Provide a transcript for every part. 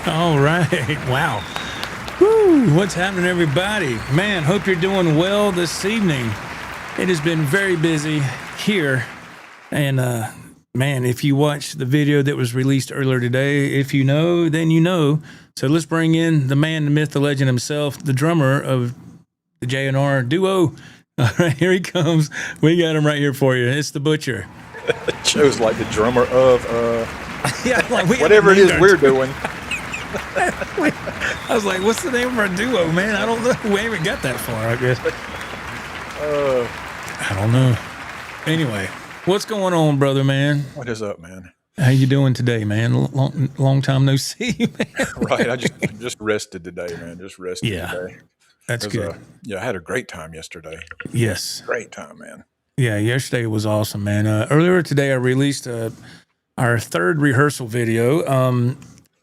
All right. Wow. Woo. What's happening, everybody? Man, hope you're doing well this evening. It has been very busy here. And, man, if you watched the video that was released earlier today, if you know, then you know. So let's bring in the man, the myth, the legend himself, the drummer of the J&R duo. All right, here he comes. We got him right here for you. It's the Butcher. Shows like the drummer of Yeah, like whatever it is we're doing. I was like, what's the name of our duo, man? I don't know. We haven't got that far, I guess. I don't know. Anyway, what's going on, brother, man? What is up, man? How you doing today, man? Long time no see, man. Right, I just rested today, man. Just rested today. That's good. Yeah, I had a great time yesterday. Yes. Great time, man. Yeah, yesterday was awesome, man. Earlier today, I released our third rehearsal video.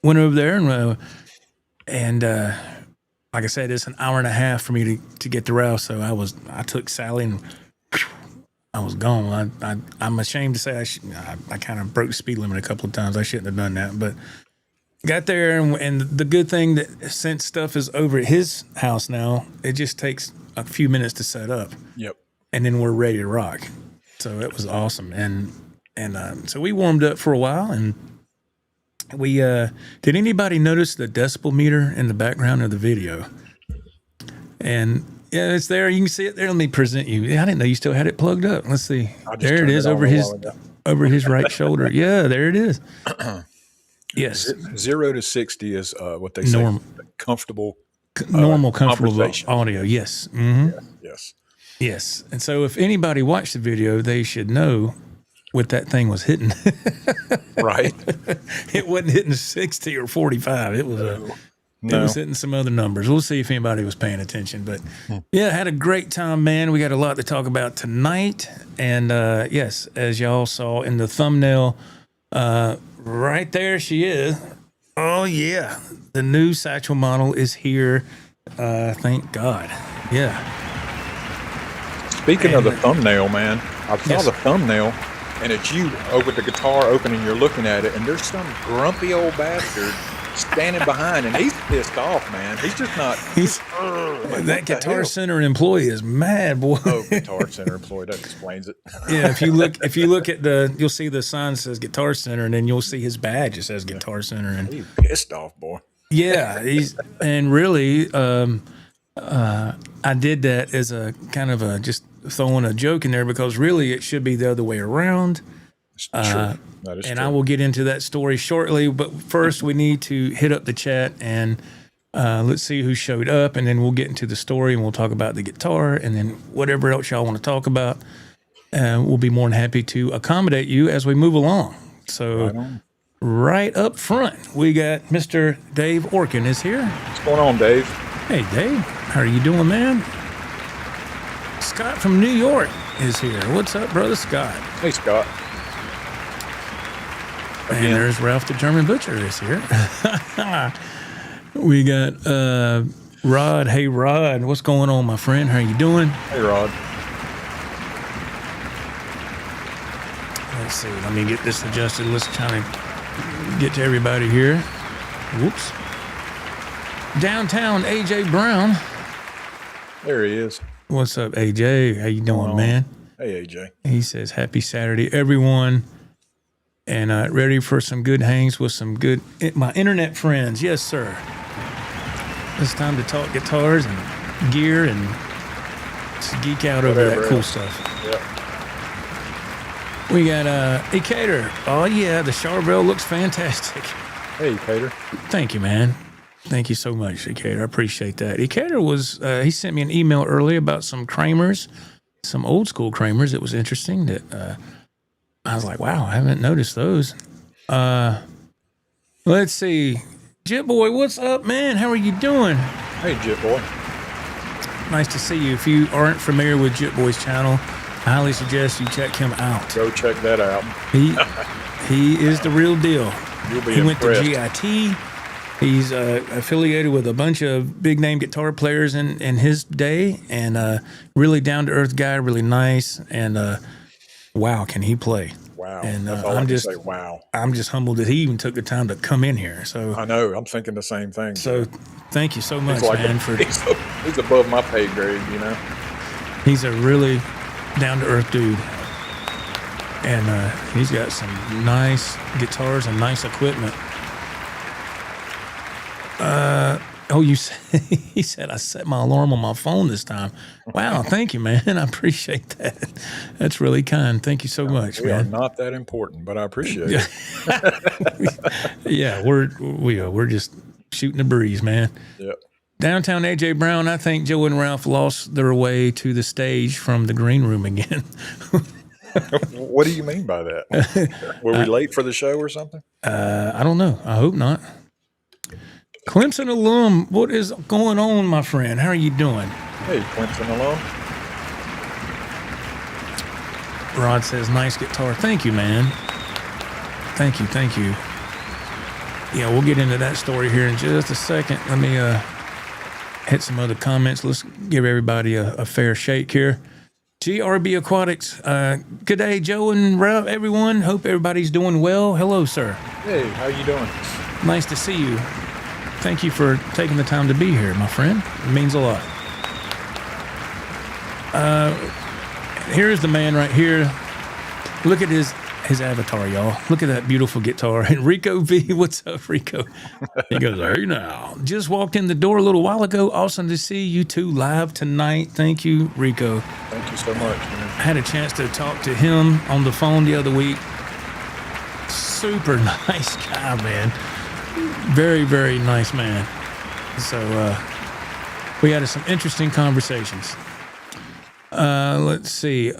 Went over there and like I said, it's an hour and a half for me to get the route. So I took Sally and I was gone. I'm ashamed to say I kind of broke the speed limit a couple of times. I shouldn't have done that, but got there. And the good thing that since stuff is over at his house now, it just takes a few minutes to set up. Yep. And then we're ready to rock. So it was awesome. And so we warmed up for a while, and we did anybody notice the decibel meter in the background of the video? And yeah, it's there. You can see it there. Let me present you. I didn't know you still had it plugged up. Let's see. There it is over his right shoulder. Yeah, there it is. Yes. 0 to 60 is what they say. Comfortable. Normal, comfortable audio. Yes. Mm-hmm. Yes. Yes. And so if anybody watched the video, they should know what that thing was hitting. Right. It wasn't hitting 60 or 45. It was it was hitting some other numbers. We'll see if anybody was paying attention. But yeah, had a great time, man. We got a lot to talk about tonight. And yes, as y'all saw in the thumbnail, right there she is. Oh yeah. The new satchel model is here. Thank God. Yeah. Speaking of the thumbnail, man, I saw the thumbnail, and it's you with the guitar open, and you're looking at it, and there's some grumpy old bastard standing behind, and he's pissed off, man. He's just not. That Guitar Center employee is mad, boy. Oh, Guitar Center employee, that explains it. Yeah, if you look at you'll see the sign that says Guitar Center, and then you'll see his badge that says Guitar Center, and he's pissed off, boy. Yeah, and really, I did that as a kind of just throwing a joke in there, because really it should be the other way around. True. That is and true. I will get into that story shortly, but first we need to hit up the chat and let's see who showed up, and then we'll get into the story, and we'll talk about the guitar, and then whatever else y'all want to talk about. We'll be more than happy to accommodate you as we move along. So right up front, we got Mr. Dave Orkin is here. What's going on, Dave? Hey, Dave. How are you doing, man? Scott from New York is here. What's up, brother Scott? Hey, Scott. And there's Ralph the German Butcher is here. We got Rod. Hey, Rod. What's going on, my friend? How you doing? Hey, Rod. Let's see. Let me get this adjusted. Let's try to get to everybody here. Whoops. Downtown AJ Brown. There he is. What's up, AJ? How you doing, man? Hey, AJ. He says, happy Saturday, everyone. And ready for some good hangs with some good, my internet friends. Yes, sir. It's time to talk guitars and gear and just geek out over that cool stuff. Yep. We got Ecater. Oh, yeah, the Charvel looks fantastic. Hey, Ecater. Thank you, man. Thank you so much, Ecater. I appreciate that. Ecater was, he sent me an email earlier about some Kramers, some old school Kramers. It was interesting that I was like, wow, I haven't noticed those. Let's see. Jit Boy, what's up, man? How are you doing? Hey, Jit Boy. Nice to see you. If you aren't familiar with Jit Boy's channel, I highly suggest you check him out. Go check that out. He is the real deal. You'll be He impressed. went to GIT. He's affiliated with a bunch of big name guitar players in his day, and really down to earth guy, really nice, and wow, can he play? Wow. Wow. And That's all I can say. Wow. I'm just humbled that he even took the time to come in here. So I know. I'm thinking the same thing. So thank you so much, like man. He's above my pay grade, you know. He's a really down to earth dude, and he's got some nice guitars and nice equipment. He said I set my alarm on my phone this time. Wow, thank you, man. I appreciate that. That's really kind. Thank you so much, we man. are not that important, but I appreciate it. Yeah, we're just shooting the breeze, man. Yep. Downtown AJ Brown, I think Joe and Ralph lost their way to the stage from the green room again. What do you mean by that? Were we late for the show or something? I don't know. I hope not. Clemson alum, what is going on, my friend? How are you doing? Hey, Clemson alum. Rod says, nice guitar. Thank you, man. Thank you. Yeah, we'll get into that story here in just a second. Let me hit some other comments. Let's give everybody a fair shake here. GRB Aquatics, good day, Joe and Ralph, everyone. Hope everybody's doing well. Hello, sir. Hey, how you doing? Nice to see you. Thank you for taking the time to be here, my friend. It means a lot. Here's the man right here. Look at his avatar, y'all. Look at that beautiful guitar. And Rico V, what's up, Rico? He goes, hey now. Just walked in the door a little while ago. Awesome to see you two live tonight. Thank you, Rico. Thank you so much, man. I had a chance to talk to him on the phone the other week. Super nice guy, man. Very, very nice man. So we had some interesting conversations. Let's see.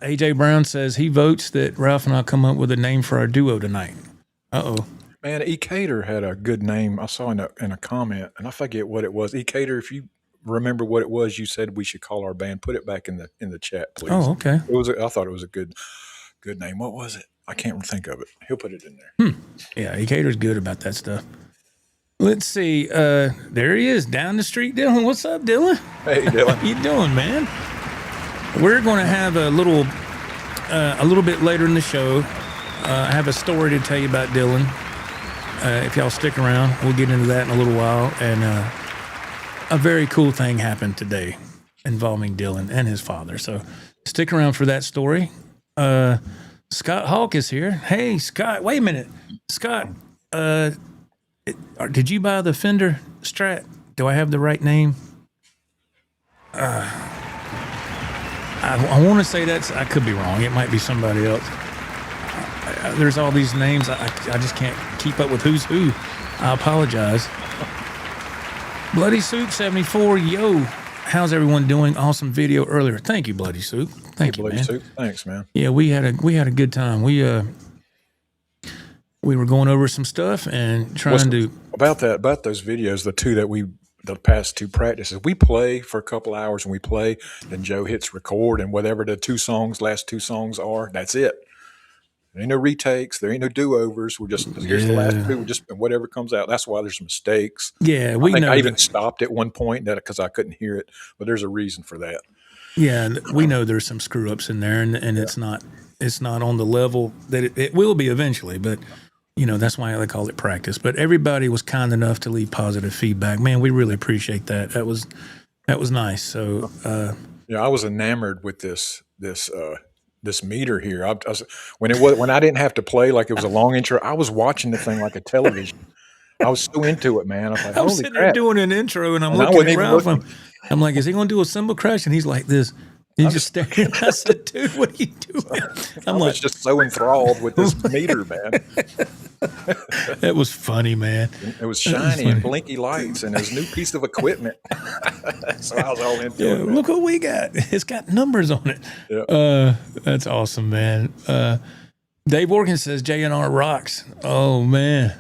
AJ Brown says he votes that Ralph and I come up with a name for our duo tonight. Uh-oh. Man, E. Cater had a good name. I saw in a comment, and I forget what it was. E. Cater, if you remember what it was, you said we should call our band. Put it back in the chat, please. Oh, okay. I thought it was a good name. What was it? I can't think of it. He'll put it in there. Yeah, E. Cater's good about that stuff. Let's see. There he is, down the street, Dylan. What's up, Dylan? Hey, Dylan. How you doing, man? We're going to have a little bit later in the show. I have a story to tell you about Dylan. If y'all stick around, we'll get into that in a little while. And a very cool thing happened today involving Dylan and his father. So stick around for that story. Scott Hawk is here. Hey, Scott. Wait a minute. Scott, did you buy the Fender Strat? Do I have the right name? I want to say I could be wrong. It might be somebody else. There's all these names. I just can't keep up with who's who. I apologize. Bloody Soup 74. Yo, how's everyone doing? Awesome video earlier. Thank you, Bloody Soup. Thank you, Bloody man. Soup. Thanks, man. Yeah, we had a good time. We were going over some stuff and trying to about those videos. The past two practices, we play for a couple hours and we play, then Joe hits record, and whatever the last two songs are, that's it. There ain't no retakes, there ain't no do-overs. We're just here's the last two. We're just whatever comes out. That's why there's mistakes. Yeah, I even stopped at one point because I couldn't hear it, but there's a reason for that. Yeah, we know there's some screw ups in there, and it's not on the level that it will be eventually, but. You know, that's why they call it practice. But everybody was kind enough to leave positive feedback. Man, we really appreciate that. That was nice. So, I was enamored with this meter here. When I didn't have to play like it was a long intro, I was watching the thing like a television. I was so into it, man. I was like, I'm sitting there doing an intro, and I'm looking at Ralph. I'm like, is he going to do a cymbal crash? And he's like this. He's just staring. I said, dude, what are you doing? I was just so enthralled with this meter, man. That was funny, man. It was shiny and blinky lights and his new piece of equipment. So I was all into it. Man. Look what we got. It's got numbers on it. Yeah. That's awesome, man. Dave Orkin says JNR rocks. Oh, man.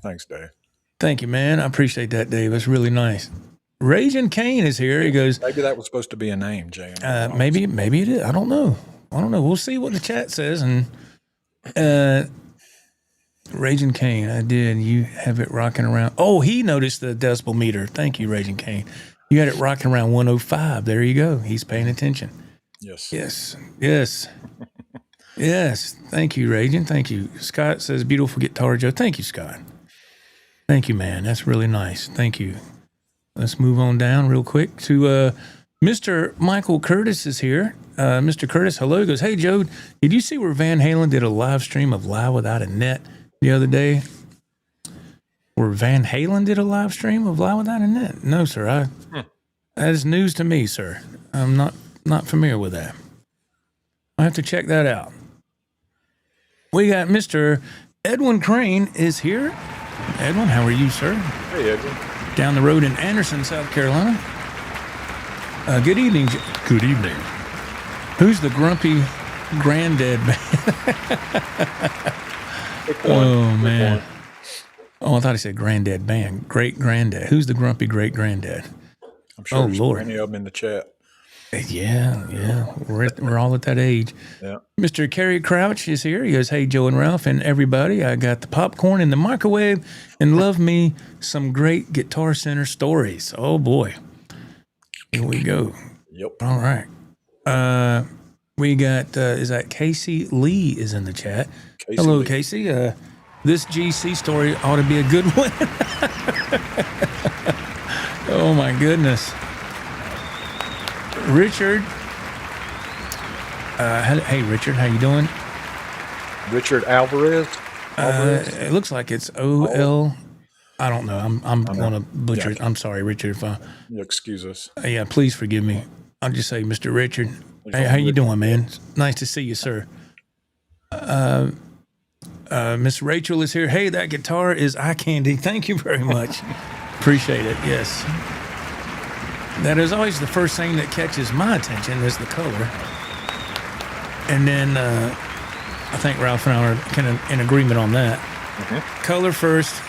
Thanks, Dave. Thank you, man. I appreciate that, Dave. That's really nice. Raging Kane is here. He goes, maybe that was supposed to be a name, JNR. Maybe it is. I don't know. We'll see what the chat says. And Raging Kane, I did. You have it rocking around. Oh, he noticed the decibel meter. Thank you, Raging Kane. You had it rocking around 105. There you go. He's paying attention. Yes. Yes. Yes. Yes. Thank you, Raging. Thank you. Scott says, beautiful guitar, Joe. Thank you, Scott. Thank you, man. That's really nice. Thank you. Let's move on down real quick to Mr. Michael Curtis is here. Mr. Curtis, hello. He goes, hey, Joe, did you see where Van Halen did a live stream of Live Without a Net the other day? Where Van Halen did a live stream of Live Without a Net? No, sir. That is news to me, sir. I'm not familiar with that. I have to check that out. We got Mr. Edwin Crane is here. Edwin, how are you, sir? Hey, Edwin. Down the road in Anderson, South Carolina. Good evening. Good evening. Who's the grumpy granddad? Oh, man. Oh, I thought he said granddad band. Great granddad. Who's the grumpy great granddad? I'm sure there's many of them in the chat. Yeah. We're all at that age. Yeah. Mr. Kerry Crouch is here. He goes, hey, Joe and Ralph and everybody. I got the popcorn in the microwave and love me some great Guitar Center stories. Oh, boy. Here we go. Yep. All right. We got, is that Casey Lee is in the chat. Hello, Lee. Casey. This GC story ought to be a good one. Oh, my goodness. Richard. Hey, Richard, how you doing? Richard Alvarez? It looks like it's O-L. I don't know. I'm going to butcher it. I'm sorry, Richard. Excuse us. Yeah, please forgive me. I'll just say Mr. Richard. Hey, how you doing, man? Nice to see you, sir. Miss Rachel is here. Hey, that guitar is eye candy. Thank you very much. Appreciate it. Yes. That is always the first thing that catches my attention is the color. And then I think Ralph and I are kind of in agreement on that. Mm-hmm. Color first,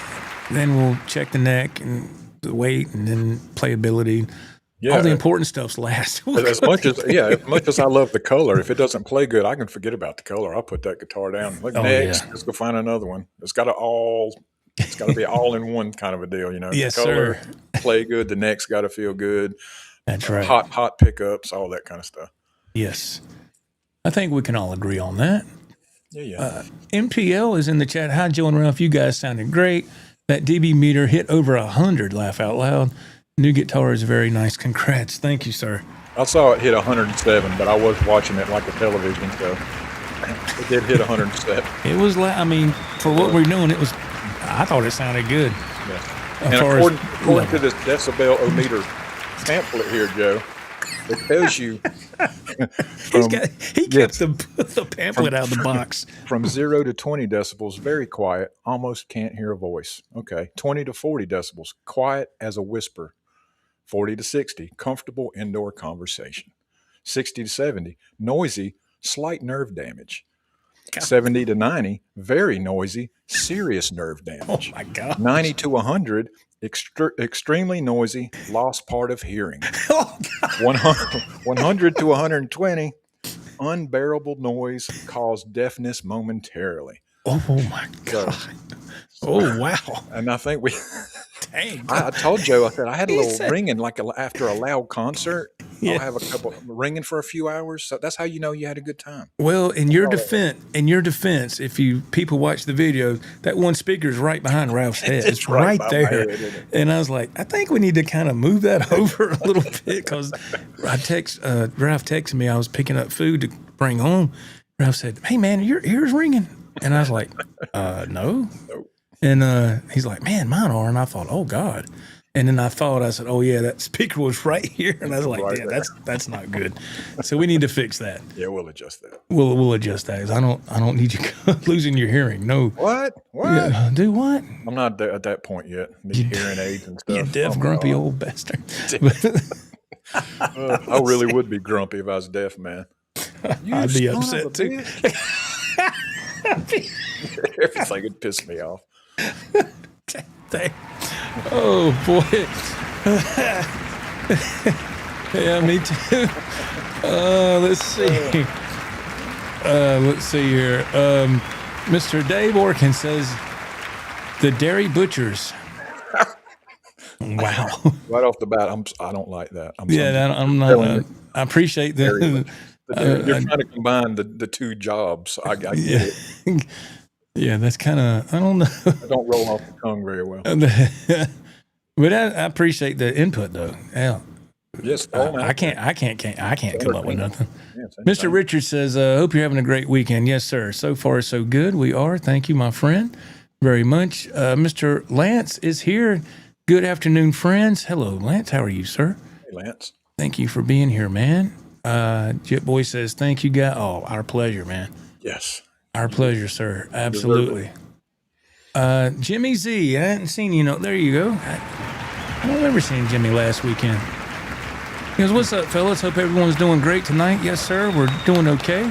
then we'll check the neck and the weight and then playability. Yeah. All the important stuff's last. as much as I love the color, if it doesn't play good, I can forget about the color. I'll put that guitar down. Next, let's go find another one. It's got to be all in one kind of a deal, you know. Yes, the color, sir. Play good. The neck's got to feel good. That's right. Hot pickups, all that kind of stuff. Yes. I think we can all agree on that. Yeah. MPL is in the chat. Hi, Joe and Ralph. You guys sounded great. That dB meter hit over 100. Laugh out loud. New guitar is very nice. Congrats. Thank you, sir. I saw it hit 107, but I was watching it like a television, so it did hit 107. It was, for what we're doing, I thought it sounded good. Yeah. And according to this decibel-o-meter pamphlet here, Joe, it tells you he kept the pamphlet out of the box. From 0 to 20 decibels, very quiet, almost can't hear a voice. Okay. 20 to 40 decibels, quiet as a whisper. 40 to 60, comfortable indoor conversation. 60 to 70, noisy, slight nerve damage. 70 to 90, very noisy, serious nerve damage. Oh, my God. 90 to 100, extremely noisy, lost part of hearing. 100 to 120, unbearable noise, cause deafness momentarily. Oh, my God. Oh, wow. And I think dang. I told Joe, I said, I had a little ringing after a loud concert. Yeah. I'll have a couple ringing for a few hours. So that's how you know you had a good time. Well, in your defense, if people watch the video, that one speaker is right behind Ralph's head. It's right there. Head, and I was like, I think we need to kind of move that over a little bit because Ralph texted me. I was picking up food to bring home. Ralph said, hey, man, your ear's ringing. And I was like, no. And he's like, man, mine are. And I thought, oh, God. And then I said, oh, yeah, that speaker was right here. And I was like, yeah, that's not good. So we need to fix that. Yeah, we'll adjust that. We'll adjust that. I don't need you losing your hearing. No. What? Yeah, do what? I'm not at that point yet. Need hearing aids and stuff. You deaf, grumpy old bastard. I really would be grumpy if I was deaf, man. I'd be upset, too. Everything would piss me off. Oh boy. Yeah, me too. Let's see here. Mr. Dave Orkin says the Dairy Butchers. Wow. Right off the bat, I don't like that. I'm not. I appreciate the You're trying to combine the two jobs. I get it. Yeah, that's kind of, I don't know. I don't roll off the tongue very well. But I appreciate the input though. Yeah. Yes, I can't come up with nothing. Yes, Mr. Richard says, hope you're having a great weekend. Yes, sir. So far, so good. We are. Thank you, my friend, very much. Mr. Lance is here. Good afternoon, friends. Hello, Lance. How are you, sir? Hey, Lance. Thank you for being here, man. Jet Boy says, thank you, guys. Oh, our pleasure, man. Yes. Our pleasure, sir. Absolutely. Jimmy Z, I hadn't seen you. There you go. I don't remember seeing Jimmy last weekend. He goes, what's up, fellas? Hope everyone's doing great tonight. Yes, sir. We're doing okay.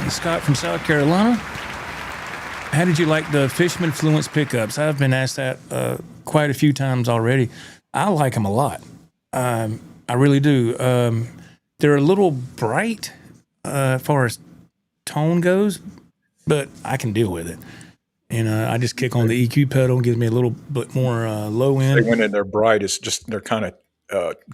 Scott from South Carolina. How did you like the Fishman Fluence pickups? I've been asked that quite a few times already. I like them a lot. I really do. They're a little bright as far as tone goes, but I can deal with it. And I just kick on the EQ pedal, gives me a little bit more low end. When they're bright, it's just they're kind of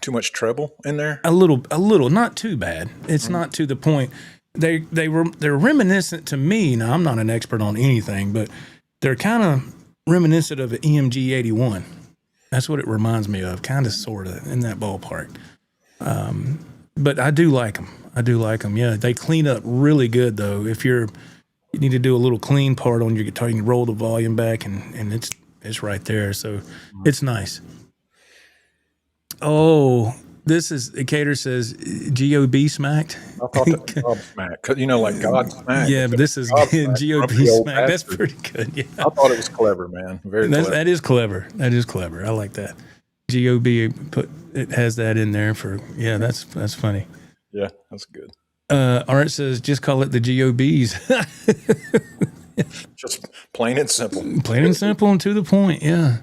too much treble in there. A little, not too bad. It's not to the point. They're reminiscent to me. Now I'm not an expert on anything, but they're kind of reminiscent of an EMG 81. That's what it reminds me of, kind of, sort of, in that ballpark. But I do like them. Yeah, they clean up really good though. If you need to do a little clean part on your guitar, you can roll the volume back, and it's right there. So it's nice. Oh, this is Cater says GOB smacked. I thought that was God smack, 'cause, like God smack. Yeah, but this is GOB smack. That's pretty good. Yeah, I thought it was clever, man. Very clever. That is clever. That is clever. I like that. GOB it has that in there for that's funny. Yeah, that's good. Art says just call it the GOBs. Just plain and simple. Plain and simple and to the point. Yeah.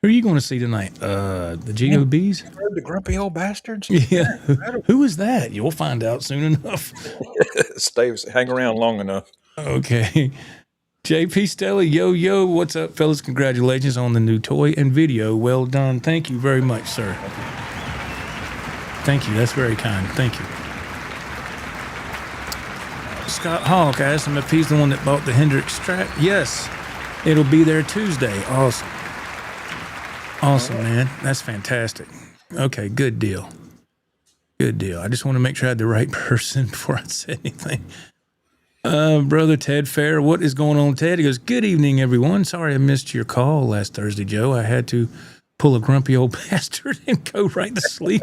Who are you going to see tonight? The GOBs? The grumpy old bastards? Yeah. Who is that? You'll find out soon enough. Hang around long enough. Okay. JP Stella, yo, what's up, fellas? Congratulations on the new toy and video. Well done. Thank you very much, sir. Thank you. That's very kind. Thank you. Scott Hawk, I asked him if he's the one that bought the Hendrix strap. Yes. It'll be there Tuesday. Awesome, man. That's fantastic. Okay, good deal. Good deal. I just want to make sure I had the right person before I said anything. Brother Ted Fair, what is going on, Ted? He goes, good evening, everyone. Sorry I missed your call last Thursday, Joe. I had to pull a grumpy old bastard and go right to sleep.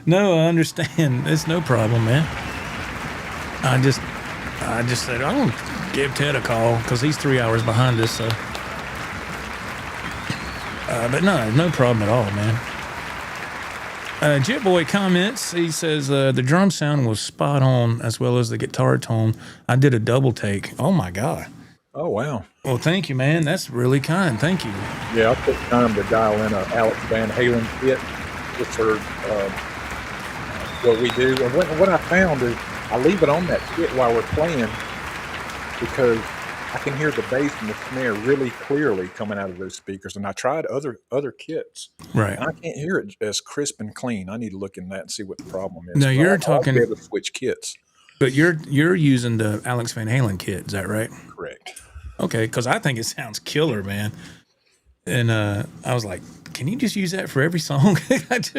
No, I understand. It's no problem, man. I just said, I'm going to give Ted a call because he's 3 hours behind us, so... but no problem at all, man. Jet Boy comments. He says the drum sound was spot on as well as the guitar tone. I did a double take. Oh my God. Oh wow. Well, thank you, man. That's really kind. Thank you. Yeah, I took time to dial in a Alex Van Halen kit just for what we do. And what I found is I leave it on that kit while we're playing because I can hear the bass and the snare really clearly coming out of those speakers. And I tried other kits. Right. And I can't hear it as crisp and clean. I need to look in that and see what the problem is. No, you're talking... I'll be able to switch kits. But you're using the Alex Van Halen kit, is that right? Correct. Okay, because I think it sounds killer, man. And I was like, can you just use that for every song? It's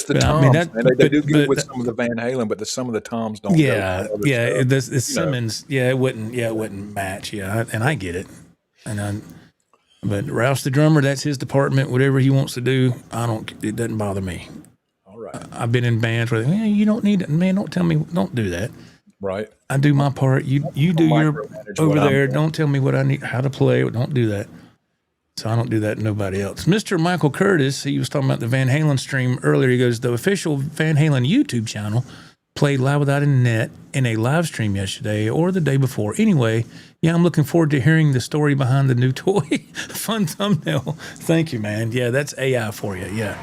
the toms, man. They do good with some of the Van Halen, but some of the toms don't. Yeah, yeah. The Simmons, it wouldn't match. Yeah, and I get it. But Ralph's the drummer. That's his department. Whatever he wants to do, it doesn't bother me. All right. I've been in bands where you don't need it, man. Don't tell me, don't do that. Right. I do my part. You do your over there. Don't tell me what I need, how to play. Don't do that. So I don't do that to nobody else. Mr. Michael Curtis, he was talking about the Van Halen stream earlier. He goes, the official Van Halen YouTube channel played Live Without a Net in a live stream yesterday or the day before. Anyway, yeah, I'm looking forward to hearing the story behind the new toy. Fun thumbnail. Thank you, man. Yeah, that's AI for you. Yeah.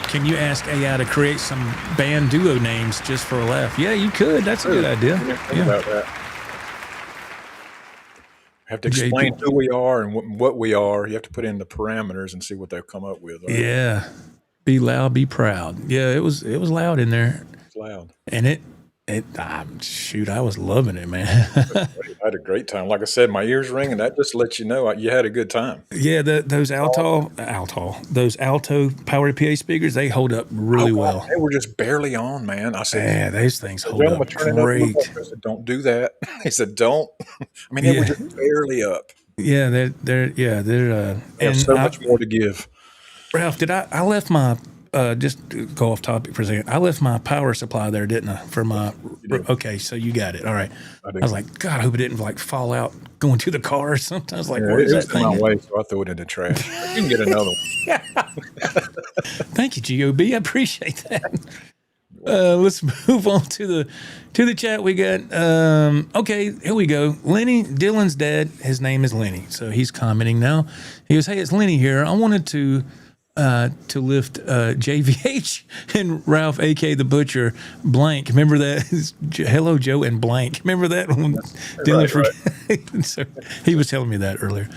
Can you ask AI to create some band duo names just for a laugh? Yeah, you could. That's a good idea. Think about that. have to explain who we are and what we are. You have to put in the parameters and see what they'll come up with. Right? Yeah. Be loud, be proud. Yeah, it was loud in there. It's loud. And shoot, I was loving it, man. I had a great time. Like I said, my ears ringing. That just lets you know you had a good time. Yeah, those alto powered PA speakers, they hold up really well. They were just barely on, man. I said, yeah, those things hold up great. I said, don't do that. He said, don't. I mean, they were just barely up. Yeah, they're they have so much more to give. Ralph, I left my just to go off topic for a second. I left my power supply there, didn't I? For my okay, so you got it. All right. I was like, God, I hope it didn't like fall out going to the car or something. I was like, where's that thing? My way, so I threw it in the trash. You can get another one. Thank you, GOB. I appreciate that. Let's move on to the chat. We got okay, here we go. Lenny, Dylan's dad, his name is Lenny, so he's commenting now. He goes, hey, it's Lenny here. I wanted to lift JVH and Ralph, aka the Butcher, blank. Remember that? Hello, Joe and blank. Remember that one? Right. So he was telling me that earlier.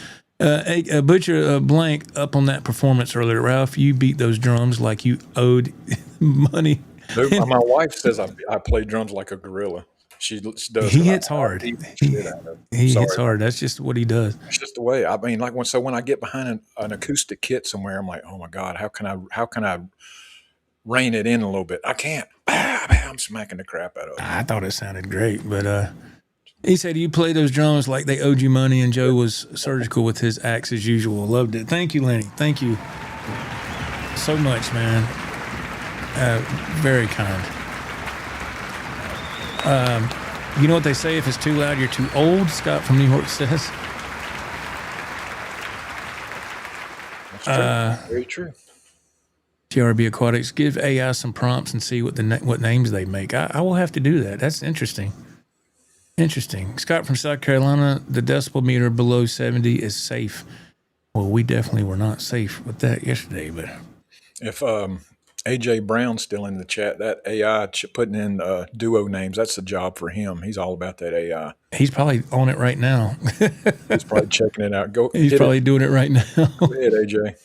Butcher blank up on that performance earlier. Ralph, you beat those drums like you owed money. My wife says I play drums like a gorilla. She does. He hits hard. He hits hard. That's just what he does. It's just the way. I mean, like when I get behind an acoustic kit somewhere, I'm like, oh my God, how can I rein it in a little bit? I can't. I'm smacking the crap out of it. I thought it sounded great, but he said you play those drums like they owed you money, and Joe was surgical with his axe as usual. Loved it. Thank you, Lenny. Thank you so much, man. Very kind. You know what they say? If it's too loud, you're too old. Scott from New York says. That's true. Very true. TRB Aquatics, give AI some prompts and see what names they make. I will have to do that. That's interesting. Interesting. Scott from South Carolina, the decibel meter below 70 is safe. Well, we definitely were not safe with that yesterday, but if AJ Brown's still in the chat, that AI putting in duo names, that's the job for him. He's all about that AI. He's probably on it right now. He's probably checking it out. He's probably doing it right now. Go ahead, AJ.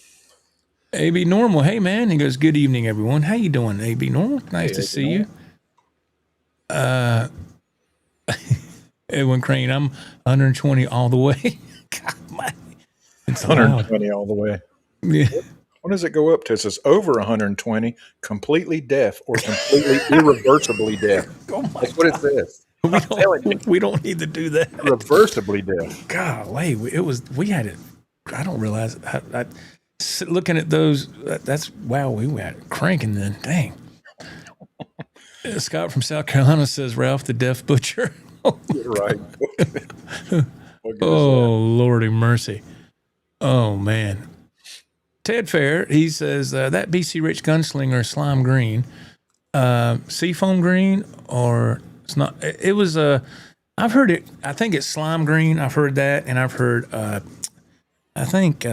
AB Normal, hey man. He goes, good evening, everyone. How you doing, AB Normal? Nice to see you. Edwin Crane, I'm 120 all the way. God, man. It's 120 all the way. Yeah. What does it go up to? It says over 120, completely deaf or completely irreversibly deaf. Oh That's what it says. We don't need to do that. Irreversibly deaf. Golly, we had it. I don't realize. Looking at those, that's wow. We had it cranking then. Dang. Scott from South Carolina says Ralph the Deaf Butcher. You're right. Oh Lordy mercy. Oh man. Ted Fair, he says that BC Rich Gunslinger Slime Green, Seafoam Green, or it's not. It was I've heard it. I think it's Slime Green. I've heard that, and I've heard. I think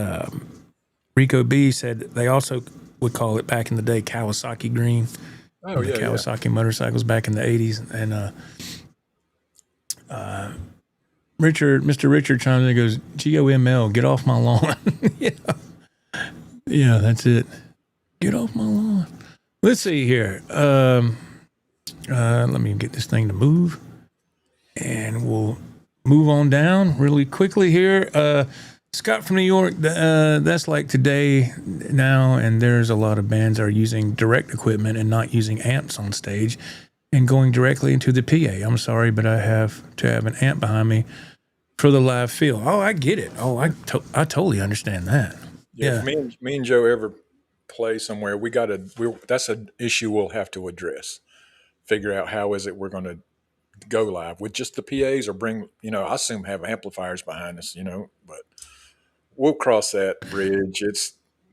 Rico B said they also would call it back in the day Kawasaki Green. Oh yeah, Kawasaki motorcycles back in the 80s, and Mr. Richard chimes in and goes, GOML, get off my lawn. Yeah, that's it. Get off my lawn. Let's see here. Let me get this thing to move. And we'll move on down really quickly here. Scott from New York, that's like today now, and there's a lot of bands that are using direct equipment and not using amps on stage and going directly into the PA. I'm sorry, but I have to have an amp behind me for the live feel. Oh, I get it. Oh, I totally understand that. Yeah. If me and Joe ever play somewhere, that's an issue we'll have to address. Figure out how is it we're going to go live with just the PAs or bring, I assume have amplifiers behind us, but we'll cross that bridge.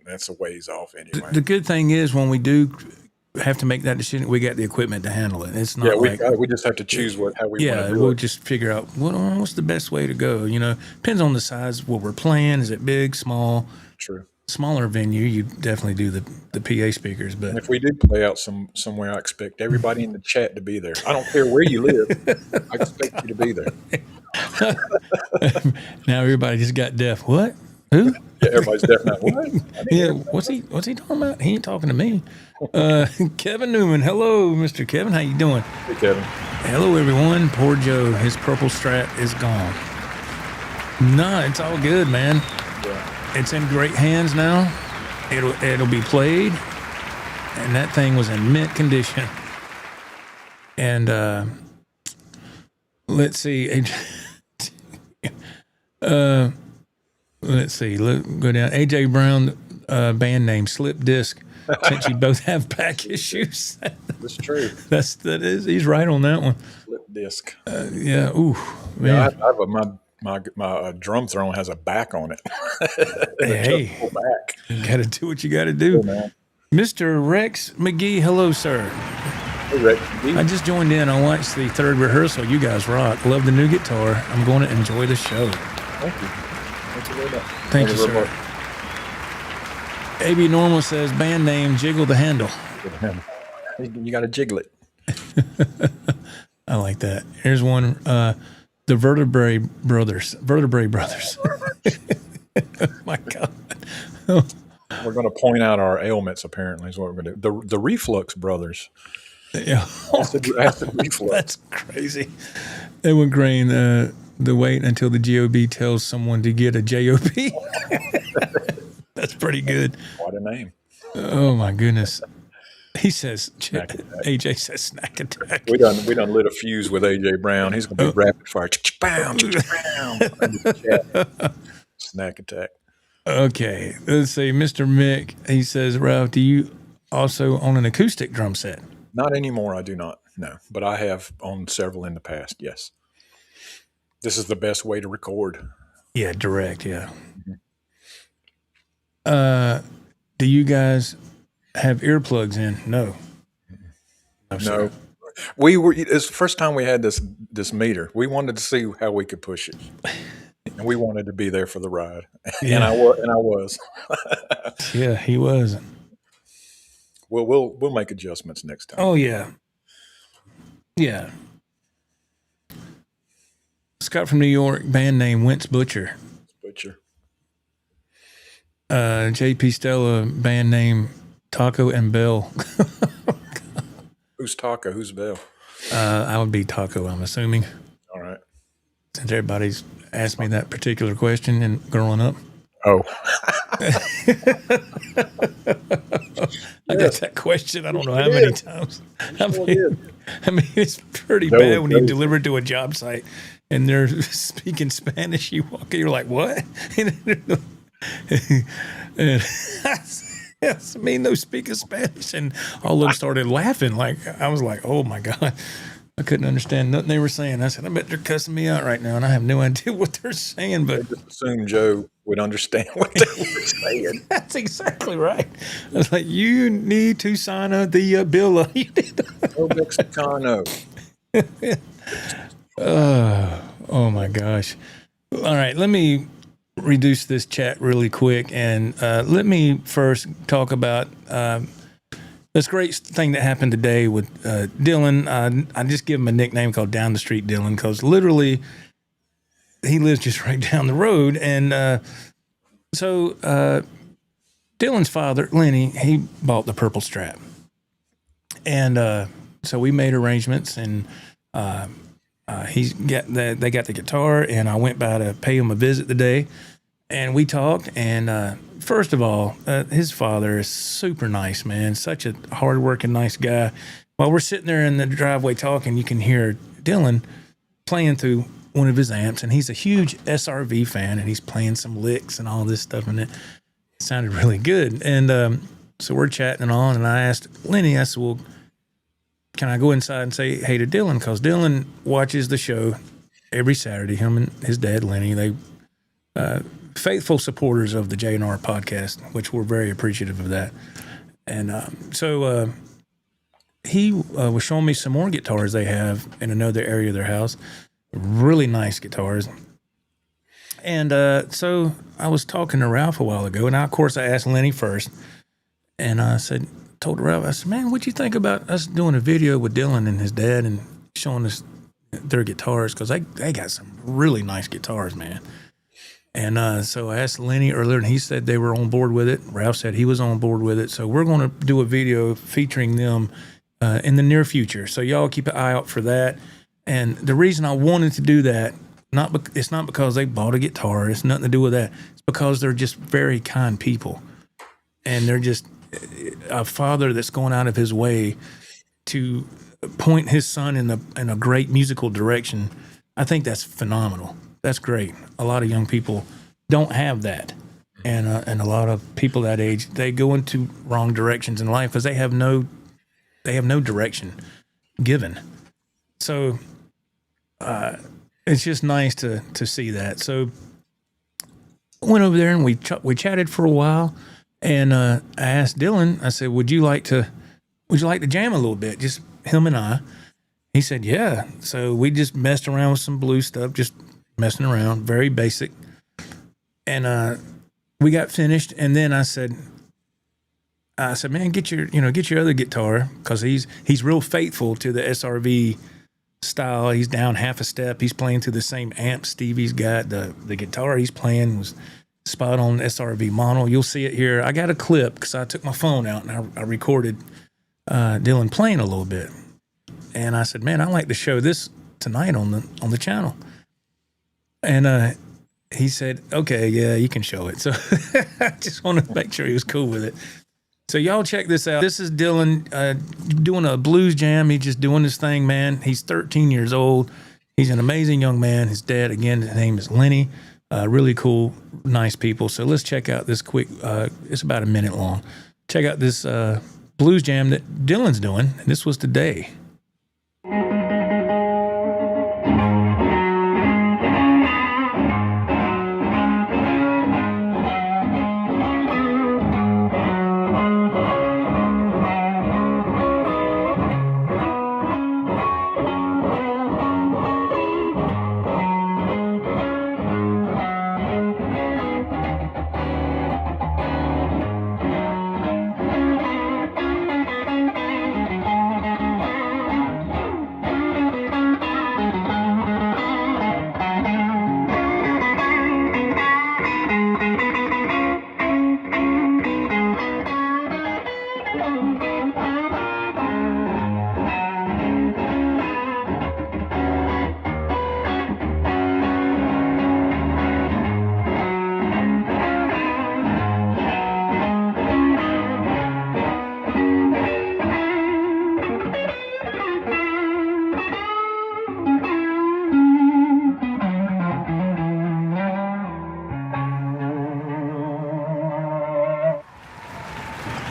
That's a ways off anyway. The good thing is when we do have to make that decision, we got the equipment to handle it. It's not we just have to choose how we want to do we'll it. just figure out what's the best way to go. Depends on the size, what we're playing. Is it big, small? True. Smaller venue, you definitely do the PA speakers. But if we do play out somewhere, I expect everybody in the chat to be there. I don't care where you live. I expect you to be there. Now everybody just got deaf. What? Who? Yeah, everybody's deaf now. What? Yeah, what's he talking about? He ain't talking to me. Kevin Newman. Hello, Mr. Kevin. How you doing? Hey, Kevin. Hello, everyone. Poor Joe. His purple Strat is gone. No, it's all good, man. Yeah. It's in great hands now. It'll be played, and that thing was in mint condition. And let's see. Let's see. Go down. AJ Brown, band name Slip Disc. Since you both have back issues, That's true. that is. He's right on that one. Flip disc. Yeah. Ooh, man. Yeah, my drum throne has a back on it. Hey, back. You got to do what you got to do, man. Mr. Rex McGee. Hello, sir. Hey, Rex McGee. I just joined in. I watched the third rehearsal. You guys rock. Love the new guitar. I'm going to enjoy the show. Thank you. Thank you very much. Thank you, sir. AB Normal says band name Jiggle the Handle. You got to jiggle it. I like that. Here's one. The Vertebrae Brothers. Oh my God. We're going to point out our ailments, apparently, is what we're going to do. The Reflux Brothers. Yeah. Acid reflux. That's crazy. Edwin Grain, the wait until the GOB tells someone to get a JOB. That's pretty good. What a name. Oh my goodness. He says, AJ says snack attack. We done lit a fuse with AJ Brown. He's going to be rapid fire. Snack attack. Okay. Let's see. Mr. Mick, he says, Ralph, do you also own an acoustic drum set? Not anymore. I do not. No, but I have owned several in the past. Yes. This is the best way to record. Yeah. Direct. Yeah. Do you guys have earplugs in? No. No. It's the first time we had this meter. We wanted to see how we could push it. And we wanted to be there for the ride. Yeah. And I was. Yeah, he was. Well, we'll make adjustments next time. Oh yeah. Yeah. Scott from New York, band name Wentz Butcher. Butcher. JP Stella, band name Taco and Bell. Who's Taco? Who's Bell? I would be Taco, I'm assuming. All right. Since everybody's asked me that particular question and growing up. Oh. I got that question I don't know how many times. I mean, it's pretty bad when you deliver to a job site and they're speaking Spanish. You walk in, you're like, what? And I mean, no speaking Spanish. And all of them started laughing. Like, I was like, oh my God. I couldn't understand nothing they were saying. I said, I bet they're cussing me out right now, and I have no idea what they're saying. But I just assumed Joe would understand what they were saying. That's exactly right. I was like, you need to sign the bill. No Mexicano. Oh my gosh. All right, let me reduce this chat really quick, and let me first talk about this great thing that happened today with Dylan. I just give him a nickname called Down the Street Dylan because literally he lives just right down the road. And so Dylan's father, Lenny, he bought the purple Strat. And so we made arrangements, and they got the guitar, and I went by to pay him a visit today. And we talked, and first of all, his father is super nice, man. Such a hardworking, nice guy. While we're sitting there in the driveway talking, you can hear Dylan playing through one of his amps, and he's a huge SRV fan, and he's playing some licks and all this stuff, and it sounded really good. And so we're chatting on, and I asked Lenny, I said, well, can I go inside and say hey to Dylan? Because Dylan watches the show every Saturday. Him and his dad, Lenny, they faithful supporters of the J&R podcast, which we're very appreciative of that. And so he was showing me some more guitars they have in another area of their house. Really nice guitars. And so I was talking to Ralph a while ago, and of course I asked Lenny first. And I told Ralph, I said, man, what'd you think about us doing a video with Dylan and his dad and showing us their guitars because they got some really nice guitars, man. And so I asked Lenny earlier, and he said they were on board with it. Ralph said he was on board with it. So we're going to do a video featuring them in the near future. So y'all keep an eye out for that. And the reason I wanted to do that, it's not because they bought a guitar. It's nothing to do with that. It's because they're just very kind people. And they're just a father that's going out of his way to point his son in a great musical direction. I think that's phenomenal. That's great. A lot of young people don't have that, and a lot of people that age, they go into wrong directions in life because they have no direction given. So it's just nice to see that. So I went over there and we chatted for a while, and I asked Dylan. I said, "Would you like to jam a little bit, just him and I?" He said, "Yeah." So we just messed around with some blues stuff, just messing around, very basic. And we got finished, and then I said, "Man, get your other guitar," because he's real faithful to the SRV style. He's down half a step. He's playing to the same amp Stevie's got. The guitar he's playing was spot on SRV mono. You'll see it here. I got a clip because I took my phone out and I recorded Dylan playing a little bit. And I said, "Man, I'd like to show this tonight on the channel." And he said, "Okay, yeah, you can show it." So I just want to make sure he was cool with it. So y'all check this out. This is Dylan doing a blues jam. He's just doing this thing, man. He's 13 years old. He's an amazing young man. His dad, again, his name is Lenny. Really cool, nice people. So let's check out this quick, it's about a minute long. Check out this blues jam that Dylan's doing. And this was today.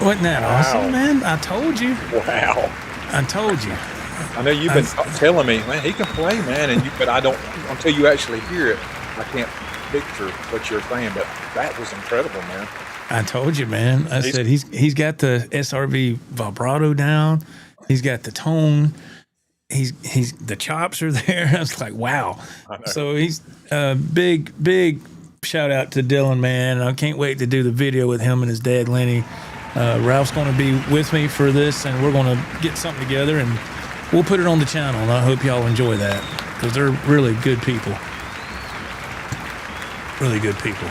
Wasn't that awesome, man? I told you. Wow. I told you. I know you've been telling me, man, he can play, man, but I don't, until you actually hear it, I can't picture what you're saying, but that was incredible, man. I told you, man. I said he's got the SRV vibrato down. He's got the tone. He's the chops are there. I was like, wow. So he's big shout out to Dylan, man. I can't wait to do the video with him and his dad, Lenny. Ralph's going to be with me for this, and we're going to get something together, and we'll put it on the channel, and I hope y'all enjoy that because they're really good people. Really good people.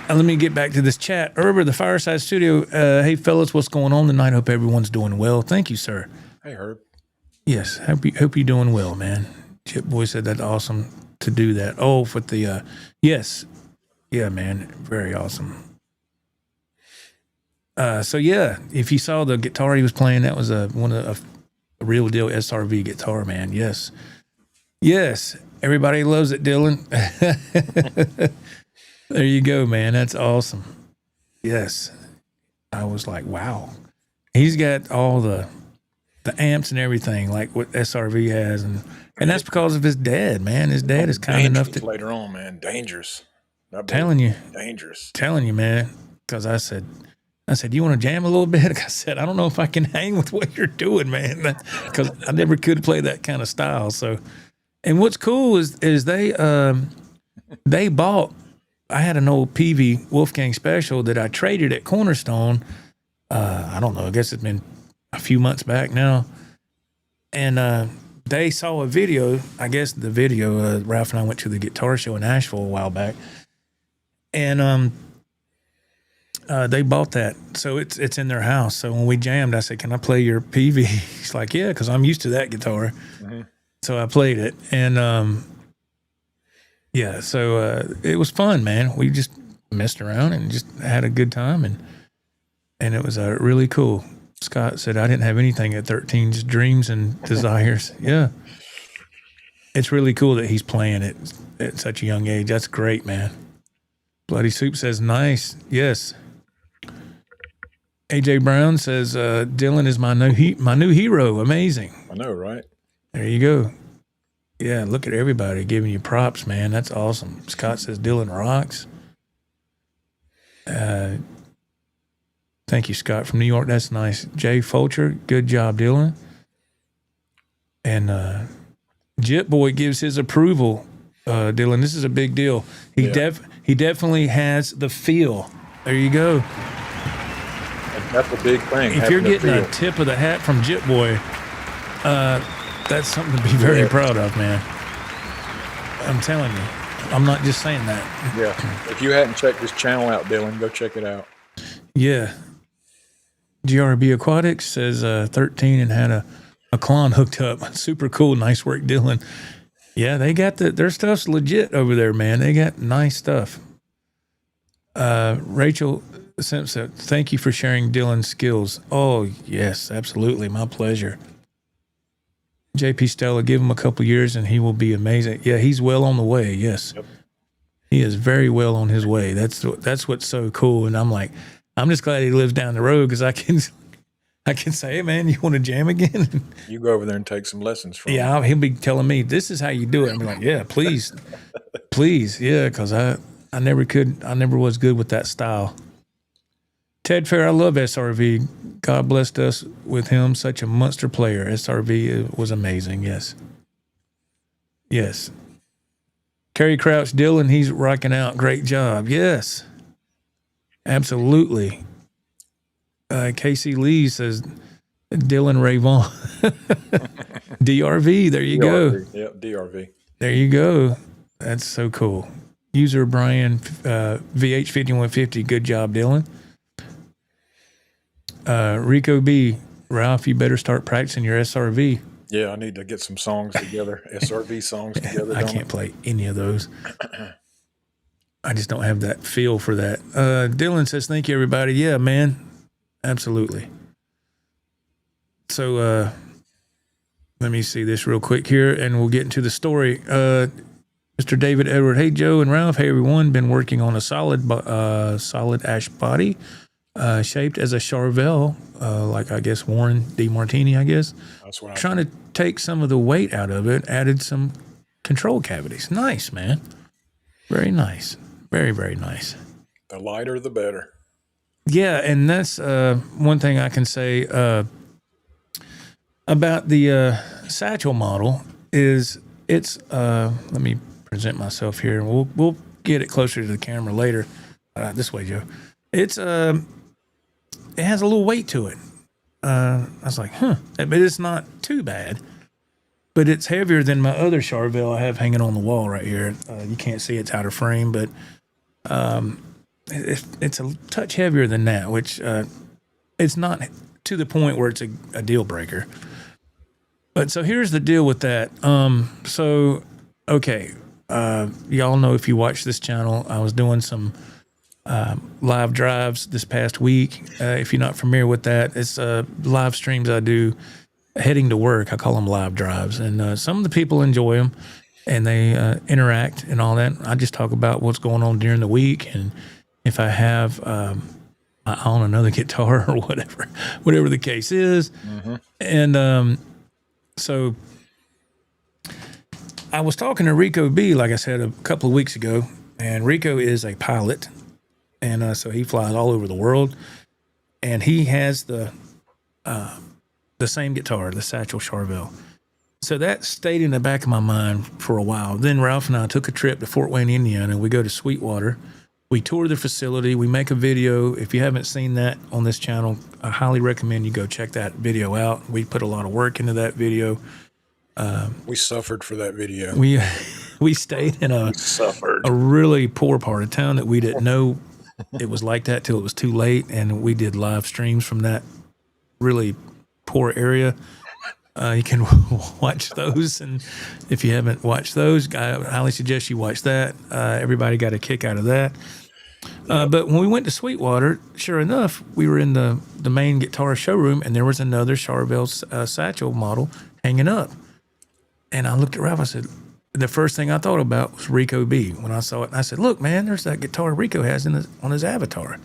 Let me get back to this chat. Herb, the Fireside Studio. Hey, fellas, what's going on tonight? Hope everyone's doing well. Thank you, sir. Hey, Herb. Yes, hope you're doing well, man. Chip Boy said that's awesome to do that. Oh, for the, yes. Yeah, man, very awesome. So yeah, if you saw the guitar he was playing, that was a real deal SRV guitar, man. Yes. Everybody loves it, Dylan. There you go, man. That's awesome. Yes. I was like, wow. He's got all the amps and everything like what SRV has, and that's because of his dad, man. His dad is kind enough to later on, man. Dangerous. Telling you, man. Because I said, you want to jam a little bit? I said, I don't know if I can hang with what you're doing, man, because I never could play that kind of style. So, and what's cool is they bought. I had an old PV Wolfgang Special that I traded at Cornerstone. I don't know. I guess it's been a few months back now. and they saw a video. I guess the video. Ralph and I went to the guitar show in Nashville a while back, and they bought that, so it's in their house. So when we jammed, I said, "Can I play your PV?" He's like, "Yeah," because I'm used to that guitar. Mm-hmm. So I played it, and yeah, so it was fun, man. We just messed around and just had a good time, and it was really cool. Scott said, "I didn't have anything at 13, just dreams and desires." Yeah, it's really cool that he's playing it at such a young age. That's great, man. Bloody Soup says, "Nice, yes." AJ Brown says, "Dylan is my new hero. Amazing." I know, right? There you go. Yeah, look at everybody giving you props, man. That's awesome. Scott says, "Dylan rocks." Thank you, Scott from New York. That's nice. Jay Fulcher, good job, Dylan. And Jit Boy gives his approval. Dylan, this is a big deal. He definitely has the feel. There you go. That's a big thing. If you're getting a tip of the hat from Jit Boy, that's something to be very proud of, man. I'm telling you. I'm not just saying that. Yeah. If you hadn't checked this channel out, Dylan, go check it out. Yeah. GRB Aquatics says 13 and had a Klon hooked up. Super cool. Nice work, Dylan. Yeah, they got their stuff's legit over there, man. They got nice stuff. Rachel Simpson, thank you for sharing Dylan's skills. Oh, yes, absolutely. My pleasure. JP Stella, give him a couple years and he will be amazing. Yeah, he's well on the way. Yes. Yep. He is very well on his way. That's what's so cool. And I'm like, I'm just glad he lives down the road because I can say, "Hey, man, you want to jam again?" You go over there and take some lessons from him. Yeah, he'll be telling me, "This is how you do it." I'm like, "Yeah, please." Please. Yeah, because I never was good with that style. Ted Fair, I love SRV. God blessed us with him. Such a monster player. SRV was amazing. Yes. Yes. Kerry Crouch, Dylan, he's rocking out. Great job. Yes. Absolutely. Casey Lee says, Dylan Rayvon. DRV. There you go. Yep, DRV. There you go. That's so cool. User Brian, VH5150. Good job, Dylan. Rico B. Ralph, you better start practicing your SRV. Yeah, I need to get some songs together, SRV songs together. I can't play any of those. I just don't have that feel for that. Dylan says, thank you, everybody. Yeah, man. Absolutely. So let me see this real quick here, and we'll get into the story. Mr. David Edward, hey, Joe and Ralph. Hey, everyone. Been working on a solid ash body. Shaped as a Charvel, like I guess Warren D. Martini, I guess. That's what Trying to take some of the weight out of it, added some control cavities. Nice, man. Very nice. Very, very nice. The lighter, the better. Yeah, and that's one thing I can say about the Satchel model is it's, let me present myself here, and we'll get it closer to the camera later. This way, Joe. It's it has a little weight to it. I was like, but it's not too bad. But it's heavier than my other Charvel I have hanging on the wall right here. You can't see it's out of frame, but it's a touch heavier than that, which it's not to the point where it's a deal breaker. But so here's the deal with that. Y'all know if you watch this channel, I was doing some live drives this past week. If you're not familiar with that, it's live streams I do heading to work. I call them live drives, and some of the people enjoy them and they interact and all that. I just talk about what's going on during the week, and if I have I own another guitar or whatever the case is. Mm-hmm. And so I was talking to Rico B, like I said, a couple of weeks ago, and Rico is a pilot. And so he flies all over the world, and he has the same guitar, the Satchel Charvel. So that stayed in the back of my mind for a while. Then Ralph and I took a trip to Fort Wayne, Indiana. We go to Sweetwater, We tour the facility. We make a video. If you haven't seen that on this channel, I highly recommend you go check that video out. We put a lot of work into that video. We suffered for that video. We stayed in a really poor part of town that we didn't know it was like that till it was too late, and we did live streams from that really poor area. You can watch those, and if you haven't watched those, I highly suggest you watch that. Everybody got a kick out of that. But when we went to Sweetwater, sure enough, we were in the main guitar showroom, and there was another Charvel satchel model hanging up. And I looked at Ralph. I said, the first thing I thought about was Rico B. When I saw it, and I said, look, man, there's that guitar Rico has on his avatar.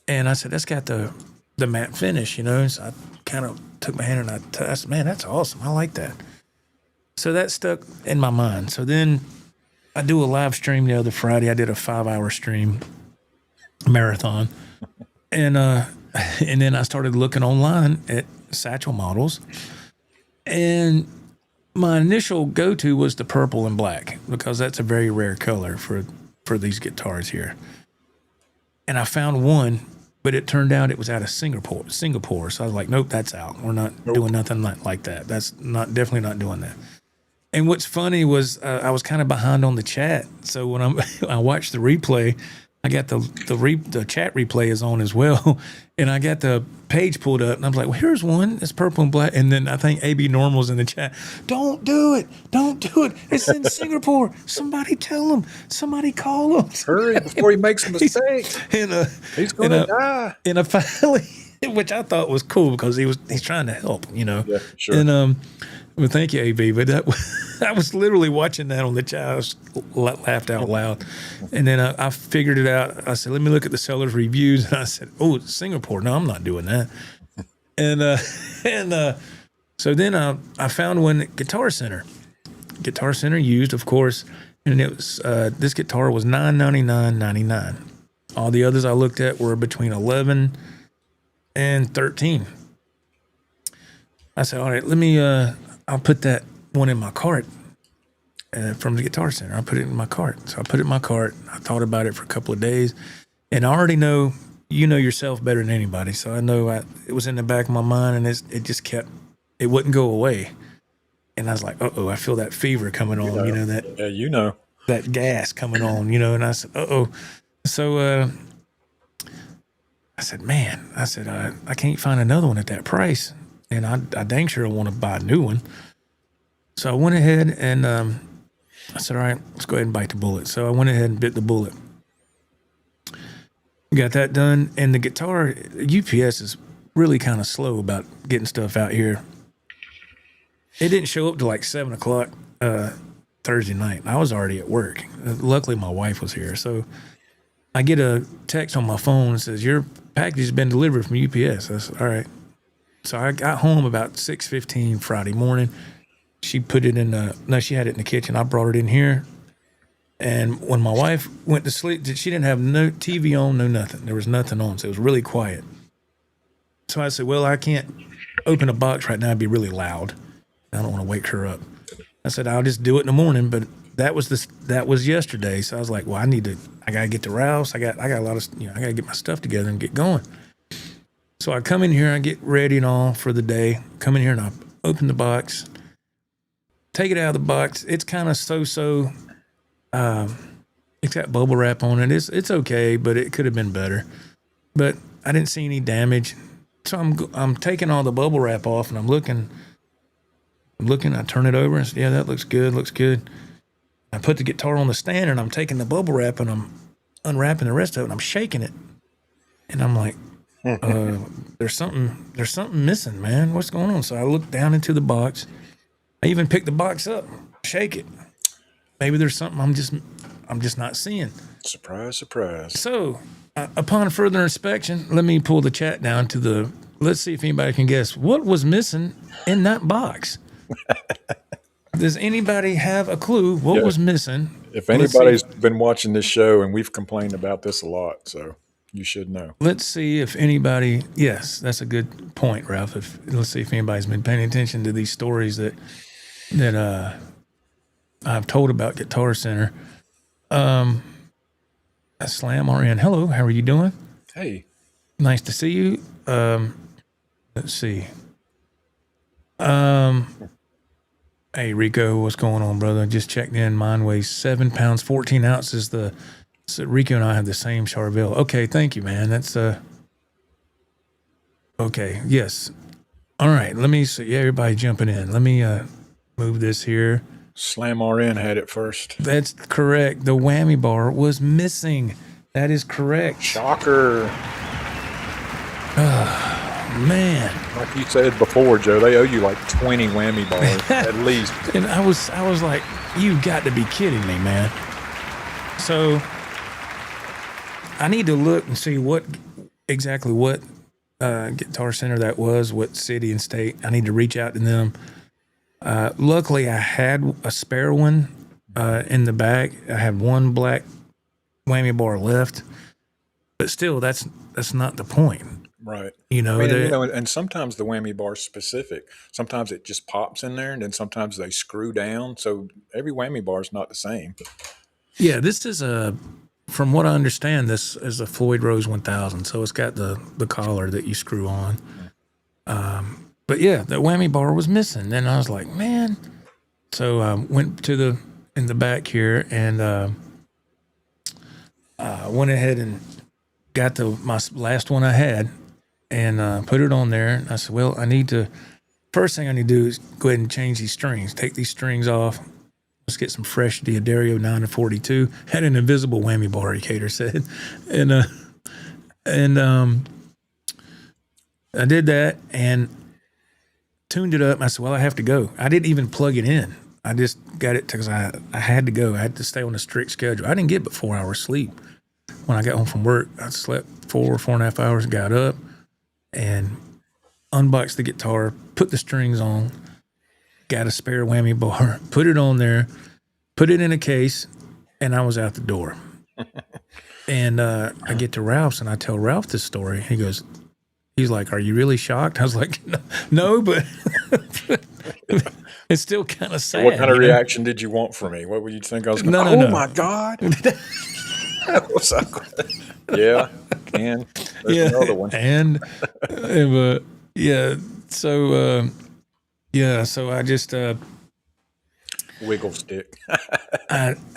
And I said, that's got the matte finish, you know. So I kind of took my hand and I said, man, that's awesome. I like that. So that stuck in my mind. So then I do a live stream the other Friday. I did a 5-hour stream marathon. And then I started looking online at satchel models. And my initial go-to was the purple and black because that's a very rare color for these guitars here. And I found one, but it turned out it was out of Singapore. So I was like, nope, that's out. We're not doing nothing like that. That's definitely not doing that. And what's funny was I was kind of behind on the chat. So when I watched the replay, I got the chat replay is on as well. And I got the page pulled up and I was like, well, here's one. It's purple and black. And then I think AB Normal's in the chat. Don't do it. Don't do it. It's in Singapore. Somebody tell him. Somebody call him. Hurry before he makes a mistake. He's going to die. And I finally, which I thought was cool because he's trying to help, you know. Yeah, sure. And well, thank you, AB. But I was literally watching that on the chat. I laughed out loud. And then I figured it out. I said, let me look at the seller's reviews. And I said, oh, it's Singapore. No, I'm not doing that. And so then I found one at Guitar Center. Guitar Center used, of course. And it was this guitar was $999.99. All the others I looked at were between $11 and $13. I said, all right, let me, I'll put that one in my cart from the Guitar Center. I'll put it in my cart. So I put it in my cart. I thought about it for a couple of days. And I already know, you know yourself better than anybody. So I know it was in the back of my mind, and it just it wouldn't go away. And I was like, uh-oh, I feel that fever coming on, you know, that. Yeah, you know. That gas coming on, you know. And I said, uh-oh. So I said, man, I can't find another one at that price. And I dang sure want to buy a new one. So I went ahead and I said, all right, let's go ahead and bite the bullet. So I went ahead and bit the bullet. Got that done. And the guitar, UPS is really kind of slow about getting stuff out here. It didn't show up till like 7 o'clock Thursday night. I was already at work. Luckily, my wife was here. So I get a text on my phone that says, your package has been delivered from UPS. I said, all right. So I got home about 6:15 Friday morning. She put it in she had it in the kitchen. I brought it in here. And when my wife went to sleep, she didn't have no TV on, no nothing. There was nothing on, so it was really quiet. So I said, well, I can't open a box right now. It'd be really loud. I don't want to wake her up. I said, I'll just do it in the morning. But that was yesterday. So I was like, well, I got to get to Ralph's. I got a lot of, I got to get my stuff together and get going. So I come in here, I get ready and all for the day. Come in here and I open the box, take it out of the box. It's kind of so-so. It's got bubble wrap on it. It's okay, but it could have been better. But I didn't see any damage. So I'm taking all the bubble wrap off and I'm looking. I turn it over and say, yeah, that looks good. I put the guitar on the stand and I'm taking the bubble wrap and I'm unwrapping the rest of it and I'm shaking it. And I'm like, there's something missing, man. What's going on? So I look down into the box. I even pick the box up, shake it. Maybe there's something I'm just not seeing. Surprise, surprise. So upon further inspection, let me pull the chat down to let's see if anybody can guess what was missing in that box. Does anybody have a clue what was missing? If anybody's been watching this show, and we've complained about this a lot, so you should know. Let's see if anybody. Yes, that's a good point, Ralph. Let's see if anybody's been paying attention to these stories that I've told about Guitar Center. Slam RN. Hello, how are you doing? Hey, Nice to see you. Let's see. Hey Rico, what's going on, brother? Just checked in. Mine weighs 7 pounds, 14 ounces. So Rico and I have the same Charvel. Okay, thank you, man. That's okay. Yes. All right. Let me see. Yeah, everybody jumping in. Let me move this here. Slam RN had it first. That's correct. The whammy bar was missing. That is correct. Shocker. Man. Like you said before, Joe, they owe you like 20 whammy bars at least. And I was like, you got to be kidding me, man. So I need to look and see what Guitar Center that was, what city and state. I need to reach out to them. Luckily, I had a spare one in the bag. I had one black whammy bar left, but still, that's not the point. Right. You know, And sometimes the whammy bar is specific. Sometimes it just pops in there, and then sometimes they screw down. So every whammy bar is not the same. yeah, this is from what I understand, this is a Floyd Rose 1000. So it's got the collar that you screw on. But yeah, the whammy bar was missing. And I was like, man. So I went to in the back here and went ahead and got my last one I had and put it on there. And I said, well, first thing I need to do is go ahead and change these strings. Take these strings off. Let's get some fresh D'Addario 9 to 42. Had an invisible whammy bar, Cater said. And I did that and tuned it up. I said, well, I have to go. I didn't even plug it in. I just got it because I had to go. I had to stay on a strict schedule. I didn't get but 4 hours sleep. When I got home from work, I slept 4.5 hours, got up and unboxed the guitar, put the strings on, got a spare whammy bar, put it on there, put it in a case, and I was out the door. And I get to Ralph's and I tell Ralph this story. He's like, are you really shocked? I was like, no, but it's still kind of sad. What kind of reaction did you want from me? What would you think I was going to No. my God. That was so good. Yeah, and there's another one. And yeah, so I just Wiggle stick.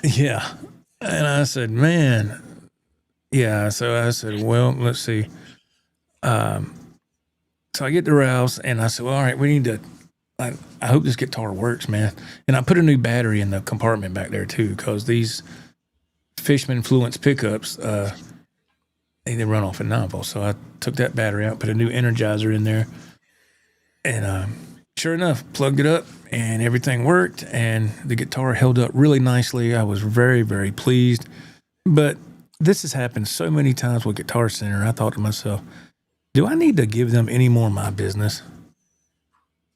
yeah. And I said, man, yeah. So I said, well, let's see. So I get to Ralph's and I said, well, all right, we need to, I hope this guitar works, man. And I put a new battery in the compartment back there too, because these Fishman Fluence pickups, they run off at 9 volts. So I took that battery out, put a new Energizer in there, and sure enough, plugged it up and everything worked and the guitar held up really nicely. I was very, very pleased. But this has happened so many times with Guitar Center. I thought to myself, do I need to give them any more of my business?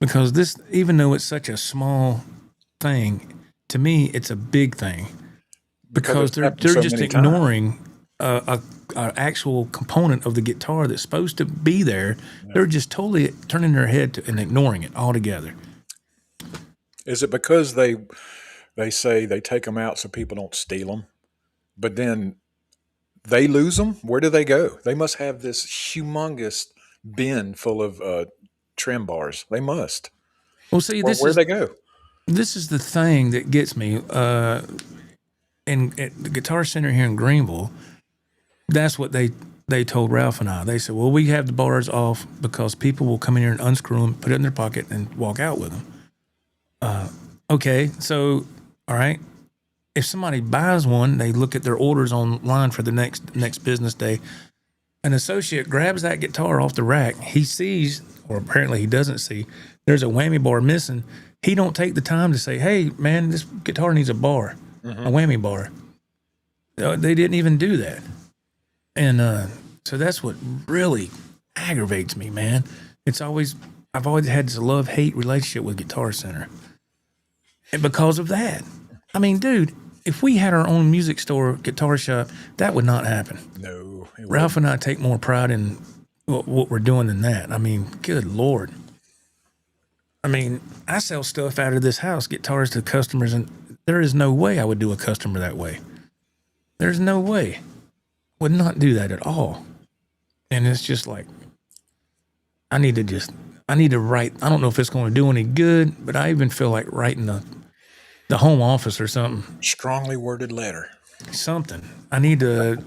Because this, even though it's such a small thing, to me, it's a big thing. Because they're just ignoring a actual component of the guitar that's supposed to be there. Yeah. They're just totally turning their head and ignoring it altogether. Is it because they say they take them out so people don't steal them, but then they lose them? Where do they go? They must have this humongous bin full of trim bars. They must. Well, see, where do they go? This is the thing that gets me. At the Guitar Center here in Greenville, that's what they told Ralph and I. They said, well, we have the bars off because people will come in here and unscrew them, put it in their pocket, and walk out with them. Okay, so, all right. If somebody buys one, they look at their orders online for the next business day. An associate grabs that guitar off the rack. He sees, or apparently he doesn't see, there's a whammy bar missing. He don't take the time to say, hey, man, this guitar needs a bar, a whammy bar. They didn't even do that. And so that's what really aggravates me, man. I've always had this love-hate relationship with Guitar Center. And because of that. I mean, dude, if we had our own music store, guitar shop, that would not happen. No. Ralph and I take more pride in what we're doing than that. I mean, good Lord. I mean, I sell stuff out of this house, guitars to customers, and there is no way I would do a customer that way. There's no way. would not do that at all. And it's just like, I need to write. I don't know if it's going to do any good, but I even feel like writing the home office or something. Strongly worded letter. Something. I need to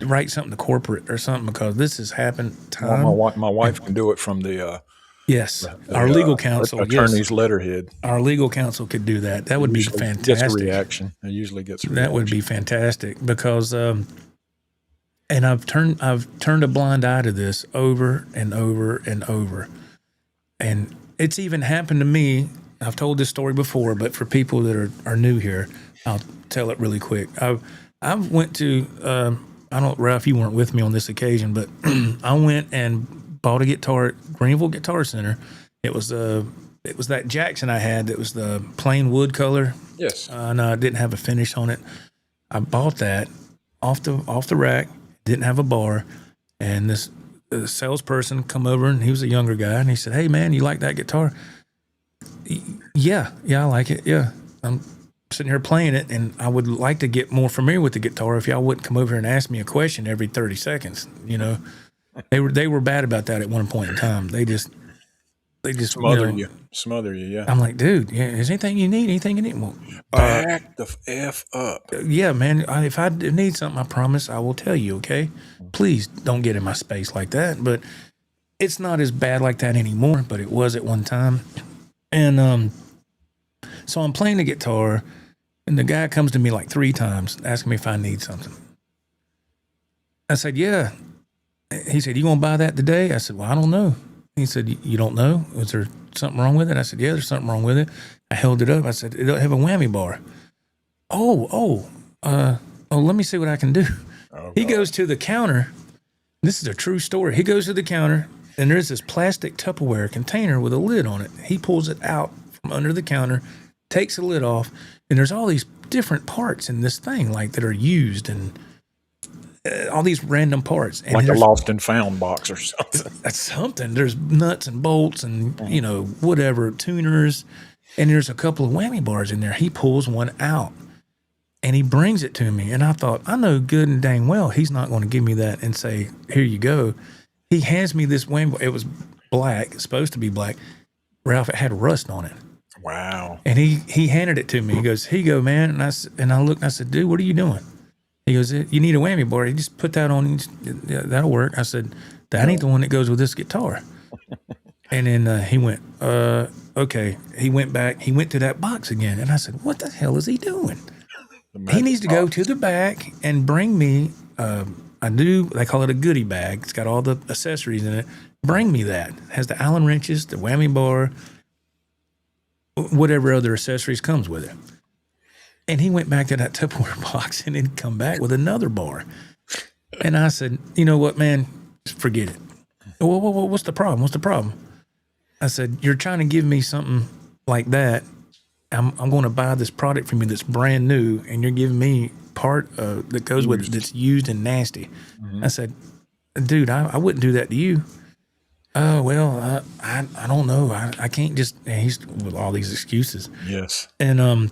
write something to corporate or something, because this has happened time. My wife can do it from the yes, our legal counsel, attorney's letterhead. Our legal counsel could do that. That would be fantastic. Gets a reaction. It usually gets a reaction. That would be fantastic, because and I've turned a blind eye to this over and over and over. And it's even happened to me. I've told this story before, but for people that are new here, I'll tell it really quick. I went to Ralph, you weren't with me on this occasion, but I went and bought a guitar at Greenville Guitar Center. It was that Jackson I had that was the plain wood color. Yes. No, it didn't have a finish on it. I bought that off the rack. Didn't have a bar, and this salesperson come over, and he was a younger guy, and he said, "Hey man, you like that guitar?" Yeah, I like it. Yeah, I'm sitting here playing it, and I would like to get more familiar with the guitar if y'all wouldn't come over here and ask me a question every 30 seconds. You know, they were bad about that at one point in time. They just smother you. Yeah. I'm like, dude, yeah, is anything you need? Anything you need? Well, back the F up. Yeah, man. If I need something, I promise I will tell you. Okay, please don't get in my space like that. But it's not as bad like that anymore. But it was at one time. And so I'm playing the guitar, and the guy comes to me like 3 times asking me if I need something. I said, yeah. He said, you gonna buy that today? I said, well, I don't know. He said, you don't know? Was there something wrong with it? I said, yeah, there's something wrong with it. I held it up. I said, it'll have a whammy bar. Let me see what I can do. He goes to the counter. This is a true story. He goes to the counter, and there's this plastic Tupperware container with a lid on it. He pulls it out from under the counter, takes the lid off, and there's all these different parts in this thing, like that are used, and all these random parts. And like a lost and found box or something. That's something. There's nuts and bolts and, whatever, tuners. And there's a couple of whammy bars in there. He pulls one out and he brings it to me. And I thought, I know good and dang well he's not going to give me that and say, here you go. He hands me this whammy bar. It was black, supposed to be black. Ralph, it had rust on it. Wow. And he handed it to me. He goes, here you go, man. And I looked and I said, dude, what are you doing? He goes, you need a whammy bar. You just put that on. Yeah, that'll work. I said, that ain't the one that goes with this guitar. And then he went, okay. He went back. He went to that box again. And I said, what the hell is he doing? He needs to go to the back and bring me they call it a goodie bag. It's got all the accessories in it. Bring me that. It has the Allen wrenches, the whammy bar, whatever other accessories comes with it. And he went back to that Tupperware box and then come back with another bar. And I said, you know what, man, just forget it. Well, what's the problem? What's the problem? I said, you're trying to give me something like that. I'm going to buy this product from you that's brand new, and you're giving me part that goes with it that's used and nasty. Mm-hmm. I said, dude, I wouldn't do that to you. Oh, well, I don't know. I can't just, and he's with all these excuses. Yes. And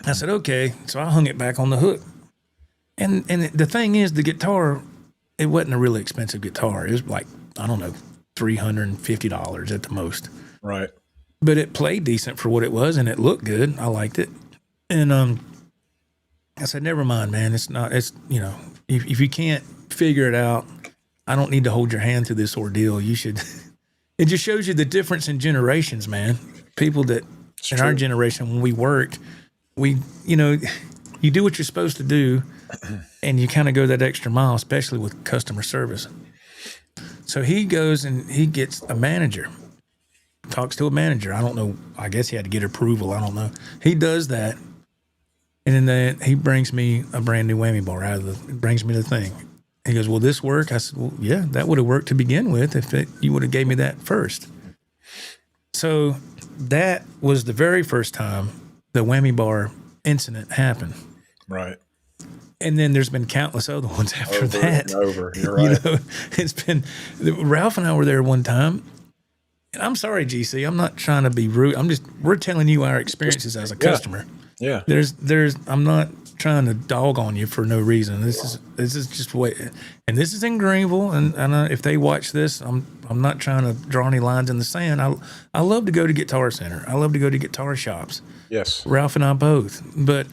I said, okay. So I hung it back on the hook. And the thing is, the guitar, it wasn't a really expensive guitar. It was like, I don't know, $350 at the most. Right. But it played decent for what it was, and it looked good. I liked it. And I said, never mind, man. It's if you can't figure it out, I don't need to hold your hand through this ordeal. You should. It just shows you the difference in generations, man. People that in our generation, when we worked, you do what you're supposed to do, and you kind of go that extra mile, especially with customer service. So he goes and he gets a manager, talks to a manager. I don't know. I guess he had to get approval. I don't know. He does that, and then he brings me a brand new whammy bar brings me the thing. He goes, will this work? I said, well, yeah, that would have worked to begin with you would have gave me that first. So that was the very first time the whammy bar incident happened. Right. And then there's been countless other ones after that. Over. You're right. It's been, Ralph and I were there one time. And I'm sorry, GC, I'm not trying to be rude. We're telling you our experiences as a customer. Yeah. I'm not trying to dog on you for no reason. This is just way, and this is in Greenville. And if they watch this, I'm not trying to draw any lines in the sand. I love to go to Guitar Center. I love to go to guitar shops. Yes. Ralph and I both. But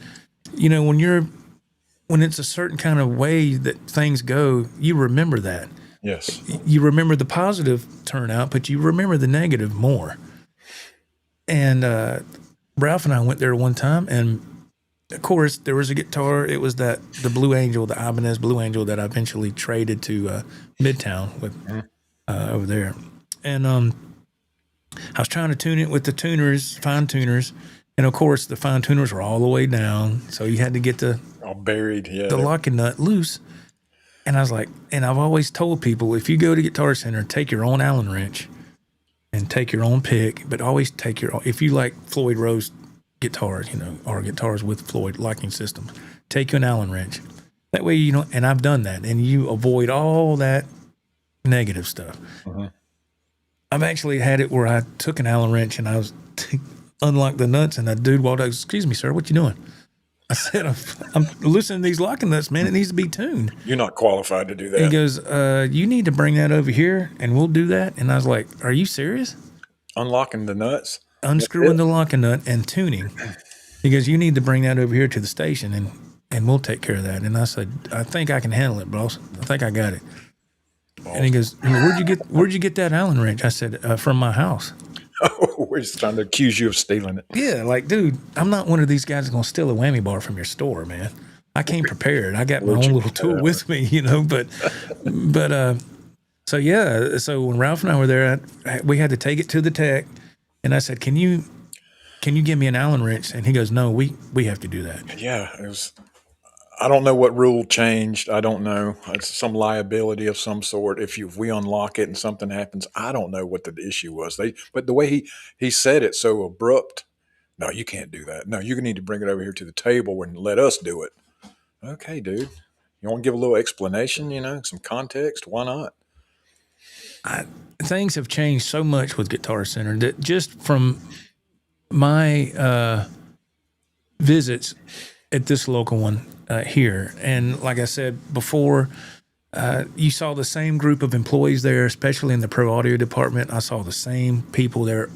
when it's a certain kind of way that things go, you remember that. Yes. You remember the positive turnout, but you remember the negative more. And Ralph and I went there one time, and of course there was a guitar. It was the Blue Angel, the Ibanez Blue Angel that I eventually traded to Midtown with over there. And I was trying to tune it with the fine tuners, and of course the fine tuners were all the way down, so you had to get all buried. Yeah. the locking nut loose. And I was like, and I've always told people, if you go to Guitar Center, take your own Allen wrench and take your own pick, but always take your own. If you like Floyd Rose guitars, or guitars with Floyd locking systems, take you an Allen wrench. That way, and I've done that, and you avoid all that negative stuff. I've actually had it where I took an Allen wrench and I was unlocked the nuts, and that dude walked out, "Excuse me, sir, what you doing?" I said, I'm loosening these locking nuts, man. It needs to be tuned. You're not qualified to do that. He goes, you need to bring that over here, and we'll do that. And I was like, are you serious? Unlocking the nuts? Unscrewing the locking nut and tuning. He goes, you need to bring that over here to the station, and we'll take care of that. And I said, I think I can handle it, boss. I think I got it. And he goes, where'd you get that Allen wrench? I said, from my house. Oh, we're just trying to accuse you of stealing it. Yeah, like, dude, I'm not one of these guys that's going to steal a whammy bar from your store, man. I came prepared. I got my own little tool with me, but so yeah. So when Ralph and I were there, we had to take it to the tech, and I said, can you give me an Allen wrench? And he goes, no, we have to do that. Yeah, it was. I don't know what rule changed. I don't know. It's some liability of some sort. If we unlock it and something happens, I don't know what the issue was. But the way he said it so abrupt. No, you can't do that. No, you need to bring it over here to the table and let us do it. Okay, dude. You want to give a little explanation? Some context? Why not? Things have changed so much with Guitar Center that just from my visits at this local one. Here. And like I said before, you saw the same group of employees there, especially in the pro audio department. I saw the same people there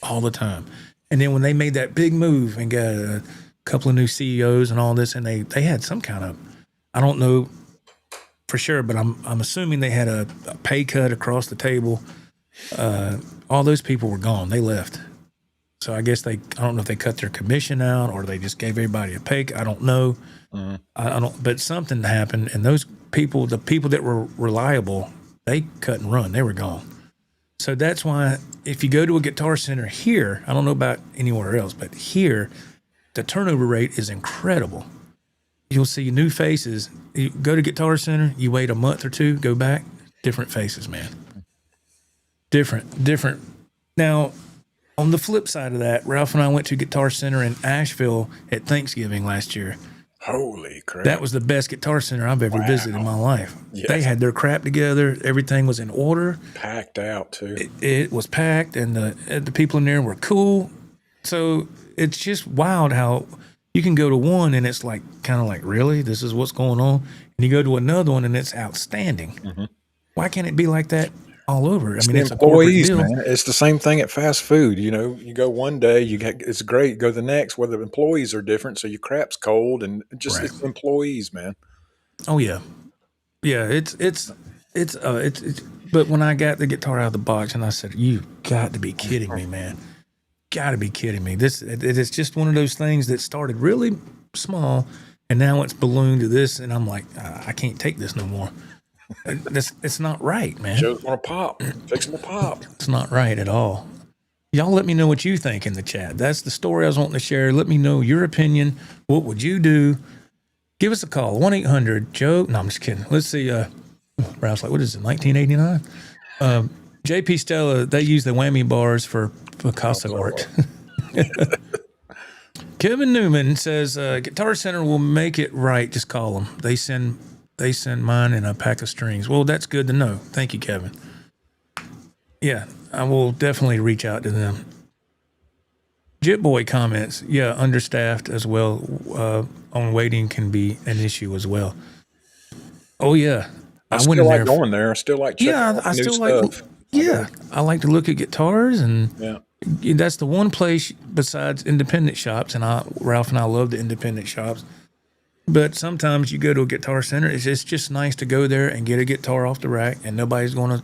all the time. And then when they made that big move and got a couple of new CEOs and all this, and they had some kind of, I don't know for sure, but I'm assuming they had a pay cut across the table. All those people were gone. They left. So I guess I don't know if they cut their commission out or they just gave everybody a pay. I don't know. I don't, but something happened, and those people, the people that were reliable, they cut and run. They were gone. So that's why if you go to a Guitar Center here, I don't know about anywhere else, but here, the turnover rate is incredible. You'll see new faces. You go to Guitar Center, you wait a month or two, go back, different faces, man. Different. Now, on the flip side of that, Ralph and I went to Guitar Center in Asheville at Thanksgiving last year. Holy crap. That was the best Guitar Center I've ever visited in my life. Yes. They had their crap together. Everything was in order. Packed out, too. It was packed, and the people in there were cool. So it's just wild how you can go to one, and it's like kind of like, really? This is what's going on? And you go to another one, and it's outstanding. Mm-hmm. Why can't it be like that all over? It's a corporate deal. Man. It's the same thing at fast food. You go one day, it's great. You go the next, where the employees are different, so your crap's cold, and just It's employees, man. Oh yeah, It's. But when I got the guitar out of the box, and I said, "You got to be kidding me, man! Got to be kidding me!" It's just one of those things that started really small, and now it's ballooned to this, and I'm like, I can't take this no more. It's not right, man. Joe's gonna pop. Fix him to pop. It's not right at all. Y'all let me know what you think in the chat. That's the story I was wanting to share. Let me know your opinion. What would you do? Give us a call. 1-800-JOE. No, I'm just kidding. Let's see. Ralph's like, what is it, 1989? JP Stella, they use the whammy bars for Picasso art. Kevin Newman says, Guitar Center will make it right. Just call them. They send mine in a pack of strings. Well, that's good to know. Thank you, Kevin. Yeah, I will definitely reach out to them. Jitboy comments, understaffed as well. on waiting can be an issue as well. Oh yeah, I went still in like there. going there. I still like checking Yeah, out I new still like. stuff. Yeah, I like to look at guitars, and Yeah. that's the one place besides independent shops. And Ralph and I love the independent shops. But sometimes you go to a guitar center. It's just nice to go there and get a guitar off the rack, and nobody's going to,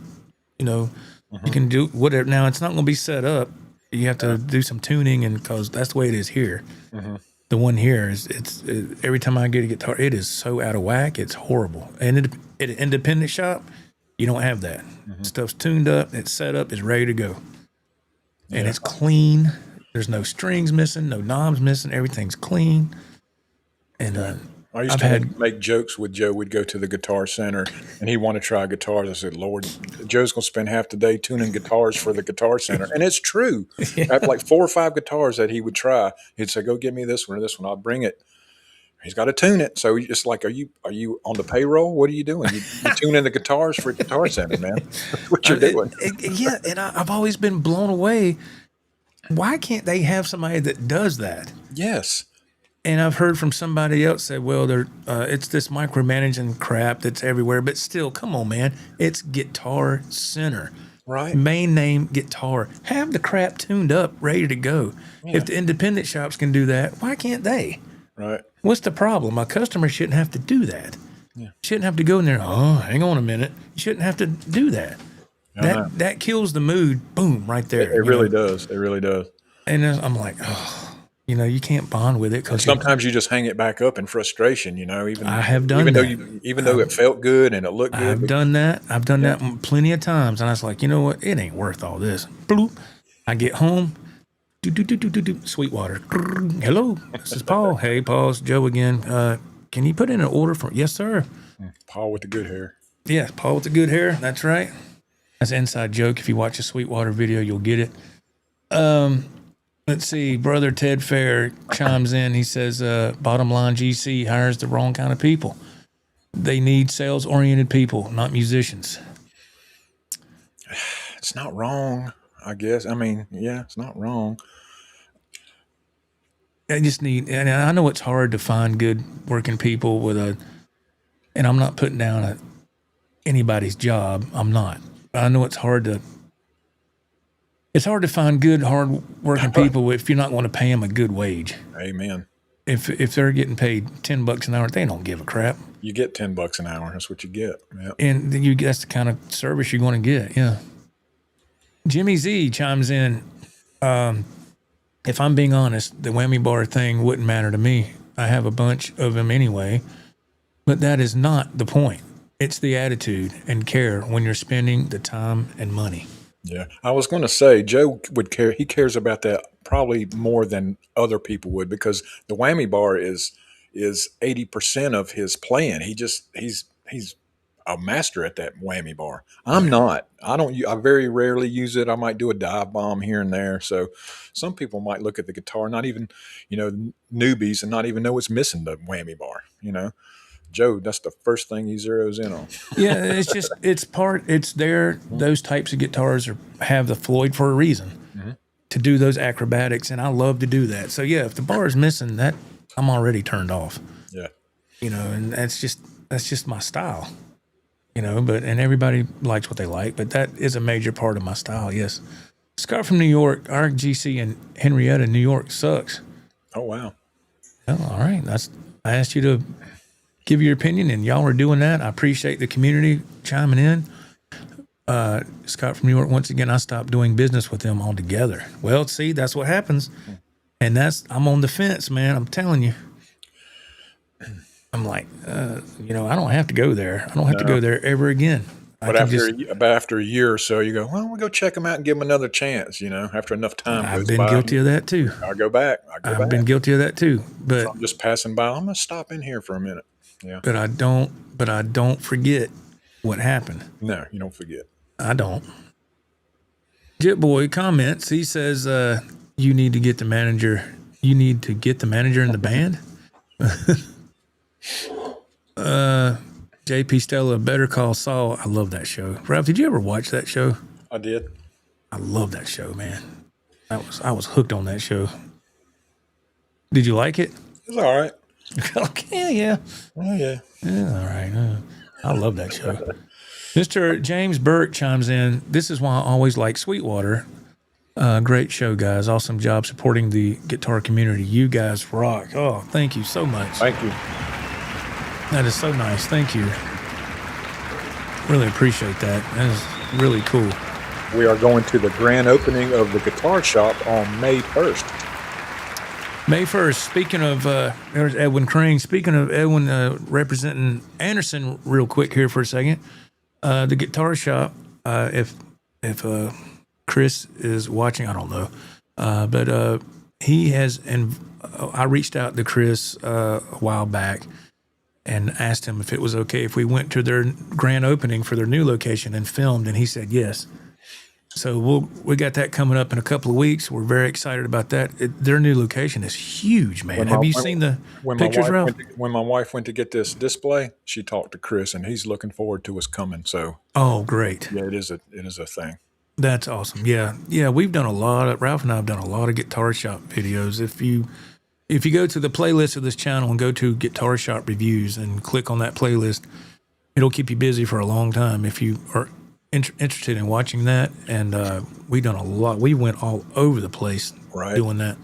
you can do whatever. Now it's not going to be set up. You have to do some tuning, and because that's the way it is here. The one here is every time I get a guitar, it is so out of whack. It's horrible. And at an independent shop, you don't have that. Stuff's tuned up, it's set up, it's ready to go, and it's clean. There's no strings missing, no knobs missing. Everything's clean. And I used to make jokes with Joe. We'd go to the Guitar Center, and he'd want to try guitars. I said, Lord, Joe's going to spend half the day tuning guitars for the Guitar Center. And it's true. I had like 4 or 5 guitars that he would try. He'd say, go get me this one or this one. I'll bring it. He's got to tune it. So it's like, are you on the payroll? What are you doing? You're tuning the guitars for Guitar Center, man. That's what you're doing. Yeah, and I've always been blown away. Why can't they have somebody that does that? Yes. And I've heard from somebody else say, well, it's this micromanaging crap that's everywhere. But still, come on, man. It's Guitar Center. Right. Main name Guitar. Have the crap tuned up, ready to go. Yeah. If the independent shops can do that, why can't they? Right. What's the problem? A customer shouldn't have to do that. Yeah. Shouldn't have to go in there, hang on a minute. You shouldn't have to do that. That kills the mood. Boom, right there. It really does. It really does. And I'm like, you can't bond with it. Sometimes you just hang it back up in frustration, even I have done that. Even though it felt good and it looked good. I've done that. I've done that plenty of times. And I was like, you know what? It ain't worth all this. Bloop. I get home. Sweetwater. Hello, this is Paul. Hey, Paul, it's Joe again. Can you put in an order for? Yes, sir. Paul with the good hair. Yeah, Paul with the good hair. That's right. That's an inside joke. If you watch a Sweetwater video, you'll get it. Let's see. Brother Ted Fair chimes in. He says, bottom line, GC hires the wrong kind of people. They need sales-oriented people, not musicians. It's not wrong, I guess. I mean, yeah, it's not wrong. I just need, and I know it's hard to find good working people and I'm not putting down anybody's job. I'm not. I know it's hard to find good, hard working people if you're not going to pay them a good wage. Amen. If they're getting paid $10 an hour, they don't give a crap. You get $10 an hour. That's what you get. Yep. And that's the kind of service you're going to get. Yeah. Jimmy Z chimes in. If I'm being honest, the whammy bar thing wouldn't matter to me. I have a bunch of them anyway, but that is not the point. It's the attitude and care when you're spending the time and money. Yeah. I was going to say, Joe would care. He cares about that probably more than other people would, because the whammy bar is 80% of his playing. He's a master at that whammy bar. I'm not. I very rarely use it. I might do a dive bomb here and there. So some people might look at the guitar, not even, newbies, and not even know it's missing the whammy bar, Joe, that's the first thing he zeroes in on. Yeah, it's there. Those types of guitars have the Floyd for a reason, to do those acrobatics, and I love to do that. So yeah, if the bar is missing, that I'm already turned off. Yeah. And that's just my style. And everybody likes what they like, but that is a major part of my style, yes. Scott from New York, our GC in Henrietta, New York sucks. Oh, wow. Well, all right. I asked you to give your opinion, and y'all are doing that. I appreciate the community chiming in. Scott from New York, once again, I stopped doing business with them altogether. Well, see, that's what happens. And I'm on the fence, man. I'm telling you. I'm like, I don't have to go there. I don't have to go there ever again. But after a year or so, you go, well, we'll go check them out and give them another chance, after enough time. I've been guilty of that too. I'll go back. I've been guilty of that too. But so I'm just passing by. I'm going to stop in here for a minute. Yeah. But I don't forget what happened. No, you don't forget. I don't. Jit Boy comments. He says, you need to get the manager. You need to get the manager in the band. JP Stella, Better Call Saul. I love that show. Ralph, did you ever watch that show? I did. I love that show, man. I was hooked on that show. Did you like it? It was all right. Okay, yeah. Oh yeah. Yeah, all right. I love that show. Mr. James Burke chimes in. This is why I always like Sweetwater. Great show, guys. Awesome job supporting the guitar community. You guys rock. Oh, thank you so much. Thank you. That is so nice. Thank you. Really appreciate that. That is really cool. We are going to the grand opening of the guitar shop on May 1st. May 1st, speaking of, there's Edwin Crane. Speaking of Edwin representing Anderson real quick here for a second. The guitar shop, if Chris is watching, I don't know. But he has, and I reached out to Chris a while back and asked him if it was okay if we went to their grand opening for their new location and filmed, and he said yes. So we got that coming up in a couple of weeks. We're very excited about that. Their new location is huge, man. Have you seen the pictures, Ralph? When my wife went to get this display, she talked to Chris, and he's looking forward to us coming. So, oh, great! Yeah, it is a thing. That's awesome. Yeah. We've done Ralph and I have done a lot of guitar shop videos. If you go to the playlist of this channel and go to Guitar Shop Reviews and click on that playlist, it'll keep you busy for a long time if you are interested in watching that. And we've done a lot. We went all over the place doing that.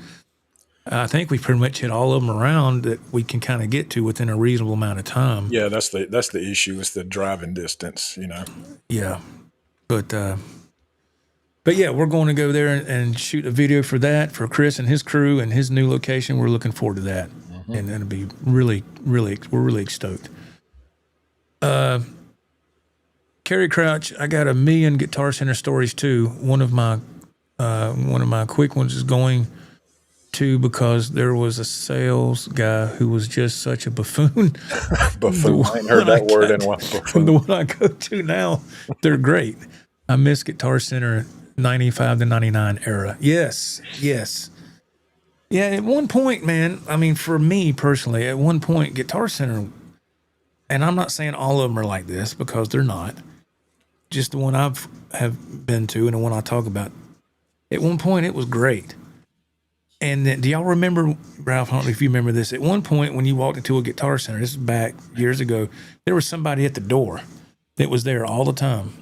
I think we pretty much hit all of them around that we can kind of get to within a reasonable amount of time. Yeah, that's the issue, is the driving distance, Yeah. But yeah, we're going to go there and shoot a video for that, for Chris and his crew and his new location. We're looking forward to that. Mm-hmm. And it'll be we're really stoked. Kerry Crouch, I got a million Guitar Center stories too. One of my quick ones is going to, because there was a sales guy who was just such a buffoon. Buffoon. I ain't heard that word in a while. Buffoon. The one I go to now, they're great. I miss Guitar Center 95 to 99 era. Yes. Yeah, at one point, man, I mean, for me personally, at one point, Guitar Center, and I'm not saying all of them are like this, because they're not, just the one have been to and the one I talk about, at one point it was great. And then, do y'all remember, Ralph, I don't know if you remember this, at one point when you walked into a Guitar Center, this is back years ago, there was somebody at the door that was there all the time.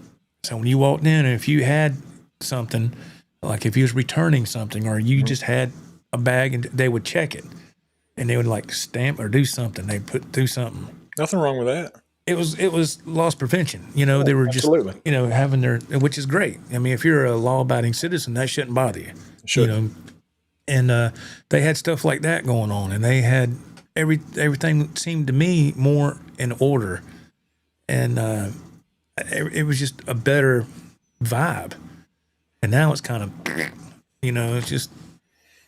So when you walked in, and if you had something, like if you was returning something, or you just had a bag, and they would check it, and they would like stamp or do something. They do something. Nothing wrong with that. It was loss prevention. They were just, absolutely. Having their, which is great. I mean, if you're a law-abiding citizen, that shouldn't bother you. Sure. And they had stuff like that going on, and they had everything seemed to me more in order, and it was just a better vibe. And now it's kind of, it's just.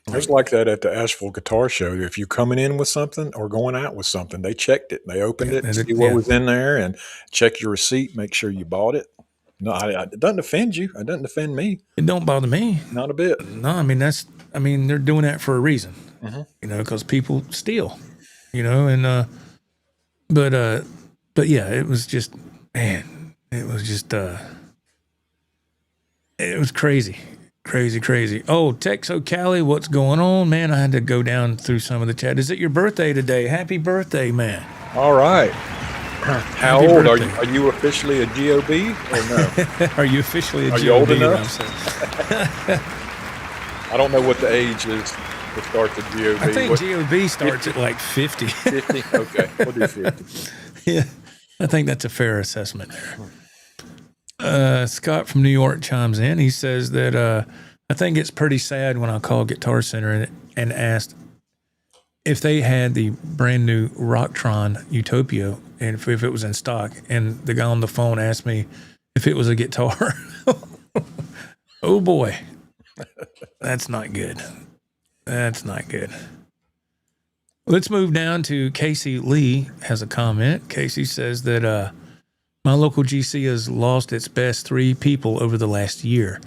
It was like that at the Asheville Guitar Show. If you're coming in with something or going out with something, they checked it. They opened it, see what was in there, and check your receipt, make sure you bought it. No, it doesn't offend you. It doesn't offend me. It don't bother me. Not a bit. No, I mean, they're doing that for a reason, because people steal, and, but yeah, it was just, man, it was just, it was crazy. Oh, Texo Cali, what's going on, man? I had to go down through some of the chat. Is it your birthday today? Happy birthday, man. All right. How old are you? Are you officially a GOB or no? Are you officially a GOB? Are you old enough? I don't know what the age is to start the GOB. I think GOB starts 50? At like 50. 50? Okay, we'll do 50. Yeah, I think that's a fair assessment there. Scott from New York chimes in. He says that I think it's pretty sad when I call Guitar Center and asked if they had the brand new Rocktron Utopia and if it was in stock, and the guy on the phone asked me if it was a guitar. Oh boy, that's not good. That's not good. Let's move down to Casey Lee has a comment. Casey says that my local GC has lost its best 3 people over the last year,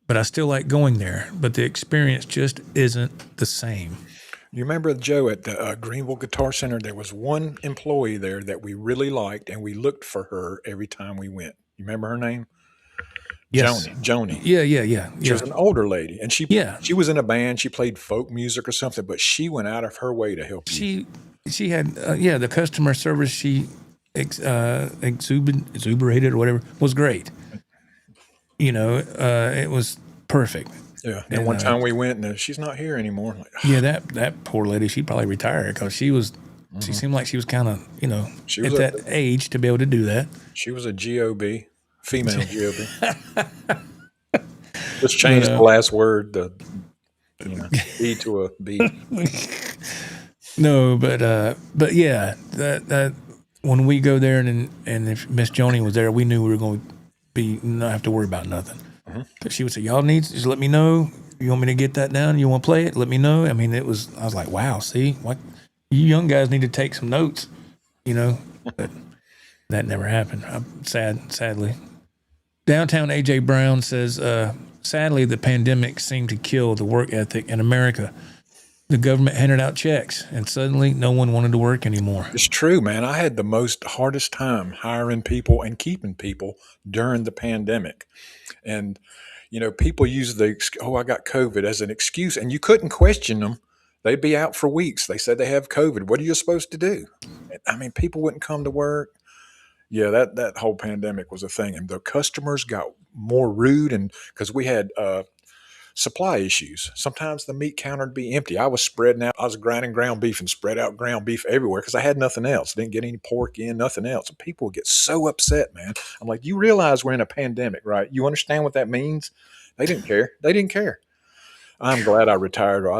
but I still like going there, but the experience just isn't the same. You remember, Joe, at the Greenville Guitar Center, there was one employee there that we really liked, and we looked for her every time we went. You remember her name? Yes. Joni. Yeah. She was an older lady, and she was in a band. She played folk music or something, but she went out of her way to help you. she had the customer service she exuberated or whatever was great. You know, it was perfect. Yeah. And one time we went and she's not here anymore. Like, yeah, that poor lady, she'd probably retire because she seemed like she was kind of, you know, at that age to be able to do that. She was a GOB, female GOB. Just change the last word, the E to a B. No, but yeah, that when we go there and if Miss Joni was there, we knew we were going to not have to worry about nothing. But she would say, "Y'all need just let me know. You want me to get that down? You want to play it? Let me know." I mean, I was like, "Wow, see, what you young guys need to take some notes," you know. But that never happened. Sadly. Downtown AJ Brown says, sadly, the pandemic seemed to kill the work ethic in America. The government handed out checks, and suddenly no one wanted to work anymore. It's true, man. I had the hardest time hiring people and keeping people during the pandemic. And, you know, people use I got COVID as an excuse, and you couldn't question them. They'd be out for weeks. They said they have COVID. What are you supposed to do? I mean, people wouldn't come to work. Yeah, that whole pandemic was a thing. And the customers got more rude, and because we had supply issues. Sometimes the meat counter would be empty. I was spreading out. I was grinding ground beef and spread out ground beef everywhere because I had nothing else. Didn't get any pork in, nothing else. And people would get so upset, man. I'm like, you realize we're in a pandemic, right? You understand what that means? They didn't care. They didn't care. I'm glad I retired or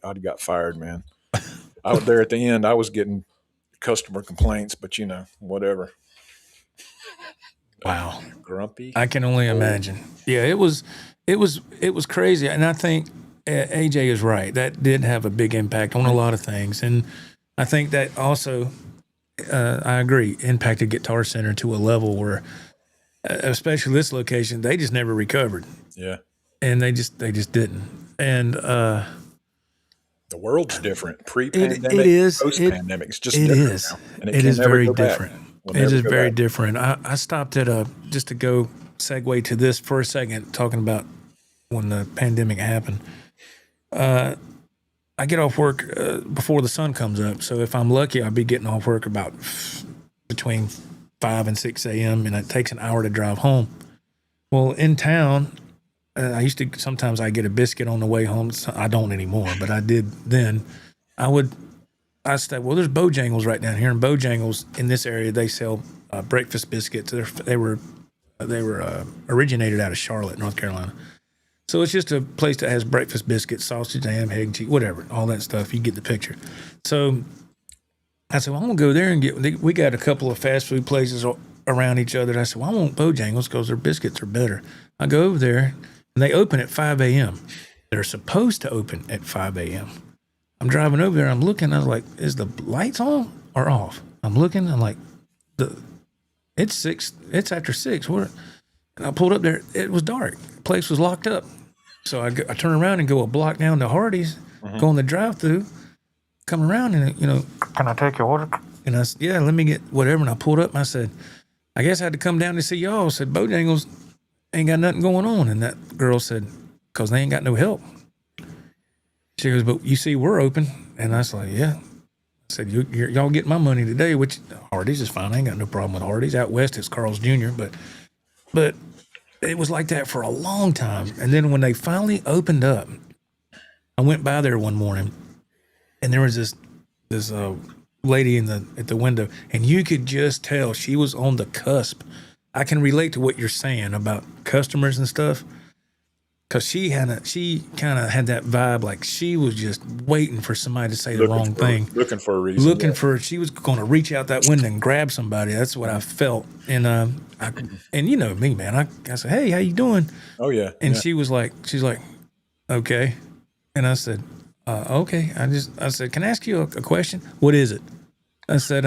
I'd got fired, man. I was there at the end. I was getting customer complaints, but, you know, whatever. Wow. Grumpy. I can only imagine. Yeah, it was crazy. And I think AJ is right. That did have a big impact on a lot of things. And I think that also, I agree, impacted Guitar Center to a level where, especially this location, they just never recovered. Yeah. And they just didn't. And the world's different. Pre-pandemic, it is. Post-pandemic. It's just it different is. now. And it is very different. It is very back. different. I stopped at just to go segue to this for a second, talking about when the pandemic happened. I get off work before the sun comes up. So if I'm lucky, I'll be getting off work about between 5 and 6 a.m. and it takes an hour to drive home. Well, in town, I used to, sometimes I get a biscuit on the way home. I don't anymore, but I did then. I said, well, there's Bojangles right down here. And Bojangles in this area, they sell breakfast biscuits. They were originated out of Charlotte, North Carolina. So it's just a place that has breakfast biscuits, sausage, ham, egg, cheese, whatever, all that stuff. You get the picture. So I said, well, I'm going to go there and we got a couple of fast food places around each other. And I said, well, I want Bojangles because their biscuits are better. I go over there, and they open at 5 a.m. They're supposed to open at 5 a.m. I'm driving over there. I'm looking. I was like, is the lights on or off? I'm looking. I'm like, it's 6. It's after 6. What? And I pulled up there. It was dark. The place was locked up. So I turn around and go a block down to Hardee's, go in the drive-through, come around and, can I take your order? And I said, yeah, let me get whatever. And I pulled up and I said, I guess I had to come down to see y'all. I said, Bojangles ain't got nothing going on. And that girl said, because they ain't got no help. She goes, but you see, we're open. And I was like, yeah. I said, y'all get my money today, which Hardee's is fine. I ain't got no problem with Hardee's. Out west, it's Carl's Jr., but it was like that for a long time. And then when they finally opened up, I went by there one morning, and there was this lady at the window, and you could just tell she was on the cusp. I can relate to what you're saying about customers and stuff, because she kind of had that vibe, like she was just waiting for somebody to say the wrong thing, looking for a reason, she was going to reach out that window and grab somebody. That's what I felt. And and you know me, man. I said, hey, how you doing? Oh yeah. And yeah. she's like, okay. And I said, okay. I said, can I ask you a question? What is it? I said,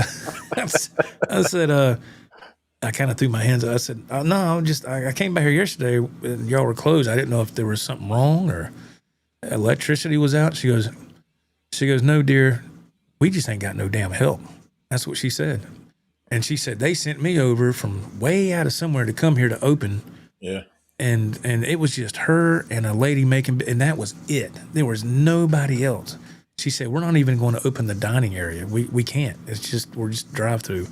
I kind of threw my hands up. I said, no, I came back here yesterday and y'all were closed. I didn't know if there was something wrong or electricity was out. She goes, no, dear, we just ain't got no damn help. That's what she said. And she said, they sent me over from way out of somewhere to come here to open. Yeah. And it was just her and a lady and that was it. There was nobody else. she said, we're not even going to open the dining area. We can't. We're just drive through.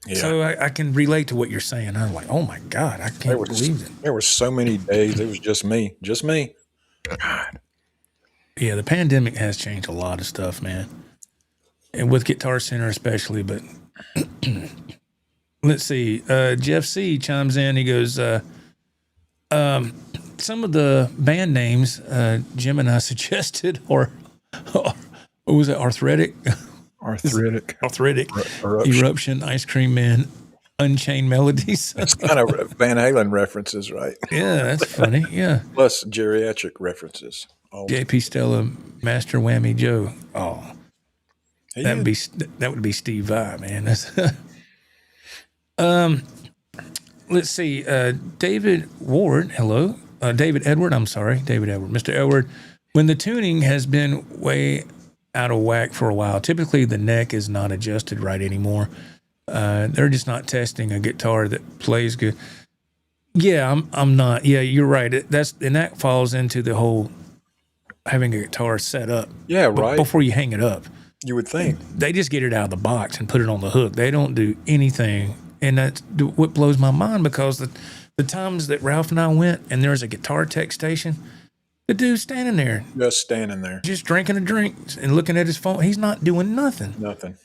Yeah. So I can relate to what you're saying. I'm like, oh my God, I can't believe it. There were so many days. It was just me. God. Yeah, the pandemic has changed a lot of stuff, man. And with Guitar Center especially, but let's see. Jeff C chimes in. He goes, some of the band names Jim and I suggested are, what was it, Arthritic, Eruption, Ice Cream Man, Unchained Melodies. It's kind of Van Halen references, right? Yeah, that's funny. Yeah. Plus geriatric references. JP Stella, Master Whammy Joe. Oh, that would be Steve Vai, man. That's let's see. David Ward, hello. David Edward, I'm sorry. David Edward. Mr. Edward, when the tuning has been way out of whack for a while, typically the neck is not adjusted right anymore. They're just not testing a guitar that plays good. Yeah, I'm not. Yeah, you're right. That falls into the whole having a guitar set up. Yeah, right. Before you hang it up. You would think. They just get it out of the box and put it on the hook. They don't do anything. And that's what blows my mind, because the times that Ralph and I went and there was a Guitar Tech station, the dude's standing there. Just standing there. Just drinking a drink and looking at his phone. He's not doing nothing. Nothing.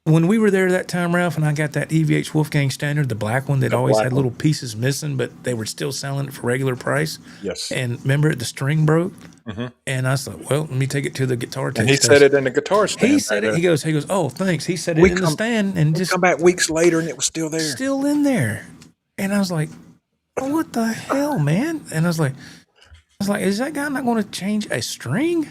When we were there that time, Ralph, and I got that EVH Wolfgang Standard, the black one that always had little pieces missing, but they were still selling it for regular price. Yes. And remember, the string broke? Mm-hmm. And I thought, well, let me take it to the Guitar Tech. And he said it in the guitar stand. He said it. He goes, oh, thanks. He said it in the stand. And just come back weeks later and it was still there. Still in there. And I was like, oh, what the hell, man? And I was like, is that guy not going to change a string?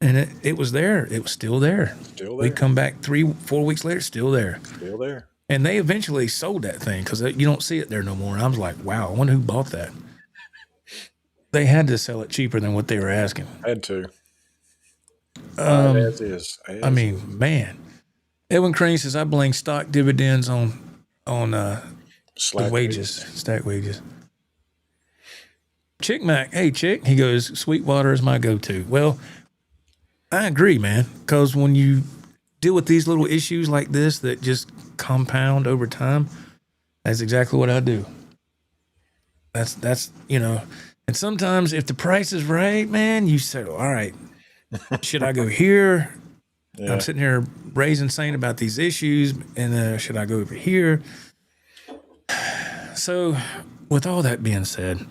And it was there. It was still there. Still there. We come back 3-4 weeks later, still there. Still there. And they eventually sold that thing because you don't see it there no more. And I was like, wow, I wonder who bought that. They had to sell it cheaper than what they were asking. Had to. As man. Edwin Crane says, I blame stock dividends on Slack wages, stack wages. Chick Mac, hey, Chick. He goes, Sweetwater is my go-to. Well, I agree, man, because when you deal with these little issues like this that just compound over time, that's exactly what I do. That's and sometimes if the price is right, man, you say, all right, should I go here? Yeah. I'm sitting here raising saying about these issues, and should I go over here? So with all that being said,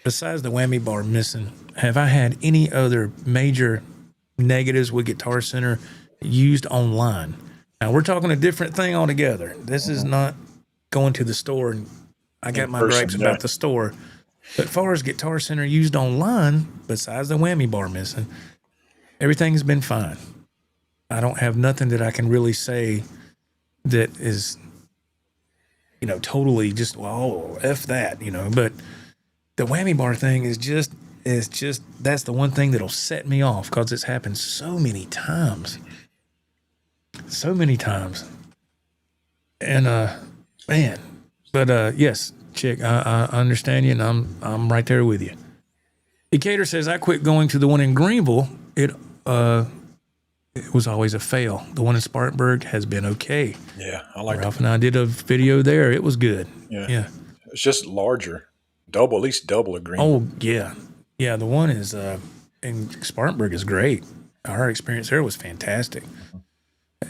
besides the whammy bar missing, have I had any other major negatives with Guitar Center used online? Now we're talking a different thing altogether. This is not going to the store, and I got my gripes about the store. But as far as Guitar Center used online, besides the whammy bar missing, everything's been fine. I don't have nothing that I can really say that is, totally just, well, F that, but the whammy bar thing is just, that's the one thing that'll set me off because it's happened so many times. And, man, but, yes, Chick, I understand you, and I'm right there with you. Decatur says, I quit going to the one in Greenville. It was always a fail. The one in Spartanburg has been okay. Yeah, I like Ralph and I did a video there. It was good. Yeah. It's just larger. At least double a Greenville. Oh, yeah. Yeah, the one is in Spartanburg is great. Our experience there was fantastic.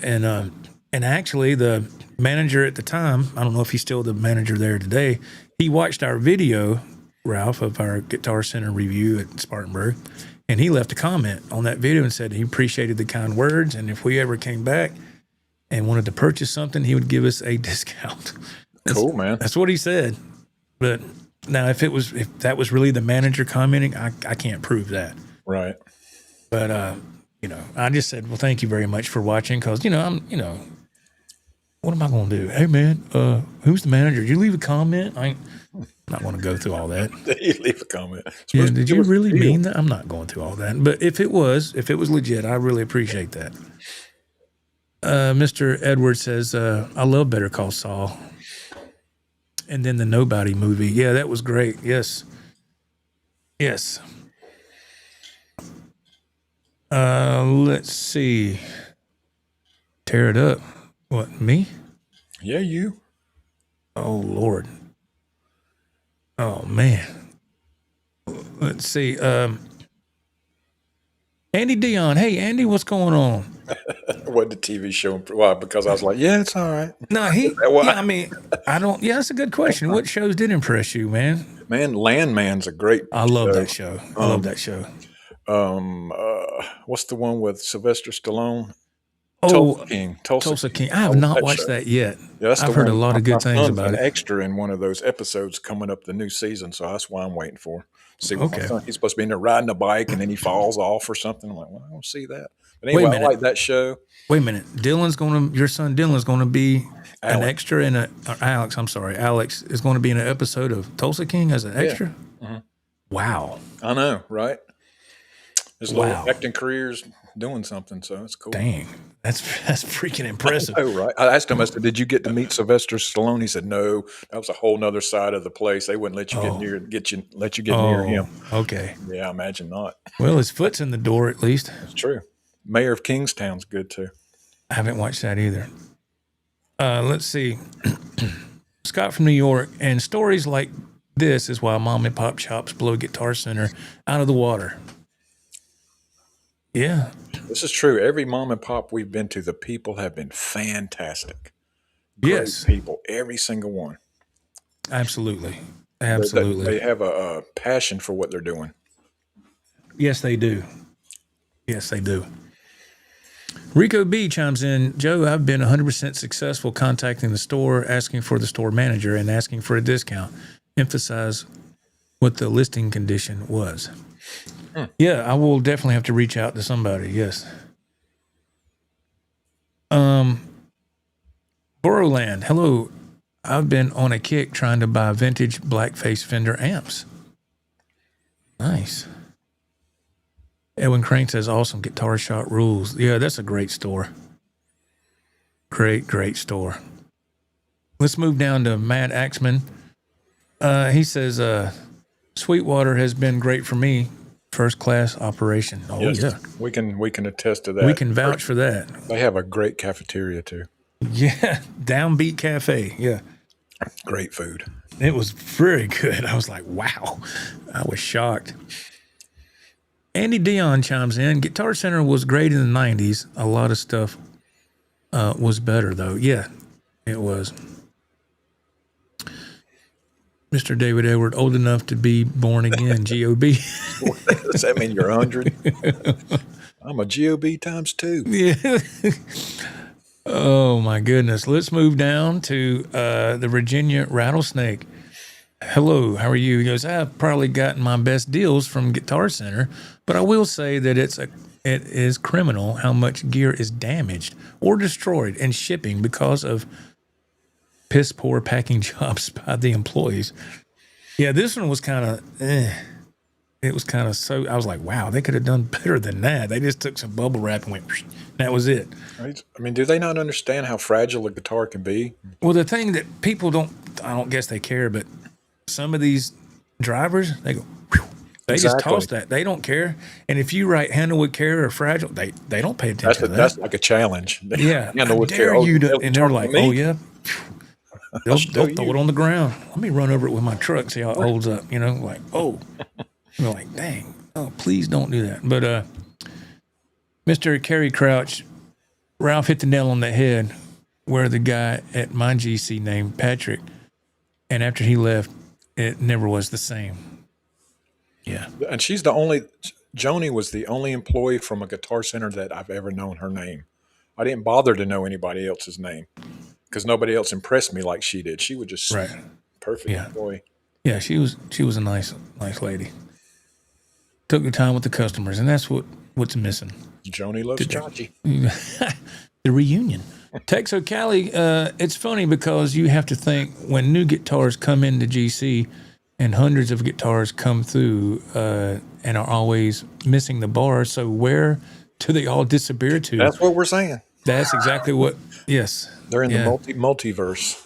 And actually, the manager at the time, I don't know if he's still the manager there today, he watched our video, Ralph, of our Guitar Center review at Spartanburg, and he left a comment on that video and said he appreciated the kind words, and if we ever came back and wanted to purchase something, he would give us a discount. Cool, man. That's what he said. But now, if that was really the manager commenting, I can't prove that. Right. But I just said, well, thank you very much for watching, because what am I going to do? Hey, man, who's the manager? Did you leave a comment? I'm not going to go through all that. Did you leave a comment? Yeah, did you really mean that? I'm not going through all that. But if it was legit, I really appreciate that. Mr. Edwards says, I love Better Call Saul. And then the Nobody movie. Yeah, that was great. Yes. Let's see. Tear it up. What, me? Yeah, you. Oh, Lord. Oh, man. Let's see. Andy Dion. Hey, Andy, what's going on? What the TV show? Why? Because I was like, yeah, it's all right. No, why? yeah, I mean, I don't, yeah, that's a good question. What shows did impress you, man? Man, Landman's a great I love show. that show. I love that show. What's the one with Sylvester Stallone? Oh, Tulsa King. I have not watched that yet. Yeah, that's I've heard a lot of good things about an it. extra in one of those episodes coming up the new season, so that's why I'm waiting for. See what my Okay. son, he's supposed to be in there riding a bike and then he falls off or something. I'm like, well, I don't see that. But anyway, I like that show. Wait a minute. Your son Dylan's gonna be an extra in Alex is going to be in an episode of Tulsa King as an extra? Yeah. Mm-hmm. Wow. I know, right? His little acting career's doing something, so it's cool. Dang. That's freaking impressive. Oh, right. I asked him, I said, did you get to meet Sylvester Stallone? He said, no, that was a whole nother side of the place. They wouldn't let you let you get near him. Okay. Yeah, I imagine not. Well, his foot's in the door at least. That's true. Mayor of Kingstown's good too. I haven't watched that either. Let's see. Scott from New York, and stories like this is why mom and pop shops blow Guitar Center out of the water. Yeah. This is true. Every mom and pop we've been to, the people have been fantastic. Great people, every single one. Absolutely. Absolutely. They have a passion for what they're doing. Yes, they do. Yes, they do. Rico B chimes in, Joe, I've been 100% successful contacting the store, asking for the store manager, and asking for a discount. Emphasize what the listing condition was. Yeah, I will definitely have to reach out to somebody, yes. Boroland, hello. I've been on a kick trying to buy vintage blackface Fender amps. Nice. Edwin Crane says, awesome, Guitar Shot rules. Yeah, that's a great store. Great store. Let's move down to Matt Axman. He says, Sweetwater has been great for me. First class operation. Oh, yes. Yeah. We can attest to that. We can vouch for that. They have a great cafeteria too. Yeah, Downbeat Cafe. Yeah. Great food. It was very good. I was like, wow. I was shocked. Andy Dion chimes in. Guitar Center was great in the 90s. A lot of stuff was better, though. Yeah, it was. Mr. David Edward, old enough to be born again, G-O-B. Does that mean you're 100? I'm a G-O-B times 2. Yeah. Oh, my goodness. Let's move down to the Virginia Rattlesnake. Hello, how are you? He goes, I've probably gotten my best deals from Guitar Center, but I will say that it is criminal how much gear is damaged or destroyed in shipping because of piss poor packing jobs by the employees. Yeah, this one was kind of, it was kind of so, I was like, wow, they could have done better than that. They just took some bubble wrap and went, that was it. Right. I mean, do they not understand how fragile a guitar can be? Well, the thing that people I don't guess they care, but some of these drivers, they go, whew, they just toss that. They don't care. And if you write handle with care or fragile, they don't pay attention to that. That's like a challenge. Yeah. Handle with care. And they're like, oh, yeah. They'll throw it on the ground. Let me run over it with my truck, see how it holds up. You know, like, oh. We're like, dang. Oh, please don't do that. But Mr. Kerry Crouch, Ralph hit the nail on the head where the guy at my GC named Patrick, and after he left, it never was the same. Yeah. And Joni was the only employee from a Guitar Center that I've ever known her name. I didn't bother to know anybody else's name because nobody else impressed me like she did. She was just perfect employee. Yeah, she was a nice lady. Took her time with the customers, and that's what's missing. Joni loves Chachi. The reunion. Texo Cali, it's funny because you have to think when new guitars come into GC and hundreds of guitars come through and are always missing the bar, so where do they all disappear to? That's what we're saying. That's exactly what, yes. They're in the multiverse.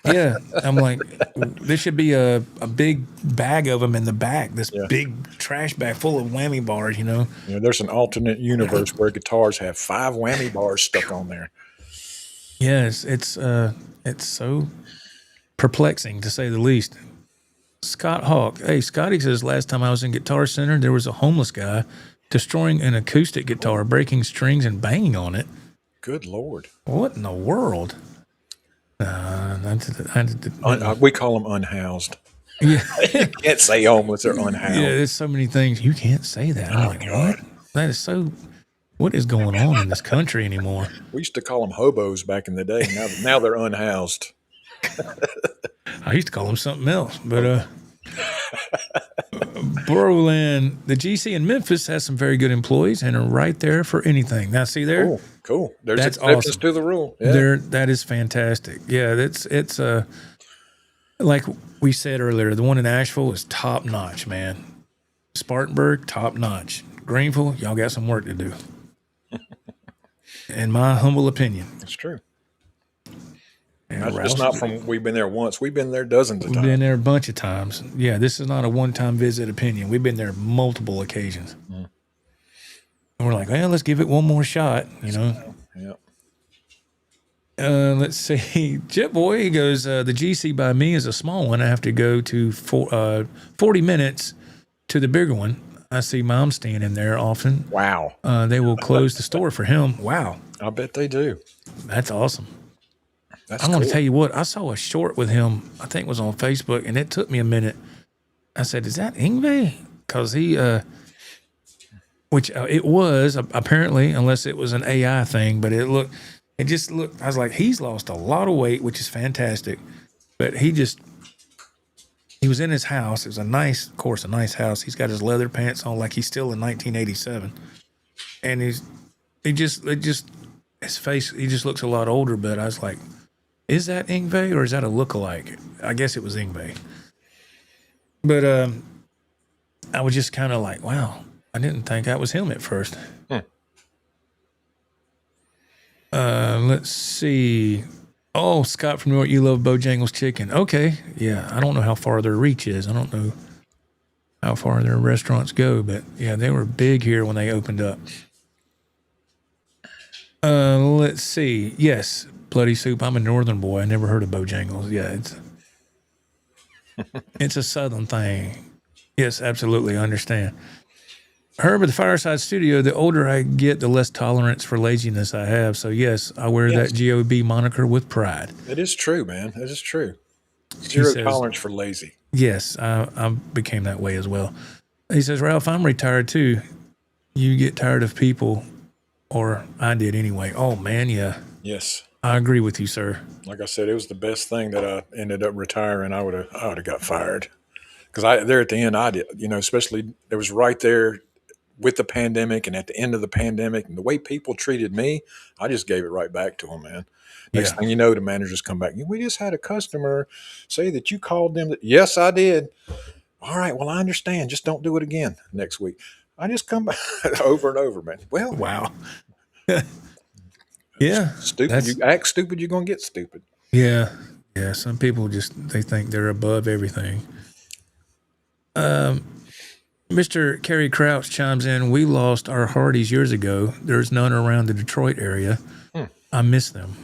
Yeah, I'm like, there should be a big bag of them in the back. This Yeah. big trash bag full of whammy bars. You know. You know, there's an alternate universe where guitars have 5 whammy bars stuck on there. Yes, it's so perplexing to say the least. Scott Hawk. Hey, Scotty says last time I was in Guitar Center, there was a homeless guy destroying an acoustic guitar, breaking strings and banging on it. Good Lord. What in the world? We call them unhoused. Yeah, You can't say homeless or unhoused. yeah. There's so many things you can't say that. I'm like, what? That is so. What is going on in this country anymore? We used to call them hobos back in the day. Now they're unhoused. I used to call them something else, but Broland, the GC in Memphis has some very good employees and are right there for anything. Now, see there, Cool. There's That's exceptions awesome. to the rule. Yeah. that is fantastic. Yeah, it's like we said earlier, the one in Asheville is top notch, man. Spartanburg, top notch. Greenville, y'all got some work to do. In my humble opinion. It's true. And That's Rouse- just not from we've been there once. We've been there dozens of We've times. been there a bunch of times. Yeah, this is not a one-time visit opinion. We've been there multiple occasions. And we're like, well, let's give it one more shot, you know. Yeah. Let's see. Jet Boy, he goes, the GC by me is a small one. I have to go to 40 minutes to the bigger one. I see Mom staying in there often. Wow. They will close the store for him. Wow. I bet they do. That's awesome. That's I'm going to cool. tell you what, I saw a short with him, I think it was on Facebook, and it took me a minute. I said, is that Yngwie? Because he, which it was apparently, unless it was an AI thing, but it just looked, I was like, he's lost a lot of weight, which is fantastic. But he was in his house. It was a nice house. He's got his leather pants on like he's still in 1987. And his face, he just looks a lot older, but I was like, is that Yngwie or is that a lookalike? I guess it was Yngwie. But I was just kind of like, wow, I didn't think that was him at first. Let's see. Oh, Scott from New York, you love Bojangles chicken. Okay. Yeah, I don't know how far their reach is. I don't know how far their restaurants go, but yeah, they were big here when they opened up. Let's see. Yes, Bloody Soup. I'm a northern boy. I never heard of Bojangles. Yeah, it's a southern thing. Yes, absolutely. I understand. Herb at the Fireside Studio, the older I get, the less tolerance for laziness I have. So, yes, I wear that GOB moniker with pride. It is true, man. It is true. Zero says- tolerance for lazy. Yes, I became that way as well. He says, Ralph, I'm retired too. You get tired of people, or I did anyway. Oh, man, yeah. Yes. I agree with you, sir. Like I said, it was the best thing that I ended up retiring. I would have got fired. Because there at the end, I did, especially it was right there with the pandemic and at the end of the pandemic and the way people treated me, I just gave it right back to them, man. Next thing you know, the managers come back. We just had a customer say that you called them. Yes, I did. All right. Well, I understand. Just don't do it again next week. I just come back over and over, man. Well, Wow. Yeah. stupid. You act stupid, you're going to get stupid. Yeah. Yeah. Some people they think they're above everything. Mr. Kerry Crouch chimes in. We lost our Hardys years ago. There's none around the Detroit area. I miss them.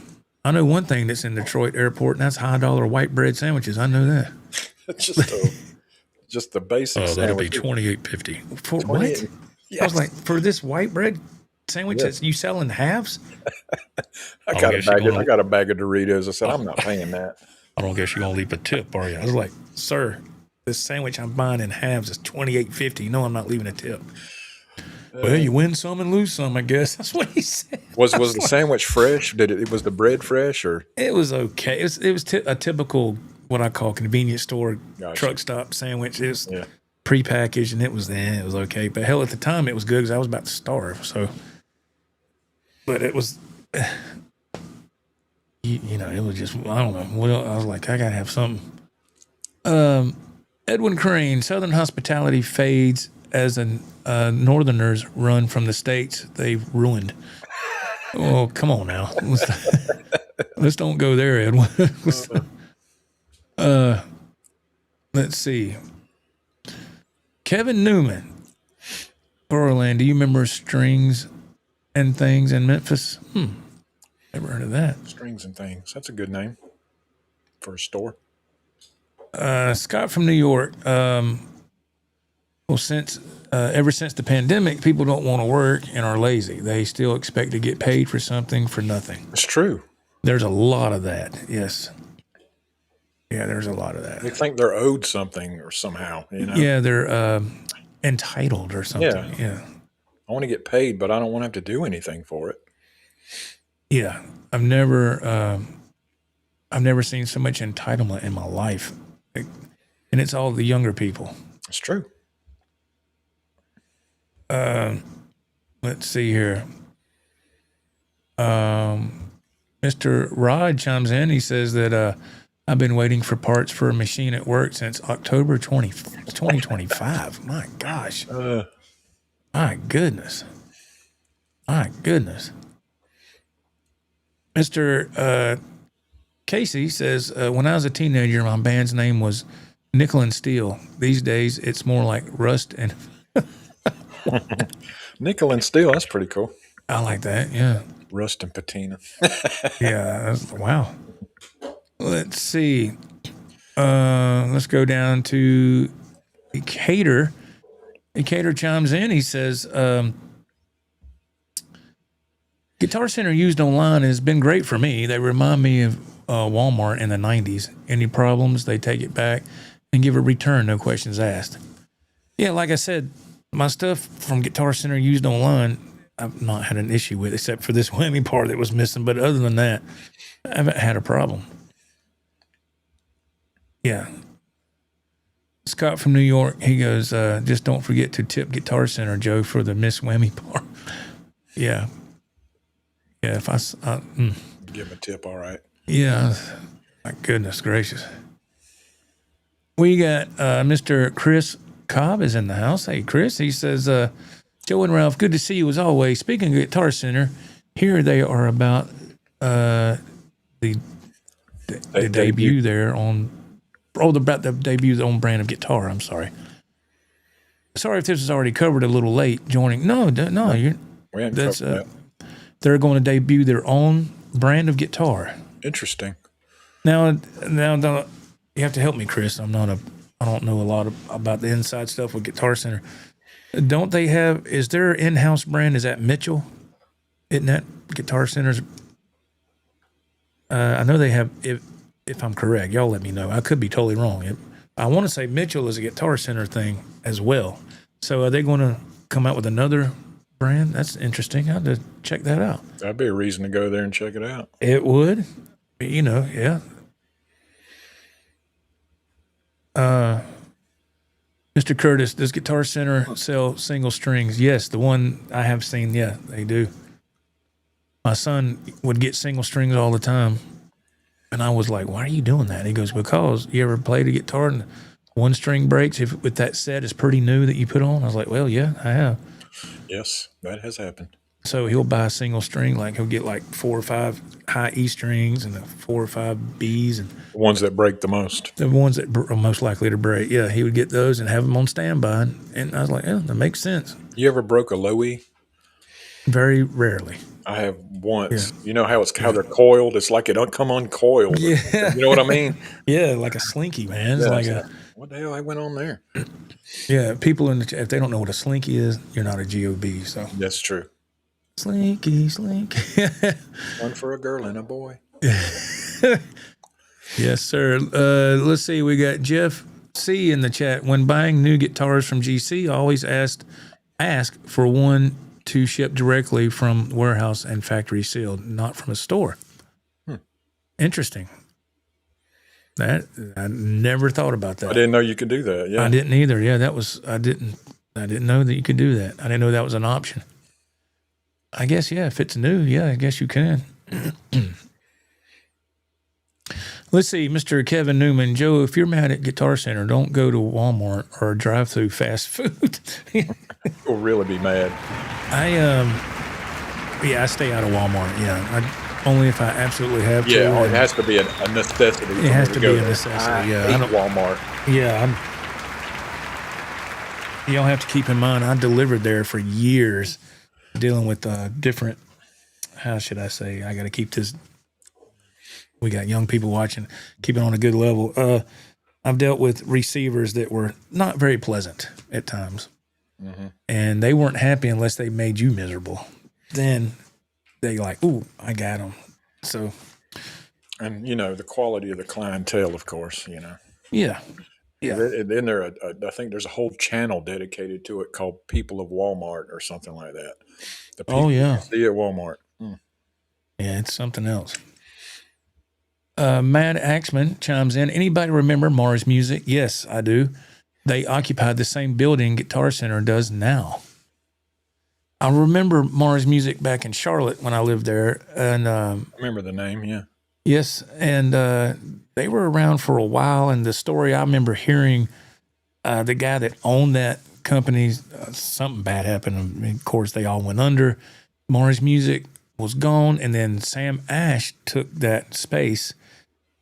I know one thing that's in Detroit airport, and that's $high white bread sandwiches. I know that. just the basic That'll be sandwich. $28.50. For what? 28. I was like, for this white bread sandwich that you sell in halves? I got a bag of Doritos. I said, I'm not paying that. I don't guess you're gonna leave a tip, are you? I was like, sir, this sandwich I'm buying in halves is $28.50. No, I'm not leaving a tip. Well, you win some and lose some, I guess. That's what he said. Was the sandwich fresh? Was the bread fresh or? It was okay. It was a typical what I call convenience store truck stop sandwich. It was prepackaged and it was okay. But hell, at the time it was good because I was about to starve. So, but it was, it was just, I don't know. Well, I was like, I gotta have something. Edwin Crane, Southern hospitality fades as Northerners run from the states they've ruined. Oh, come on now. Let's don't go there, Edwin. Let's see. Kevin Newman, Orlando. Do you remember Strings and Things in Memphis? Never heard of that. Strings and Things. That's a good name for a store. Scott from New York. Well, since ever since the pandemic, people don't want to work and are lazy. They still expect to get paid for something for nothing. It's true. There's a lot of that. Yes. Yeah, there's a lot of that. They think they're owed something or somehow, you know? Yeah, they're entitled or something. Yeah. I want to get paid, but I don't want to have to do anything for it. Yeah. I've never seen so much entitlement in my life. And it's all the younger people. It's true. Let's see here. Mr. Rod chimes in. He says that I've been waiting for parts for a machine at work since October 2025. My gosh. My goodness. My goodness. Mr. Casey says, when I was a teenager, my band's name was Nickel and Steel. These days, it's more like Rust and... Nickel and Steel, that's pretty cool. I like that, yeah. Rust and Patina. Yeah, wow. Let's see. Let's go down to Cater. Cater chimes in. He says, Guitar Center used online has been great for me. They remind me of Walmart in the 90s. Any problems, they take it back and give a return, no questions asked. Yeah, like I said, my stuff from Guitar Center used online, I've not had an issue with, except for this whammy part that was missing. But other than that, I haven't had a problem. Yeah. Scott from New York, he goes, just don't forget to tip Guitar Center, Joe, for the Miss Whammy part. Yeah. Yeah, if Give him a tip, all right. Yeah. My goodness gracious. We got Mr. Chris Cobb is in the house. Hey, Chris. He says, Joe and Ralph, good to see you as always. Speaking of Guitar Center, here they are about the debut there on... about the debut on brand of guitar. I'm sorry. Sorry if this was already covered a little late joining. No, we haven't covered that. They're going to debut their own brand of guitar. Interesting. Now, you have to help me, Chris. I don't know a lot about the inside stuff with Guitar Center. Don't they have, is their in-house brand, is that Mitchell? Isn't that Guitar Center's? I know they have, if I'm correct, y'all let me know. I could be totally wrong. I want to say Mitchell is a Guitar Center thing as well. So are they going to come out with another brand? That's interesting. I have to check that out. That'd be a reason to go there and check it out. It would. You know, yeah. Mr. Curtis, does Guitar Center sell single strings? Yes, the one I have seen, yeah, they do. My son would get single strings all the time. And I was like, why are you doing that? He goes, because you ever played a guitar and one string breaks if that set is pretty new that you put on? I was like, well, yeah, I have. Yes, that has happened. So he'll buy a single string, like he'll get like 4 or 5 high E strings and 4 or 5 Bs. And the ones that break the most. The ones that are most likely to break. Yeah, he would get those and have them on standby. And I was like, yeah, that makes sense. You ever broke a low E? Very rarely. I have once. Yeah. You know how they're coiled? It's like it don't come uncoiled. Yeah. You know what I mean? Yeah, like a slinky, man. It's like what the hell I went on there? Yeah, people if they don't know what a slinky is, you're not a GOB. So that's true. Slinky. One for a girl and a boy. Yes, sir. Let's see. We got Jeff C in the chat. When buying new guitars from GC, I always ask for one to ship directly from warehouse and factory sealed, not from a store. Interesting. That I never thought about that. I didn't know you could do that. Yeah, I didn't either. Yeah, I didn't know that you could do that. I didn't know that was an option. I guess, yeah, if it's new, yeah, I guess you can. Let's see, Mr. Kevin Newman. Joe, if you're mad at Guitar Center, don't go to Walmart or drive through fast food. You'll really be mad. I stay out of Walmart. Yeah, only if I absolutely have to. Yeah, it and has to be a necessity. It has to be a necessity. I hate Walmart. You don't have to keep in mind, I delivered there for years, dealing with different. How should I say? I got to keep this. We got young people watching. Keep it on a good level. I've dealt with receivers that were not very pleasant at times, and they weren't happy unless they made you miserable. Then they like, ooh, I got them. So, and the quality of the clientele, of course. Yeah. And then I think there's a whole channel dedicated to it called "People of Walmart" or something like that. The people you see at Walmart. Yeah, it's something else. Mad Axman chimes in. Anybody remember Mars Music? Yes, I do. They occupied the same building Guitar Center does now. I remember Mars Music back in Charlotte when I lived there. And I remember the name, yeah. Yes, and they were around for a while. And the story I remember hearing, the guy that owned that company, something bad happened. I mean, of course, they all went under. Mars Music was gone, and then Sam Ash took that space.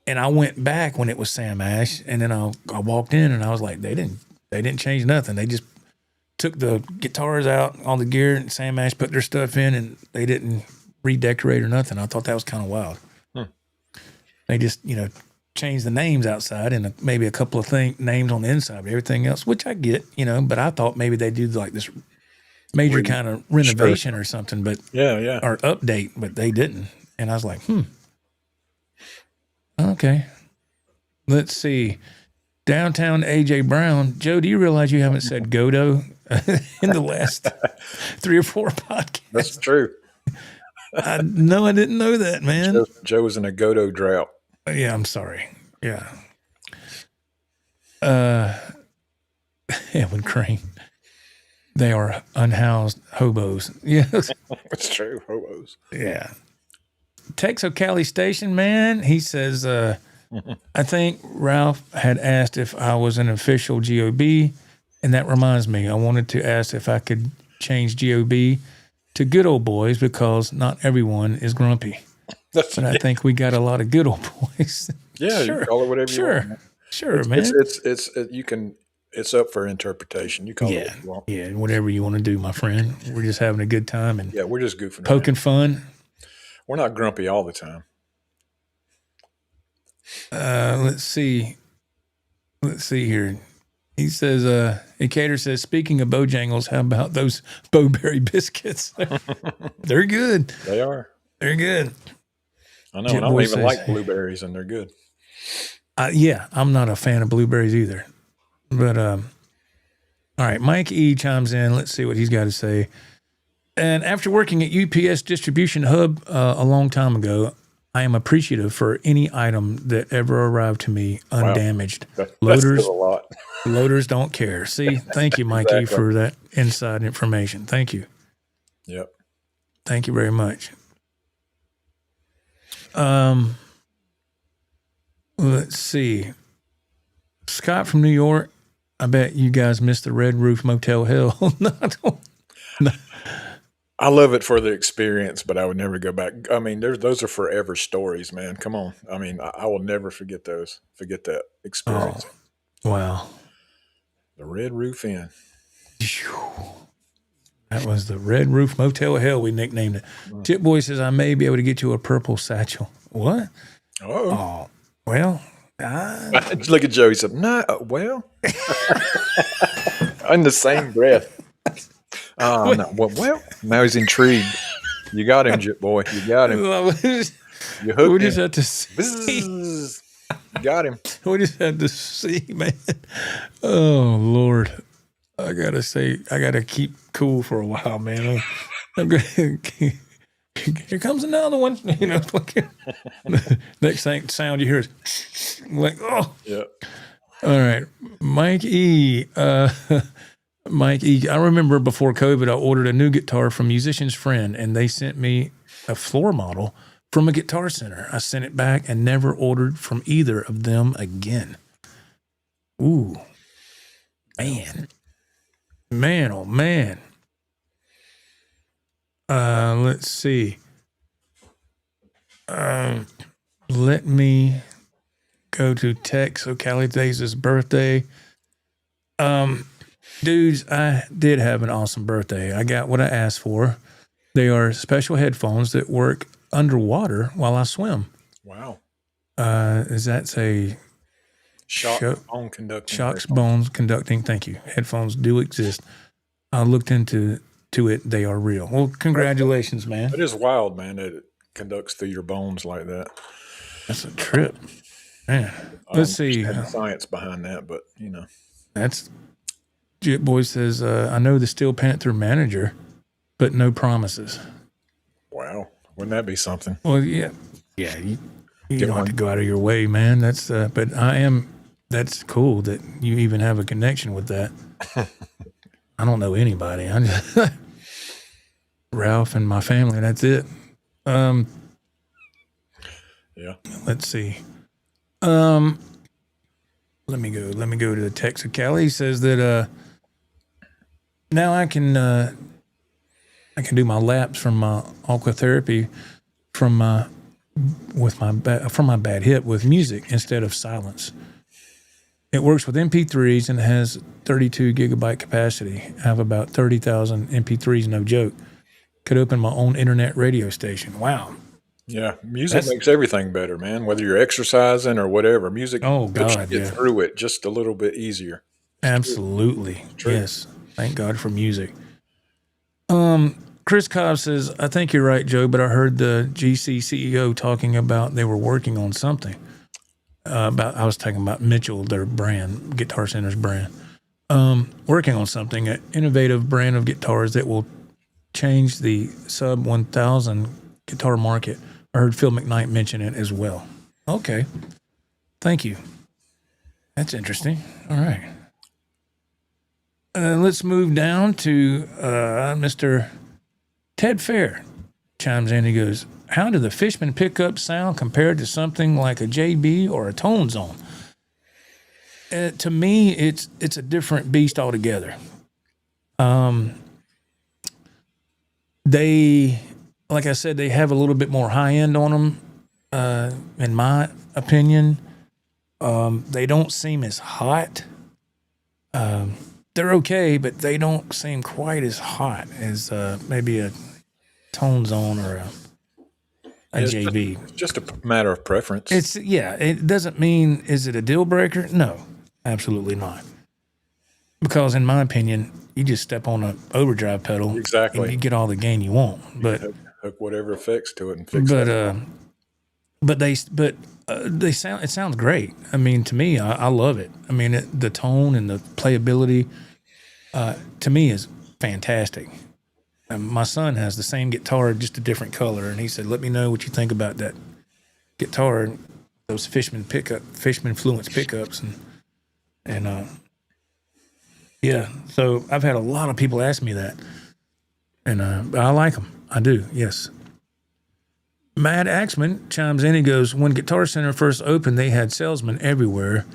And I went back when it was Sam Ash, and then I walked in, and I was like, they didn't change nothing. They just took the guitars out, all the gear, and Sam Ash put their stuff in, and they didn't redecorate or nothing. I thought that was kind of wild. They just, changed the names outside and maybe a couple of names on the inside, but everything else, which I get, but I thought maybe they do like this major kind of renovation or something, but or update, but they didn't. And I was like, okay. Let's see. Downtown AJ Brown. Joe, do you realize you haven't said Godo in the last 3 or 4 podcasts? That's true. I didn't know that, man. Joe was in a Godot drought. Yeah, I'm sorry. Yeah. Edwin Crane. They are unhoused hobos. Yes. That's true. Hobos. Yeah. Texo Cali Station, man. He says, I think Ralph had asked if I was an official GOB, and that reminds me, I wanted to ask if I could change GOB to good old boys because not everyone is grumpy. But I think we got a lot of good old boys. Yeah, sure. You call it whatever you want. Sure, man. It's up for interpretation. You call it what you want. Yeah, whatever you want to do, my friend. We're just having a good time and we're just goofing poking fun. We're not grumpy all the time. Let's see here. He says, Ecater says, speaking of Bojangles, how about those Bowberry biscuits? They're good. They are. They're good. I know, and I don't even like blueberries, and they're good. I'm not a fan of blueberries either. But, all right, Mike E. chimes in. Let's see what he's got to say. And after working at UPS Distribution Hub a long time ago, I am appreciative for any item that ever arrived to me undamaged. Wow. Loaders, a lot. Loaders don't care. See, thank you, Mikey, for that inside information. Thank you. Yep. Thank you very much. Let's see. Scott from New York. I bet you guys missed the Red Roof Motel Hell. No. I love it for the experience, but I would never go back. I mean, those are forever stories, man. Come on. I mean, I will never forget those. Forget that experience. Oh, wow. The Red Roof Inn. That was the Red Roof Motel Hell, we nicknamed it. Chip Boy says, I may be able to get you a purple satchel. What? Oh, well. Look at Joe. He said, no, well. In the same breath. No. Well, now he's intrigued. You got him, Chip Boy. You got him. You hooked we just had to see. You got him. We just had to see, man. Oh, Lord. I got to say, I got to keep cool for a while, man. Here comes another one. Next thing sound you hear is like, oh. Yeah. All right. Mike E. Mike E. I remember before COVID, I ordered a new guitar from Musician's Friend, and they sent me a floor model from a Guitar Center. I sent it back and never ordered from either of them again. Ooh. Man. Man, oh, man. Let's see. Let me go to text. So Callie, today's his birthday. Dudes, I did have an awesome birthday. I got what I asked for. They are special headphones that work underwater while I swim. Wow. Is that a Bone conducting. Shocks bones conducting? Thank you. Headphones do exist. I looked into it. They are real. Well, congratulations, man. It is wild, man. It conducts through your bones like that. That's a trip, man. Let's see. The science behind that, but That's Jet Boy says, I know the Steel Panther manager, but no promises. Wow. Wouldn't that be something? Well, yeah. You don't have to go out of your way, man. That's but that's cool that you even have a connection with that. I don't know anybody. I just Ralph and my family. That's it. Yeah. Let's see. Let me go to the text of Callie. He says that now I can do my laps from my aquatherapy from my bad hip with music instead of silence. It works with MP3s and has 32 gigabyte capacity. I have about 30,000 MP3s, no joke. Could open my own internet radio station. Wow. Yeah, music makes everything better, man. Whether you're exercising or whatever, music helps you get through it just a little bit easier. Absolutely. Yes. Thank God for music. Chris Cobb says, I think you're right, Joe, but I heard the GC CEO talking about they were working on something. I was talking about Mitchell, their brand, Guitar Center's brand. Working on something, an innovative brand of guitars that will change the sub 1,000 guitar market. I heard Phil McKnight mention it as well. Okay. Thank you. That's interesting. All right. Let's move down to Mr. Ted Fair. Chimes in. He goes, how do the Fishman pickups sound compared to something like a JB or a Tone Zone? To me, it's a different beast altogether. They, like I said, they have a little bit more high end on them, in my opinion. They don't seem as hot. They're okay, but they don't seem quite as hot as maybe a Tone Zone or a JB. It's just a matter of preference. It doesn't mean, is it a deal breaker? No, absolutely not. Because in my opinion, you just step on an overdrive pedal, exactly, and you get all the gain you want. But hook whatever effects to it and fix it. But they sound. It sounds great. I mean, to me, I love it. I mean, the tone and the playability, to me, is fantastic. My son has the same guitar, just a different color, and he said, "Let me know what you think about that guitar, those Fishman Fluence pickups." And yeah. So I've had a lot of people ask me that, and I like them. I do. Yes. Mad Axman chimes in. He goes, when Guitar Center first opened, they had salesmen everywhere.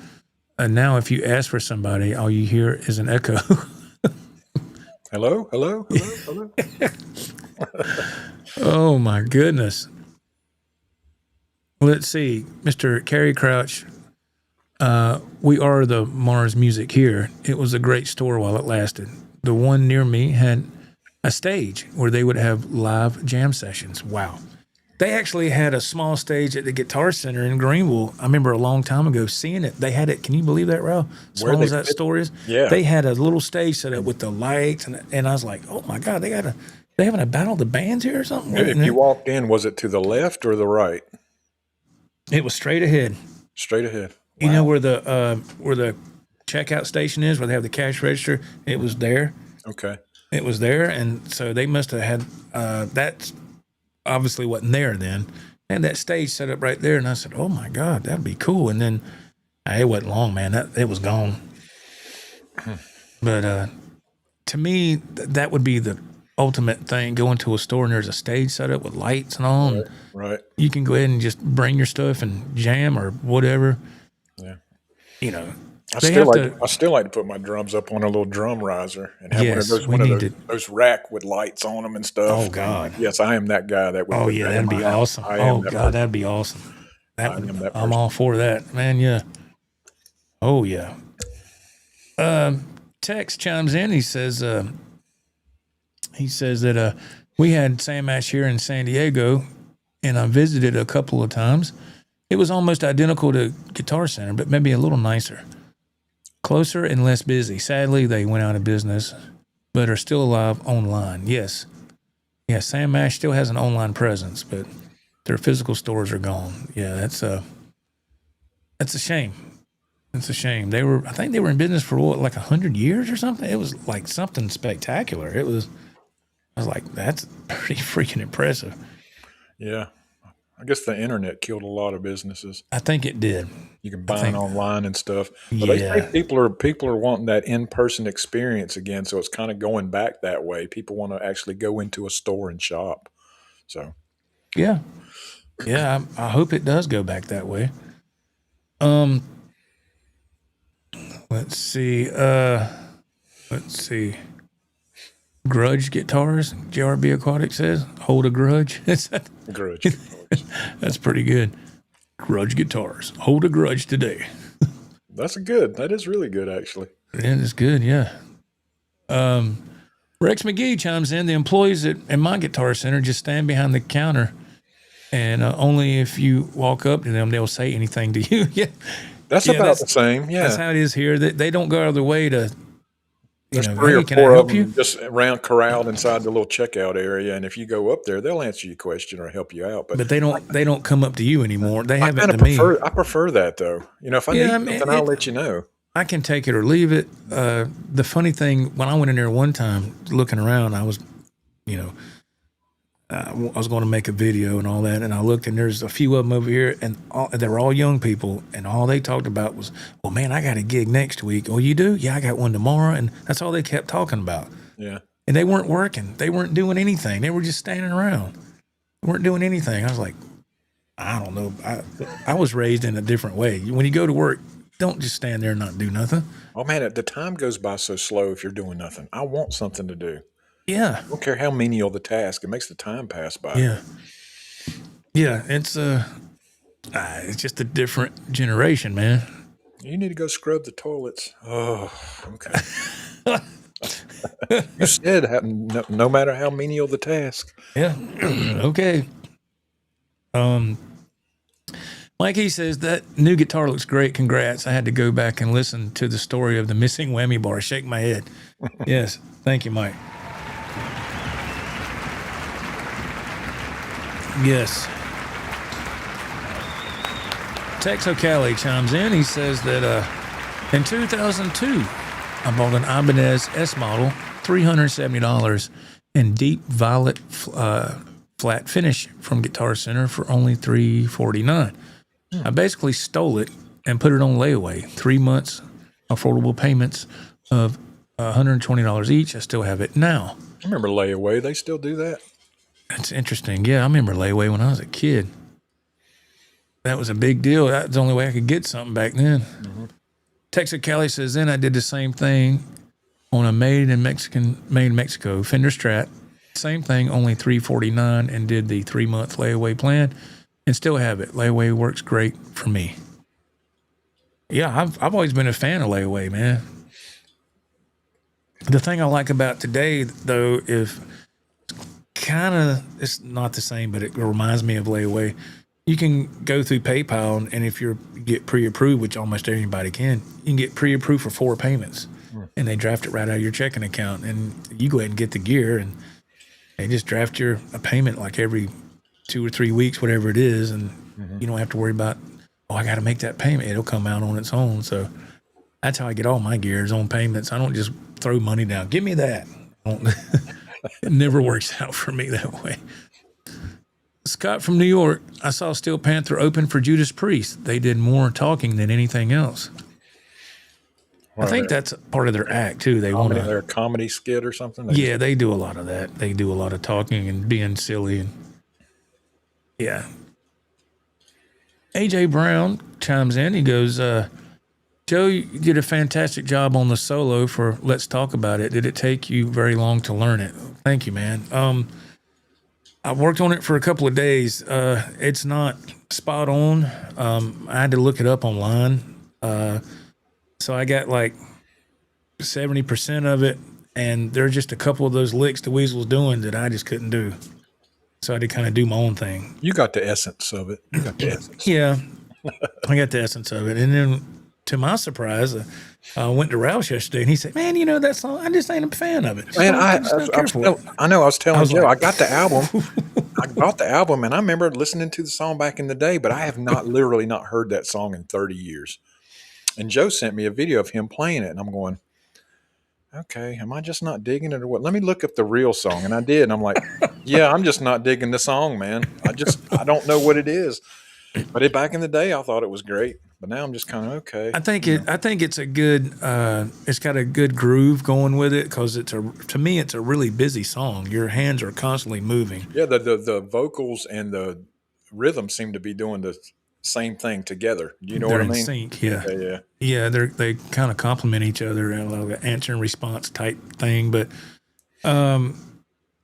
And now if you ask for somebody, all you hear is an echo. Hello, hello, hello, hello. Oh, my goodness. Let's see. Mr. Carrie Crouch, we are the Mars Music here. It was a great store while it lasted. The one near me had a stage where they would have live jam sessions. Wow. They actually had a small stage at the Guitar Center in Greenville. I remember a long time ago seeing it. They had it. Can you believe that, Ralph? Small as that store is. Yeah. They had a little stage set up with the lights, and I was like, oh my God, they having a battle of the bands here or something? If you walked in, was it to the left or the right? It was straight ahead. Straight ahead. Wow. You know where the checkout station is, where they have the cash register? It was there. Okay. It was there, and so they must have had that's obviously wasn't there then. And that stage set up right there, and I said, "Oh my God, that'd be cool." And then it wasn't long, man. It was gone. But to me, that would be the ultimate thing. Going to a store and there's a stage set up with lights and all. Right. You can go ahead and just bring your stuff and jam or whatever. Yeah. You know, I They still have like to. I still like to put my drums up on a little drum riser and have Yes, we one of need those to. those rack with lights on them and Oh stuff. God. Yes, I am that guy that would Oh put yeah, that in that'd my be house. awesome. I am Oh that God, person. that'd be awesome. I am that I'm person. all for that, man. Yeah. Oh yeah. Tex chimes in. He says that we had Sam Ash here in San Diego, and I visited a couple of times. It was almost identical to Guitar Center, but maybe a little nicer, closer and less busy. Sadly, they went out of business, but are still alive online. Yes. Yeah, Sam Ash still has an online presence, but their physical stores are gone. Yeah, that's a shame. It's a shame. I think they were in business for what, like 100 years or something. It was like something spectacular. I was like, that's pretty freaking impressive. Yeah. I guess the internet killed a lot of businesses. I think it did. You can buy it online and stuff. But they Yeah. say people are wanting that in-person experience again, so it's kind of going back that way. People want to actually go into a store and shop. So Yeah. Yeah, I hope it does go back that way. Let's see. Grudge guitars. JRB Aquatic says, hold a grudge. grudge. That's pretty good. Grudge guitars. Hold a grudge today. That is really good, actually. It is good, yeah. Rex McGee chimes in. The employees at my Guitar Center just stand behind the counter, and only if you walk up to them, they'll say anything to you. Yeah, That's about the same. Yeah, that's how it is here. They don't go out of their way to. There's Hey, three or can I four of help them you? just around corralled inside the little checkout area, and if you go up there, they'll answer your question or help you out. But they don't come up to you anymore. They I have it kind to of me. I prefer that though. If I need something, I'll let you know. I can take it or leave it. The funny thing, when I went in there one time looking around, I was, I was going to make a video and all that, and I looked, and there's a few of them over here, and they were all young people, and all they talked about was, well, man, I got a gig next week. Oh, you do? Yeah, I got one tomorrow, and that's all they kept talking about. Yeah. And they weren't working. They weren't doing anything. They were just standing around. They weren't doing anything. I was like, I don't know. I was raised in a different way. When you go to work, don't just stand there and not do nothing. Oh man, the time goes by so slow if you're doing nothing. I want something to do. Yeah. I don't care how menial the task; it makes the time pass by. Yeah. Yeah. It's just a different generation, man. You need to go scrub the toilets. Oh, okay. You said no matter how menial the task. Yeah. Okay. Mikey says that new guitar looks great. Congrats. I had to go back and listen to the story of the missing whammy bar. Shake my head. Yes. Thank you, Mike. Yes. Tex O'Callaghan chimes in. He says that in 2002, I bought an Ibanez S model, $370, in deep violet flat finish from Guitar Center for only $349. I basically stole it and put it on layaway. 3 months, affordable payments of $120 each. I still have it now. I remember layaway. They still do that. That's interesting. Yeah, I remember layaway when I was a kid. That was a big deal. That was the only way I could get something back then. Mm-hmm. Texas Kelly says, then I did the same thing on a made in Mexico Fender Strat. Same thing, only $349, and did the 3-month layaway plan, and still have it. Layaway works great for me. Yeah, I've always been a fan of layaway, man. The thing I like about today, though, is it's not the same, but it reminds me of layaway. You can go through PayPal, and if you get pre-approved, which almost everybody can, you can get pre-approved for 4 payments, and they draft it right out of your checking account, and you go ahead and get the gear, and they just draft a payment like every 2 or 3 weeks, whatever it is, and you don't have to worry about, I got to make that payment. It'll come out on its own. So that's how I get all my gears, on payments. I don't just throw money down. Give me that. It never works out for me that way. Scott from New York, I saw Steel Panther open for Judas Priest. They did more talking than anything else. I think that's part of their act, too. They want their comedy skit or something? They do a lot of that. They do a lot of talking and being silly. Yeah. AJ Brown chimes in. He goes, Joe, you did a fantastic job on the solo for Let's Talk About It. Did it take you very long to learn it? Thank you, man. I worked on it for a couple of days. It's not spot on. I had to look it up online. So I got like 70% of it, and there's just a couple of those licks the Weasel's doing that I just couldn't do. So I had to kind of do my own thing. You got the essence of it. You got the essence. Yeah, I got the essence of it. And then, to my surprise, I went to Roush yesterday, and he said, "Man, you know that song? I just ain't a fan of it." Man, I know. I was telling Joe, like, I got the album. I bought the album, and I remember listening to the song back in the day, but I have literally not heard that song in 30 years. And Joe sent me a video of him playing it, and I'm going, okay, am I just not digging it or what? Let me look up the real song. And I did, and I'm like, yeah, I'm just not digging the song, man. I don't know what it is. But back in the day, I thought it was great. But now I'm just kind of okay. I think it's a good. It's got a good groove going with it because to me it's a really busy song. Your hands are constantly moving. Yeah, the vocals and the rhythm seem to be doing the same thing together. You know They're what I in mean? sync. Yeah. Yeah. They kind of complement each other in like an answer and response type thing. But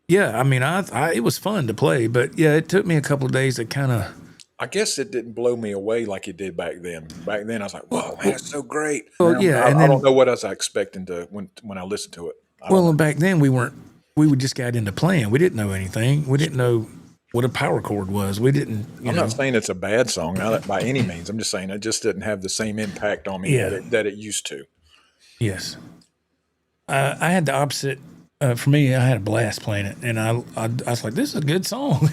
yeah, I mean, it was fun to play. But yeah, it took me a couple of days to kind of. I guess it didn't blow me away like it did back then. Back then, I was like, "Whoa, man, it's so great!" Well, now, yeah, I don't know what I was expecting to when I listened to it. And back then we would just got into playing. We didn't know anything. We didn't know what a power chord was. We didn't. I'm not saying it's a bad song by any means. I'm just saying it just didn't have the same impact on me that it used to. Yes, I had the opposite. For me, I had a blast playing it, and I was like, "This is a good song."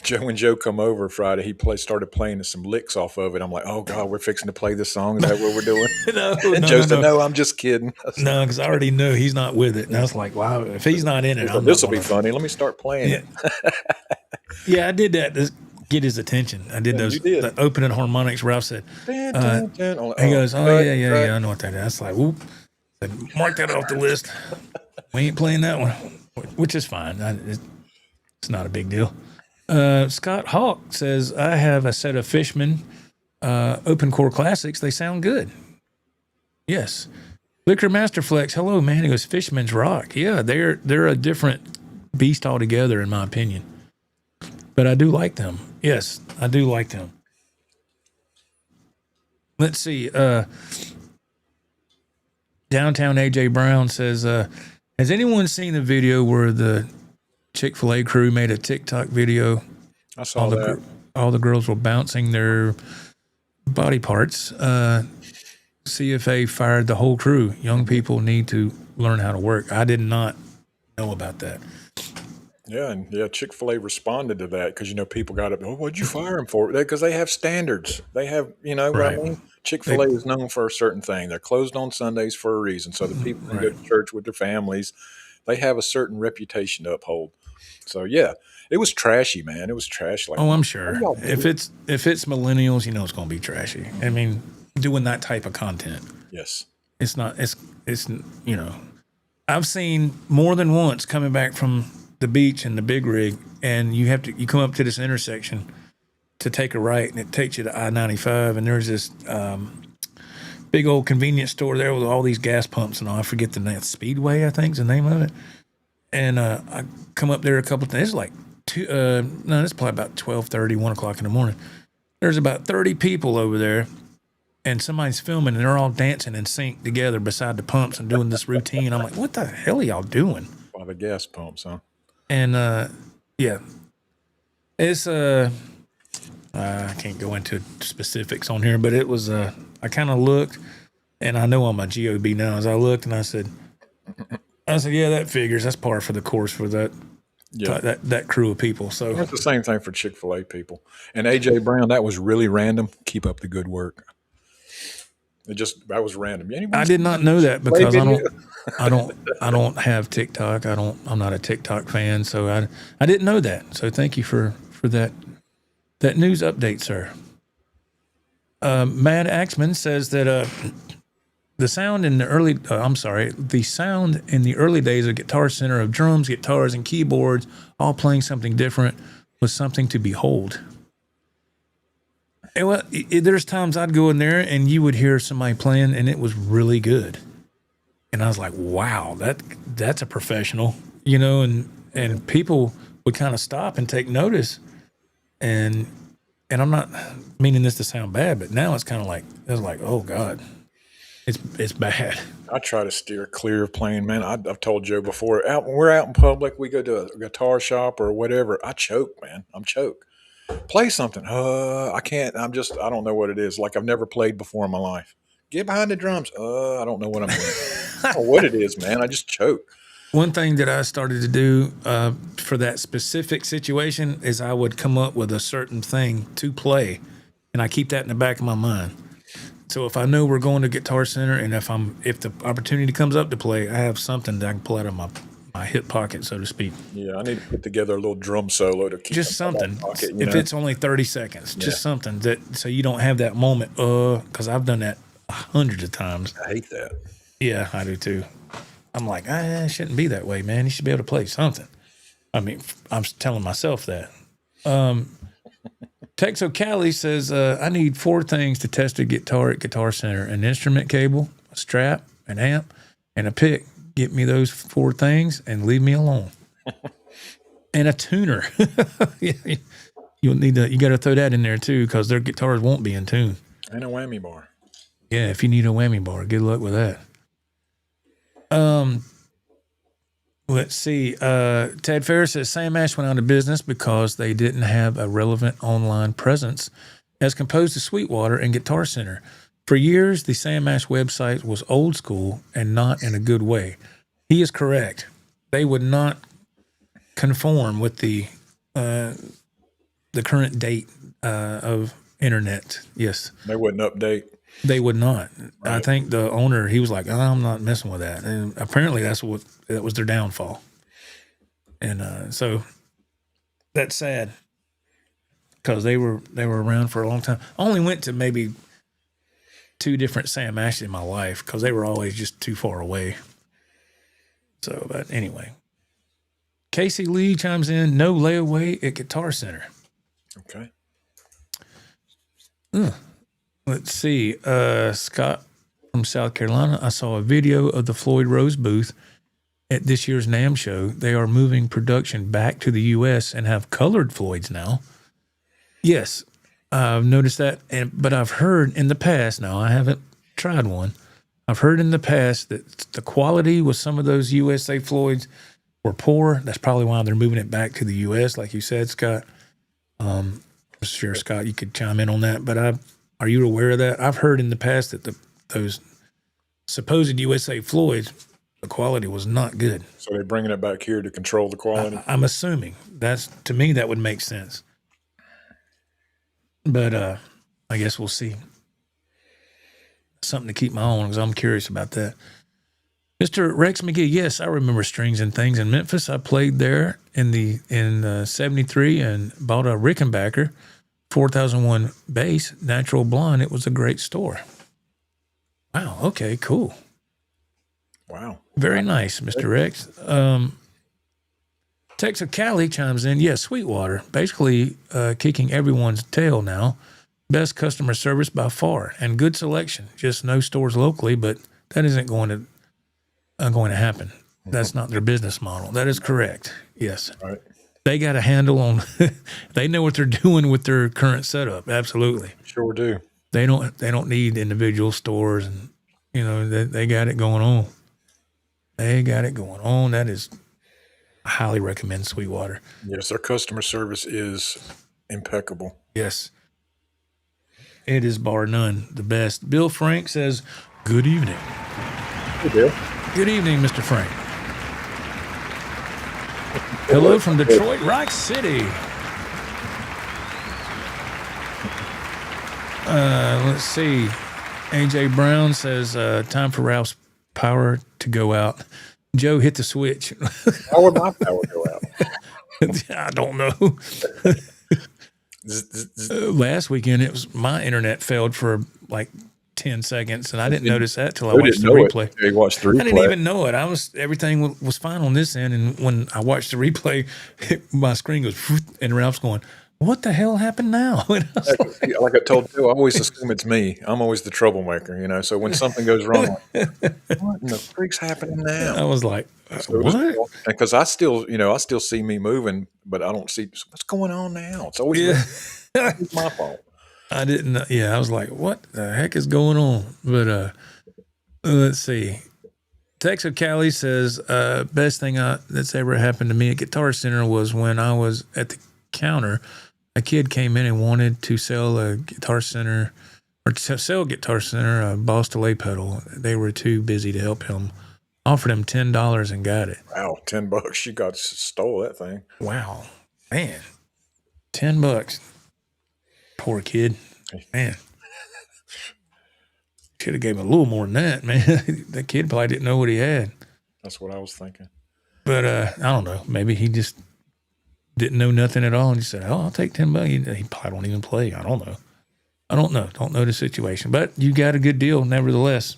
When Joe come over Friday, he started playing some licks off of it. I'm like, oh God, we're fixing to play this song. Is that what we're doing? And Joe said, no, I'm just kidding. No, because I already knew he's not with it. And I was like, wow, if he's not in it, this will be funny. Let me start playing it. Yeah, I did that to get his attention. I did the opening harmonics. Ralph said, he goes, oh, yeah, I know what that is. I was like, whoop. I said, mark that off the list. We ain't playing that one, which is fine. It's not a big deal. Scott Hawk says, I have a set of Fishman open core classics. They sound good. Yes. Liquor Masterflex, hello, man. He goes, Fishman's rock. Yeah, they're a different beast altogether, in my opinion. But I do like them. Yes, I do like them. Let's see. Downtown AJ Brown says, has anyone seen the video where the Chick-fil-A crew made a TikTok video? I saw that. All the girls were bouncing their body parts. CFA fired the whole crew. Young people need to learn how to work. I did not know about that. Yeah, Chick-fil-A responded to that because, people got up, what'd you fire them for? Because they have standards. They have, Right. what I mean? Chick-fil-A is known for a certain thing. They're closed on Sundays for a reason. So the people can go to church with their families. They have a certain reputation to uphold. So yeah, it was trashy, man. It was trash. Like, I'm sure. If it's millennials, it's going to be trashy. I mean, doing that type of content. Yes. It's not. It's I've seen more than once coming back from the beach in the big rig, and you come up to this intersection to take a right, and it takes you to I-95, and there's this big old convenience store there with all these gas pumps and all. I forget the name. Speedway, I think, is the name of it. And I come up there a couple of times. It's like it's probably about 12:30, 1 o'clock in the morning. There's about 30 people over there, and somebody's filming, and they're all dancing in sync together beside the pumps and doing this routine. I'm like, what the hell are y'all doing? By the gas pumps, huh? And yeah, it's I can't go into specifics on here, but it was I kind of looked, and I know I'm a GOB now. As I looked, and I said, yeah, that figures. That's par for the course for that. Yeah. That crew of people. So it's the same thing for Chick-fil-A people. And AJ Brown, that was really random. Keep up the good work. That was random. I did not know that because I don't have TikTok. I'm not a TikTok fan, so I didn't know that. So thank you for that news update, sir. Mad Axman says that the sound in the early days of Guitar Center of drums, guitars, and keyboards all playing something different was something to behold. And well, there's times I'd go in there and you would hear somebody playing and it was really good. And I was like, wow, that's a professional, you know, and people would kind of stop and take notice. And I'm not meaning this to sound bad, but now it's kind of like, oh God, it's bad. I try to steer clear of playing, man. I've told Joe before, when we're out in public, we go to a guitar shop or whatever. I choke, man. I'm choke. Play something. I can't. I don't know what it is. Like I've never played before in my life. Get behind the drums. I don't know what I'm doing. I don't know what it is, man. I just choke. One thing that I started to do for that specific situation is I would come up with a certain thing to play, and I keep that in the back of my mind. So if I know we're going to Guitar Center, and if the opportunity comes up to play, I have something that I can pull out of my hip pocket, so to speak. Yeah, I need to put together a little drum solo to keep just something. Pocket, if it's only 30 seconds, just something that so you don't have that moment. Because I've done that hundreds of times. I hate that. Yeah, I do too. I'm like, it shouldn't be that way, man. You should be able to play something. I mean, I'm telling myself that. Texo Cali says, I need 4 things to test a guitar at Guitar Center: an instrument cable, a strap, an amp, and a pick. Get me those 4 things and leave me alone. And a tuner. You got to throw that in there too, because their guitars won't be in tune. And a whammy bar. Yeah, if you need a whammy bar, good luck with that. Let's see. Ted Ferris says Sam Ash went out of business because they didn't have a relevant online presence as composed to Sweetwater and Guitar Center. For years, the Sam Ash website was old school and not in a good way. He is correct. They would not conform with the current date of internet. Yes, they wouldn't update. They would not. Right. I think the owner, he was like, I'm not messing with that. And apparently that was their downfall. And so that's sad because they were around for a long time. I only went to maybe 2 different Sam Ashes in my life because they were always just too far away. So, but anyway. Casey Lee chimes in, no layaway at Guitar Center. Okay. Let's see. Scott from South Carolina. I saw a video of the Floyd Rose booth at this year's NAMM show. They are moving production back to the U.S. and have colored Floyds now. Yes, I've noticed that. But I've heard in the past, now I haven't tried one, I've heard in the past that the quality with some of those USA Floyds were poor. That's probably why they're moving it back to the U.S., like you said, Scott. Sure, Scott, you could chime in on that. But are you aware of that? I've heard in the past that those supposed USA Floyds, the quality was not good. So they're bringing it back here to control the quality? I'm assuming. To me, that would make sense. But I guess we'll see. Something to keep my eye on because I'm curious about that. Mr. Rex McGee, yes, I remember Strings and Things in Memphis. I played there in 73 and bought a Rickenbacker 4001 bass, Natural Blonde. It was a great store. Wow, okay, cool. Wow. Very nice, Mr. Rex. Texas Cali chimes in, yes, Sweetwater, basically kicking everyone's tail now. Best customer service by far and good selection. Just no stores locally, but that isn't going to happen. That's not their business model. That is correct. Yes. Right. They got a handle on, they know what they're doing with their current setup. Absolutely. Sure do. They don't need individual stores and, they got it going on. They got it going on. That is, I highly recommend Sweetwater. Yes, their customer service is impeccable. Yes. It is bar none the best. Bill Frank says, good evening. Hey, Bill. Good evening, Mr. Frank. Hello from Detroit, Rock City. Let's see. AJ Brown says, time for Ralph's power to go out. Joe, hit the switch. How would my power go out? I don't know. Last weekend, my internet failed for like 10 seconds, and I didn't notice that till I watched the replay. You watched the replay. I didn't even know it. Everything was fine on this end, and when I watched the replay, my screen goes, and Ralph's going, what the hell happened now? And I was Like I told you, I always assume it's me. I'm always the troublemaker, you know. So when something goes wrong, I'm like, what in the freak's happening now? I was like, So what? because I still, I still see me moving, but I don't see what's going on now. It's always Yeah. it's my fault. I didn't know. Yeah, I was like, what the heck is going on? But let's see. Texas Cali says, best thing that's ever happened to me at Guitar Center was when I was at the counter. A kid came in and wanted to sell a Guitar Center a Boss delay pedal. They were too busy to help him. Offered him $10 and got it. Wow, $10. You stole that thing. Wow, man, $10. Poor kid, man. Should have gave him a little more than that, man. The kid probably didn't know what he had. That's what I was thinking. But I don't know. Maybe he just didn't know nothing at all and just said, "Oh, I'll take $10." He probably don't even play. I don't know. Don't know the situation. But you got a good deal, nevertheless.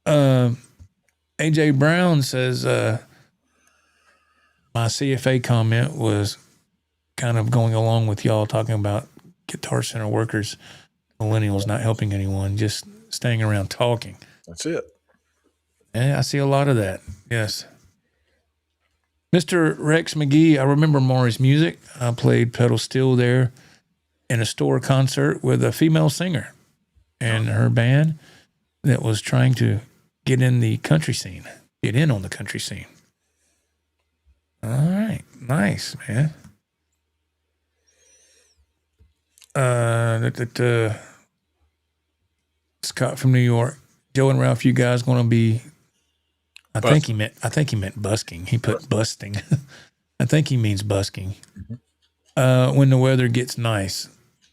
AJ Brown says my CFA comment was kind of going along with y'all talking about Guitar Center workers, millennials not helping anyone, just staying around talking. That's it. Yeah, I see a lot of that. Yes. Mr. Rex McGee, I remember Maury's music. I played pedal steel there in a store concert with a female singer and her band that was trying to get in on the country scene. All right. Nice, man. Scott from New York. Joe and Ralph, you guys going to be, I think he meant busking. He put busting. I think he means busking. Mm-hmm. When the weather gets nice.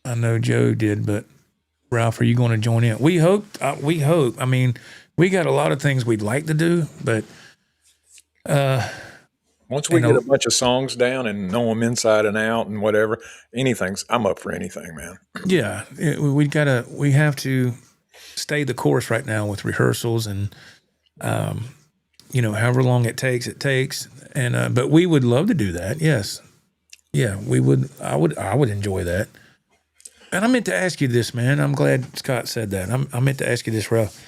I know Joe did, but Ralph, are you going to join in? We hope. I mean, we got a lot of things we'd like to do, but once we get a bunch of songs down and know them inside and out and whatever, I'm up for anything, man. Yeah, we have to stay the course right now with rehearsals and, however long it takes. And, but we would love to do that. Yes. Yeah, we would. I would enjoy that. And I meant to ask you this, man. I'm glad Scott said that. I meant to ask you this, Ralph.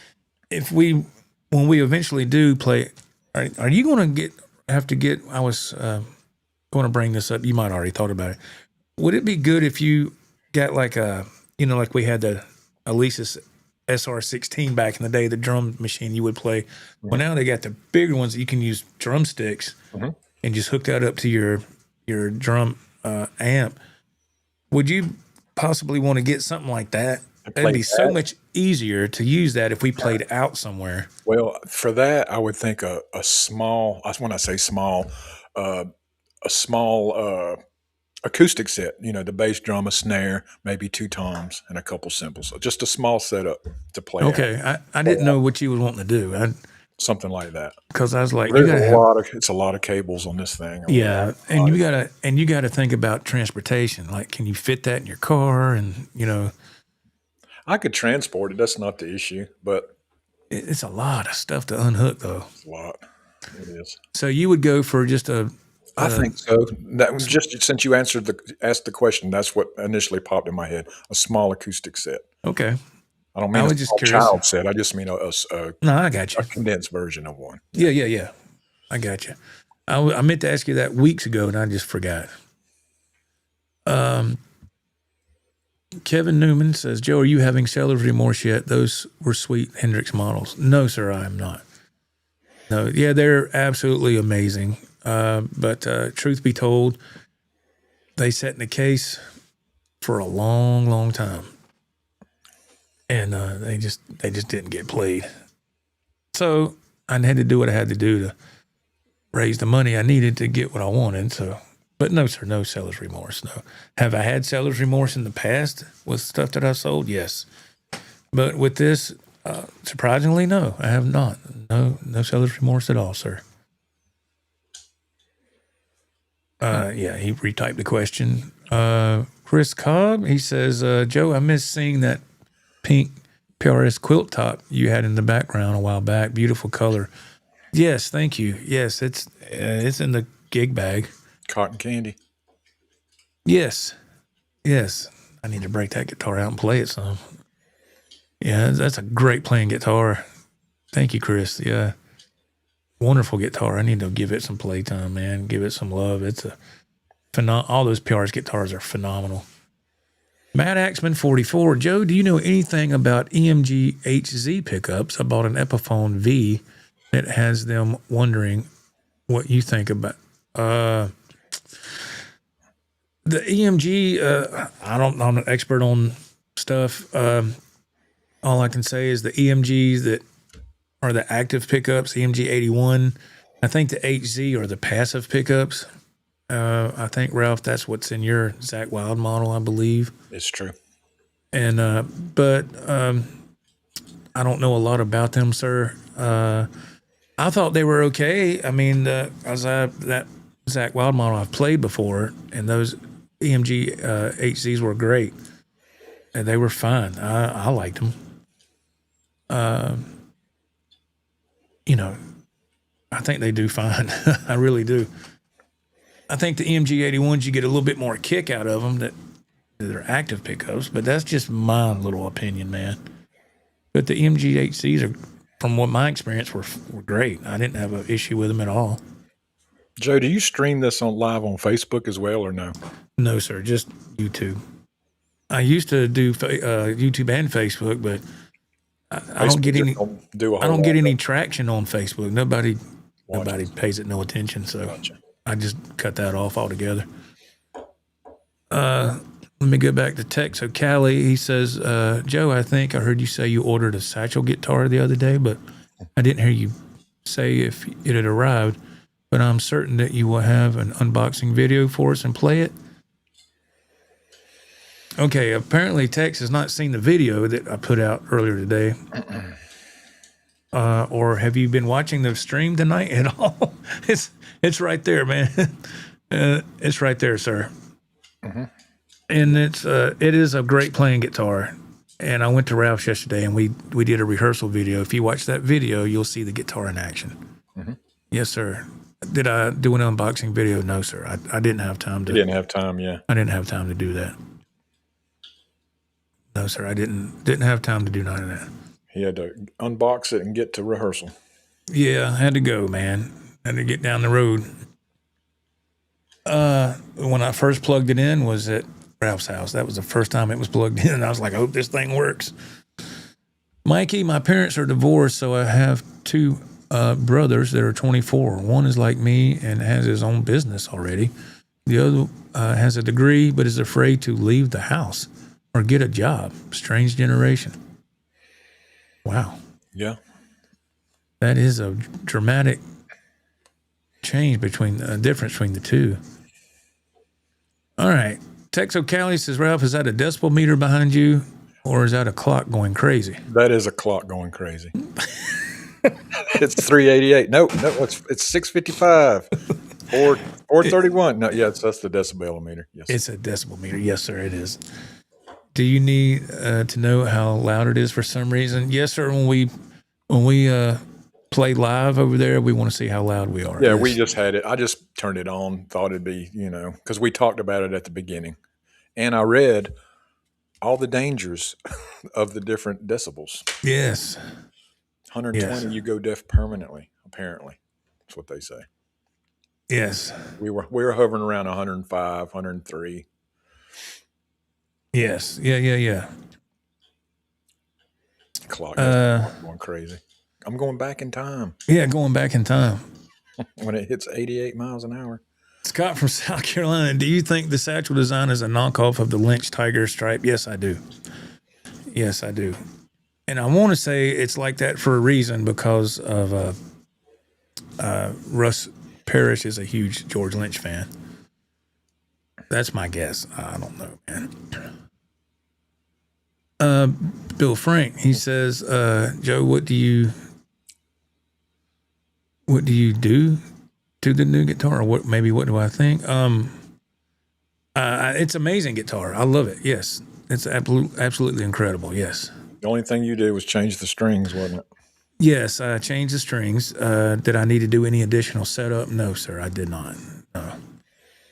When we eventually do play, are you going to have to get, I was going to bring this up. You might already thought about it. Would it be good if you got like like we had the Alesis SR16 back in the day, the drum machine you would play. Mm-hmm. Well, now they got the bigger ones that you can use drumsticks and just hook that up to your drum amp. Would you possibly want to get something like that? It'd be so much easier to use that if we played out somewhere. Well, for that, I would think a small, when I say small, a small acoustic set, the bass drum, a snare, maybe 2 toms, and a couple cymbals. Just a small setup to play. Okay. I didn't know what you was wanting to do. Something like that. Because I was like, it's a lot of cables on this thing. Yeah. And you gotta think about transportation. Like, can you fit that in your car? And I could transport it. That's not the issue, but it's a lot of stuff to unhook, though. It's a lot. It is. So you would go for just I think so. That was just since you asked the question, that's what initially popped in my head. A small acoustic set. Okay. I don't mean a small child set. I just mean no, I got you. A condensed version of one. Yeah. I got you. I meant to ask you that weeks ago, and I just forgot. Kevin Newman says, Joe, are you having seller's remorse yet? Those were sweet Hendrix models. No, sir, I am not. No, yeah, they're absolutely amazing. But truth be told, they sat in the case for a long, long time. And they just didn't get played. So I had to do what I had to do to raise the money I needed to get what I wanted. So, but no, sir, no seller's remorse. No. Have I had seller's remorse in the past with stuff that I sold? Yes. But with this, surprisingly, no, I have not. No seller's remorse at all, sir. Yeah, he retyped the question. Chris Cobb, he says, Joe, I miss seeing that pink PRS quilt top you had in the background a while back. Beautiful color. Yes, thank you. Yes, it's in the gig bag. Cotton candy. Yes. Yes. I need to break that guitar out and play it some. Yeah, that's a great playing guitar. Thank you, Chris. Yeah. Wonderful guitar. I need to give it some playtime, man. Give it some love. It's a all those PRS guitars are phenomenal. Matt Axman 44. Joe, do you know anything about EMG HZ pickups? I bought an Epiphone V that has them. Wondering what you think about the EMG. I'm not an expert on stuff. All I can say is the EMGs that are the active pickups, EMG 81. I think the HZ are the passive pickups. I think, Ralph, that's what's in your Zach Wild model, I believe. It's true. And but I don't know a lot about them, sir. I thought they were okay. I mean, that Zach Wild model I've played before, and those EMG HZs were great, and they were fine. I liked them. You know, I think they do fine. I really do. I think the EMG 81s, you get a little bit more kick out of them that they're active pickups, but that's just my little opinion, man. But the EMG HCs are, from what my experience, were great. I didn't have an issue with them at all. Joe, do you stream this on live on Facebook as well, or no? No, sir, just YouTube. I used to do YouTube and Facebook, but I don't get any. I don't get any traction on Facebook. Nobody pays it no attention. So Gotcha. I just cut that off altogether. Let me go back to text. So Callie, he says, Joe, I think I heard you say you ordered a Satchel guitar the other day, but I didn't hear you say if it had arrived. But I'm certain that you will have an unboxing video for us and play it. Okay, apparently Tex has not seen the video that I put out earlier today. Or have you been watching the stream tonight at all? It's right there, man. It's right there, sir. Mm-hmm. And it is a great playing guitar. And I went to Ralph's yesterday, and we did a rehearsal video. If you watch that video, you'll see the guitar in action. Mm-hmm. Yes, sir. Did I do an unboxing video? No, sir. I didn't have time to. You didn't have time, yeah. I didn't have time to do that. No, sir. I didn't have time to do none of that. He had to unbox it and get to rehearsal. Yeah, I had to go, man. Had to get down the road. When I first plugged it in was at Ralph's house. That was the first time it was plugged in, and I was like, I hope this thing works. Mikey, my parents are divorced, so I have two brothers that are 24. One is like me and has his own business already. The other has a degree but is afraid to leave the house or get a job. Strange generation. Wow. Yeah. That is a dramatic change difference between the two. All right. Texo Cali says, Ralph, is that a decibel meter behind you or is that a clock going crazy? That is a clock going crazy. It's 388. No, it's 655. 431. No, yeah, that's the decibel meter. Yes. It's a decibel meter. Yes, sir, it is. Do you need to know how loud it is for some reason? Yes, sir. When we play live over there, we want to see how loud we are. Yeah, yes. We just had it. I just turned it on, thought it'd be, because we talked about it at the beginning. And I read all the dangers of the different decibels. Yes. 120, yes. You go deaf permanently, apparently. That's what they say. Yes. We were hovering around 105, 103. Yes. Yeah. Clock going crazy. I'm going back in time. Yeah, going back in time. When it hits 88 miles an hour. Scott from South Carolina, do you think the Satchel design is a knockoff of the Lynch Tiger Stripe? Yes, I do. Yes, I do. And I want to say it's like that for a reason because of Russ Parrish is a huge George Lynch fan. That's my guess. I don't know, man. Bill Frank, he says, Joe, what do you do to the new guitar? Or what do I think? It's amazing guitar. I love it. Yes. It's absolutely incredible. Yes. The only thing you did was change the strings, wasn't it? Yes, I changed the strings. Did I need to do any additional setup? No, sir, I did not. No.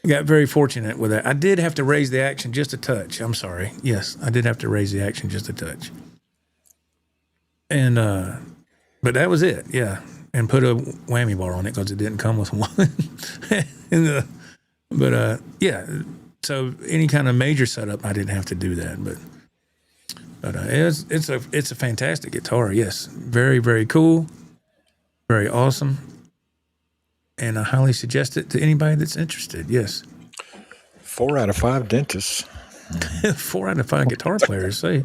got very fortunate with that. I did have to raise the action just a touch. I'm sorry. Yes, I did have to raise the action just a touch. And but that was it. Yeah, and put a whammy bar on it because it didn't come with one. Yeah. So any kind of major setup, I didn't have to do that. But it's a fantastic guitar. Yes, very, very cool, very awesome. And I highly suggest it to anybody that's interested. Yes. 4 out of 5 dentists. 4 out of 5 guitar players say.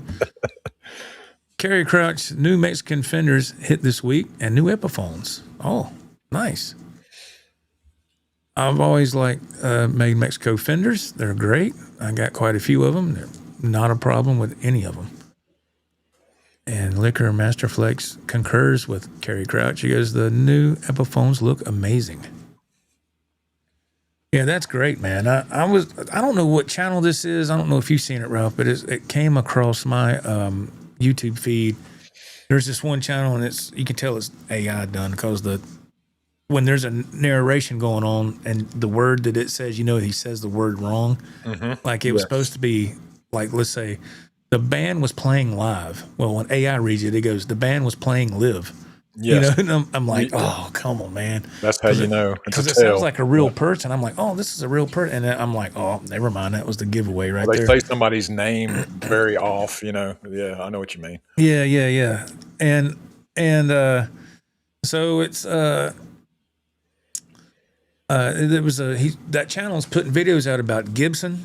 Kerry Crouch, new Mexican fenders hit this week and new Epiphones. Oh, nice. I've always liked made Mexico fenders. They're great. I got quite a few of them. They're not a problem with any of them. And Liquor Masterflex concurs with Kerry Crouch. He goes, the new Epiphones look amazing. Yeah, that's great, man. I don't know what channel this is. I don't know if you've seen it, Ralph, but it came across my YouTube feed. There's this one channel, and you can tell it's AI done because when there's a narration going on and the word that it says, he says the word wrong. Mm-hmm. Like it was supposed to be like, let's say, the band was playing live. Well, when AI reads it goes, the band was playing live. Yes. And I'm like, oh, come on, man. That's how you know. Because it sounds like a real person. I'm like, oh, this is a real person. And then I'm like, oh, never mind. That was the giveaway right there. They say somebody's name very off, Yeah, I know what you mean. Yeah. And so it's there was that channel's putting videos out about Gibson,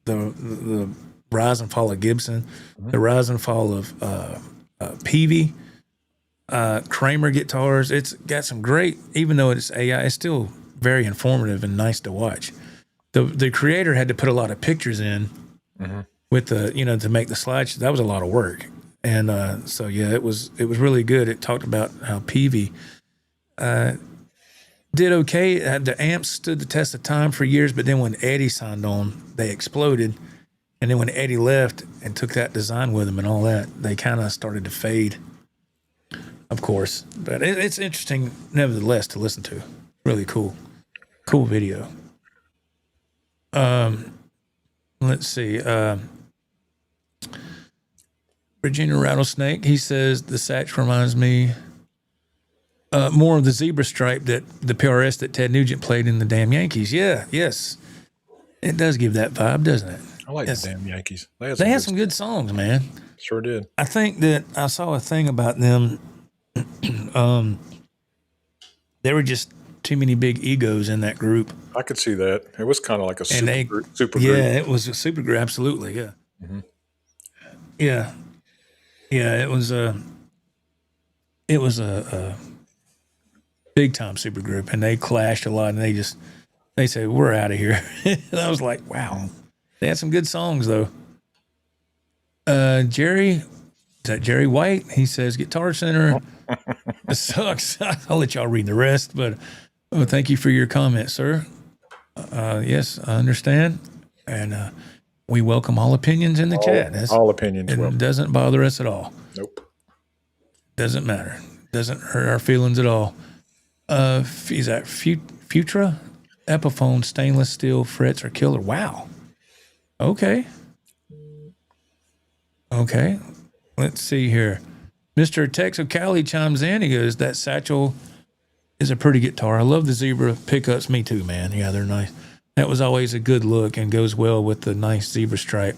the rise and fall of Gibson, the rise and fall of Peavey, Kramer guitars. It's got some great, even though it's AI, it's still very informative and nice to watch. The creator had to put a lot of pictures in with the, to make the slideshow. That was a lot of work. And so, yeah, it was really good. It talked about how Peavey did okay. The amps stood the test of time for years, but then when Eddie signed on, they exploded. And then when Eddie left and took that design with him and all that, they kind of started to fade, of course. But it's interesting, nevertheless, to listen to. Really cool. Cool video. Let's see. Virginia Rattlesnake, he says, the Satch reminds me more of the zebra stripe that the PRS that Ted Nugent played in the damn Yankees. Yeah, yes. It does give that vibe, doesn't it? I like the damn Yankees. They had some good songs, man. Sure did. I think that I saw a thing about them. There were just too many big egos in that group. I could see that. It was kind of like a super group. Yeah, it was a super group. Absolutely, yeah. Mm-hmm. Yeah. It was a big time super group, and they clashed a lot. And they say we're out of here. And I was like, wow. They had some good songs, though. Jerry, is that Jerry White? He says, Guitar Center sucks. I'll let y'all read the rest, but thank you for your comment, sir. Yes, I understand. And we welcome all opinions in the chat. All opinions. It doesn't bother us at all. Nope. Doesn't matter. Doesn't hurt our feelings at all. Is that Futura? Epiphone, stainless steel frets are killer. Wow. Okay. Let's see here. Mr. Texocali chimes in. He goes, that Satchel is a pretty guitar. I love the zebra pickups. Me too, man. Yeah, they're nice. That was always a good look and goes well with the nice zebra stripe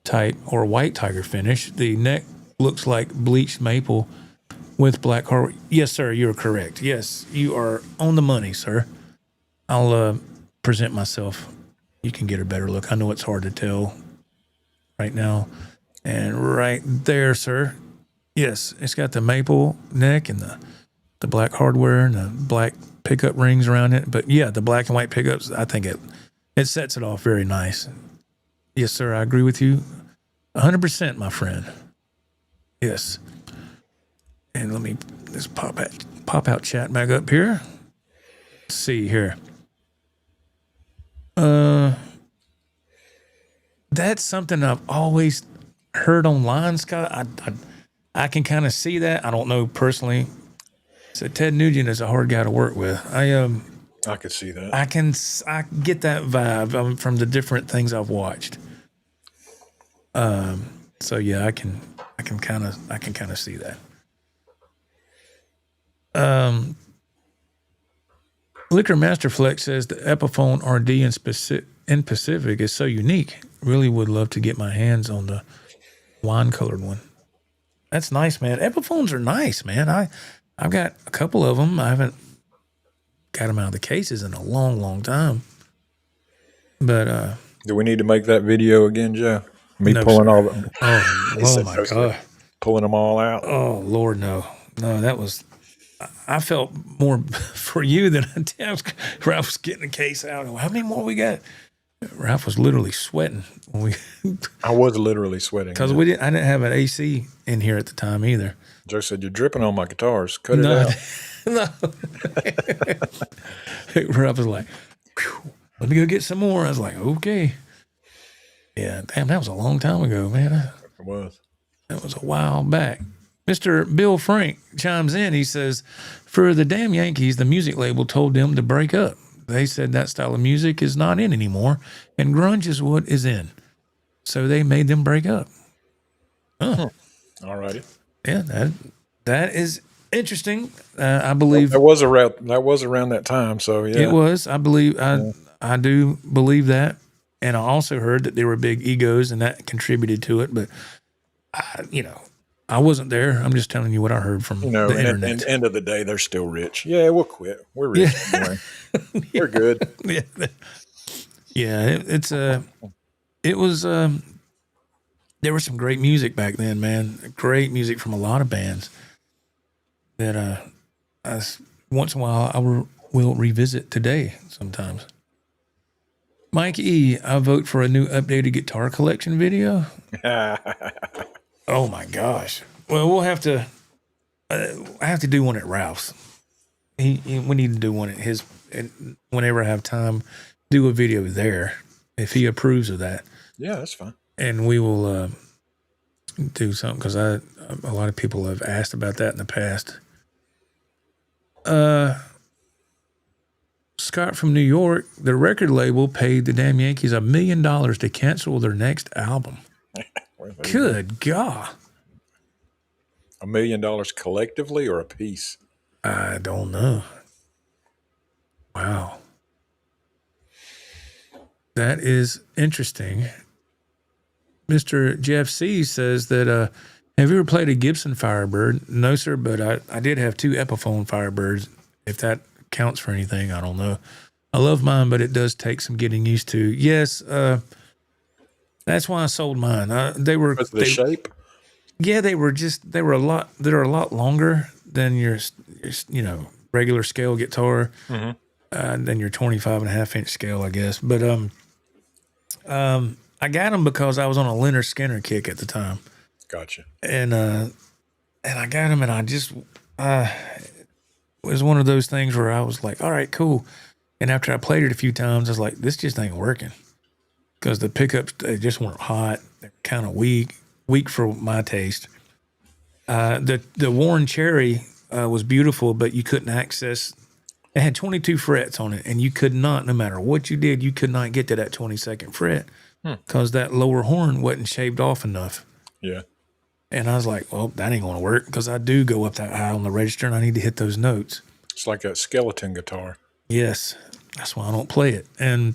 type or white tiger finish. The neck looks like bleached maple with black hardware. Yes, sir, you're correct. Yes, you are on the money, sir. I'll present myself. You can get a better look. I know it's hard to tell right now. And right there, sir. Yes, it's got the maple neck and the black hardware and the black pickup rings around it. But yeah, the black and white pickups, I think it sets it off very nice. Yes, sir, I agree with you 100%, my friend. Yes. And let me just pop out chat back up here. Let's see here. That's something I've always heard online, Scott. I can kind of see that. I don't know personally. So Ted Nugent is a hard guy to work with. I could see that. I get that vibe from the different things I've watched. So yeah, I can kind of see that. Liquor Masterflex says the Epiphone RD in Pacific is so unique. Really would love to get my hands on the wine colored one. That's nice, man. Epiphones are nice, man. I've got a couple of them. I haven't got them out of the cases in a long, long time. But do we need to make that video again, Joe? Me no, pulling sir. all the Oh my God. pulling them all out. Oh Lord, no. That was. I felt more for you than I did. Ralph was getting the case out. How many more we got? Ralph was literally sweating when we. I was literally sweating Because I didn't have an AC in here at the time either. Joe said, "You're dripping on my guitars. Cut it out." No. Ralph was like, "Let me go get some more." I was like, "Okay." Yeah, damn, that was a long time ago, man. It was. That was a while back. Mr. Bill Frank chimes in. He says, for the damn Yankees, the music label told them to break up. They said that style of music is not in anymore, and grunge is what is in. So they made them break up. Huh. All righty. Yeah, that is interesting. I believe that was around that time. So yeah, it was. I believe I do believe that, and I also heard that there were big egos, and that contributed to it. But I wasn't there. I'm just telling you what I heard from the internet. At the end of the day, they're still rich. Yeah, we'll quit. We're rich anyway. They're good. Yeah. It was. There was some great music back then, man. Great music from a lot of bands that once in a while I will revisit today sometimes. Mike E, I vote for a new updated guitar collection video. Oh my gosh! Well, we'll have to. I have to do one at Ralph's. We need to do one at his. And whenever I have time, do a video there if he approves of that. Yeah, that's fine. And we will do something because a lot of people have asked about that in the past. Scott from New York, the record label paid the damn Yankees $1 million to cancel their next album. Good God. $1 million collectively or a piece? I don't know. Wow. That is interesting. Mr. Jeff C says that, have you ever played a Gibson Firebird? No, sir, but I did have 2 Epiphone Firebirds. If that counts for anything, I don't know. I love mine, but it does take some getting used to. Yes, that's why I sold mine. They were the shape. Yeah, they're a lot longer than your regular scale guitar, than your 25.5-inch scale, I guess. But I got them because I was on a Leonard Skinner kick at the time. Gotcha. And I got them, and I just it was one of those things where I was like, all right, cool. And after I played it a few times, I was like, this just ain't working. Because the pickups, they just weren't hot. They're kind of weak for my taste. The Warren Cherry was beautiful, but you couldn't access. It had 22 frets on it, and you could not, no matter what you did, you could not get to that 22nd fret because that lower horn wasn't shaved off enough. Yeah. And I was like, well, that ain't going to work because I do go up that high on the register, and I need to hit those notes. It's like a skeleton guitar. Yes, that's why I don't play it. And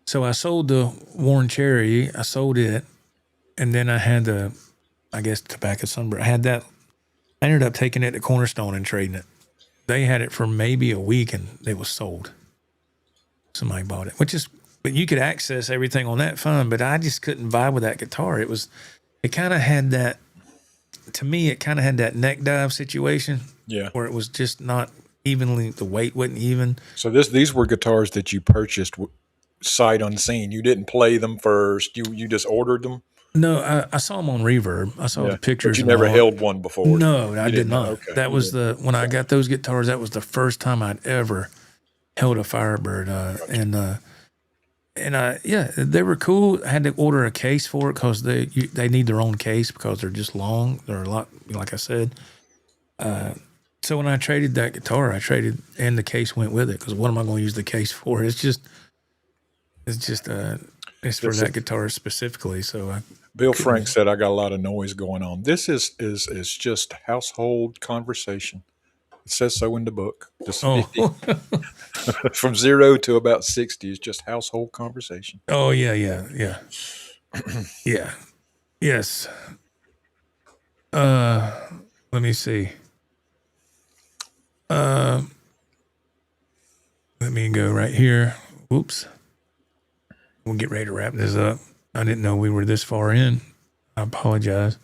so I sold the Warren Cherry. I sold it, and then I had Tobacco Sunburst. I had that. I ended up taking it to Cornerstone and trading it. They had it for maybe a week, and it was sold. Somebody bought it, but you could access everything on that fine, but I just couldn't vibe with that guitar. It kind of had that, to me, it kind of had that neck dive situation. Yeah. Where it was just not evenly, the weight wasn't even. So these were guitars that you purchased sight unseen. You didn't play them first. You just ordered them? No, I saw them on Reverb. I saw the pictures. But you never held one before? No, I did not. Okay. That was when I got those guitars, that was the first time I'd ever held a Firebird. Gotcha. They were cool. I had to order a case for it because they need their own case because they're just long. They're a lot, like I said. So when I traded that guitar, and the case went with it, because what am I going to use the case for? It's for that guitar specifically. So Bill Frank said, I got a lot of noise going on. This is just household conversation. It says so in the book. Just from 0 to about 60 is just household conversation. Oh, yeah. Yeah. Yes. Let me see. Let me go right here. Whoops. We'll get ready to wrap this up. I didn't know we were this far in. I apologize.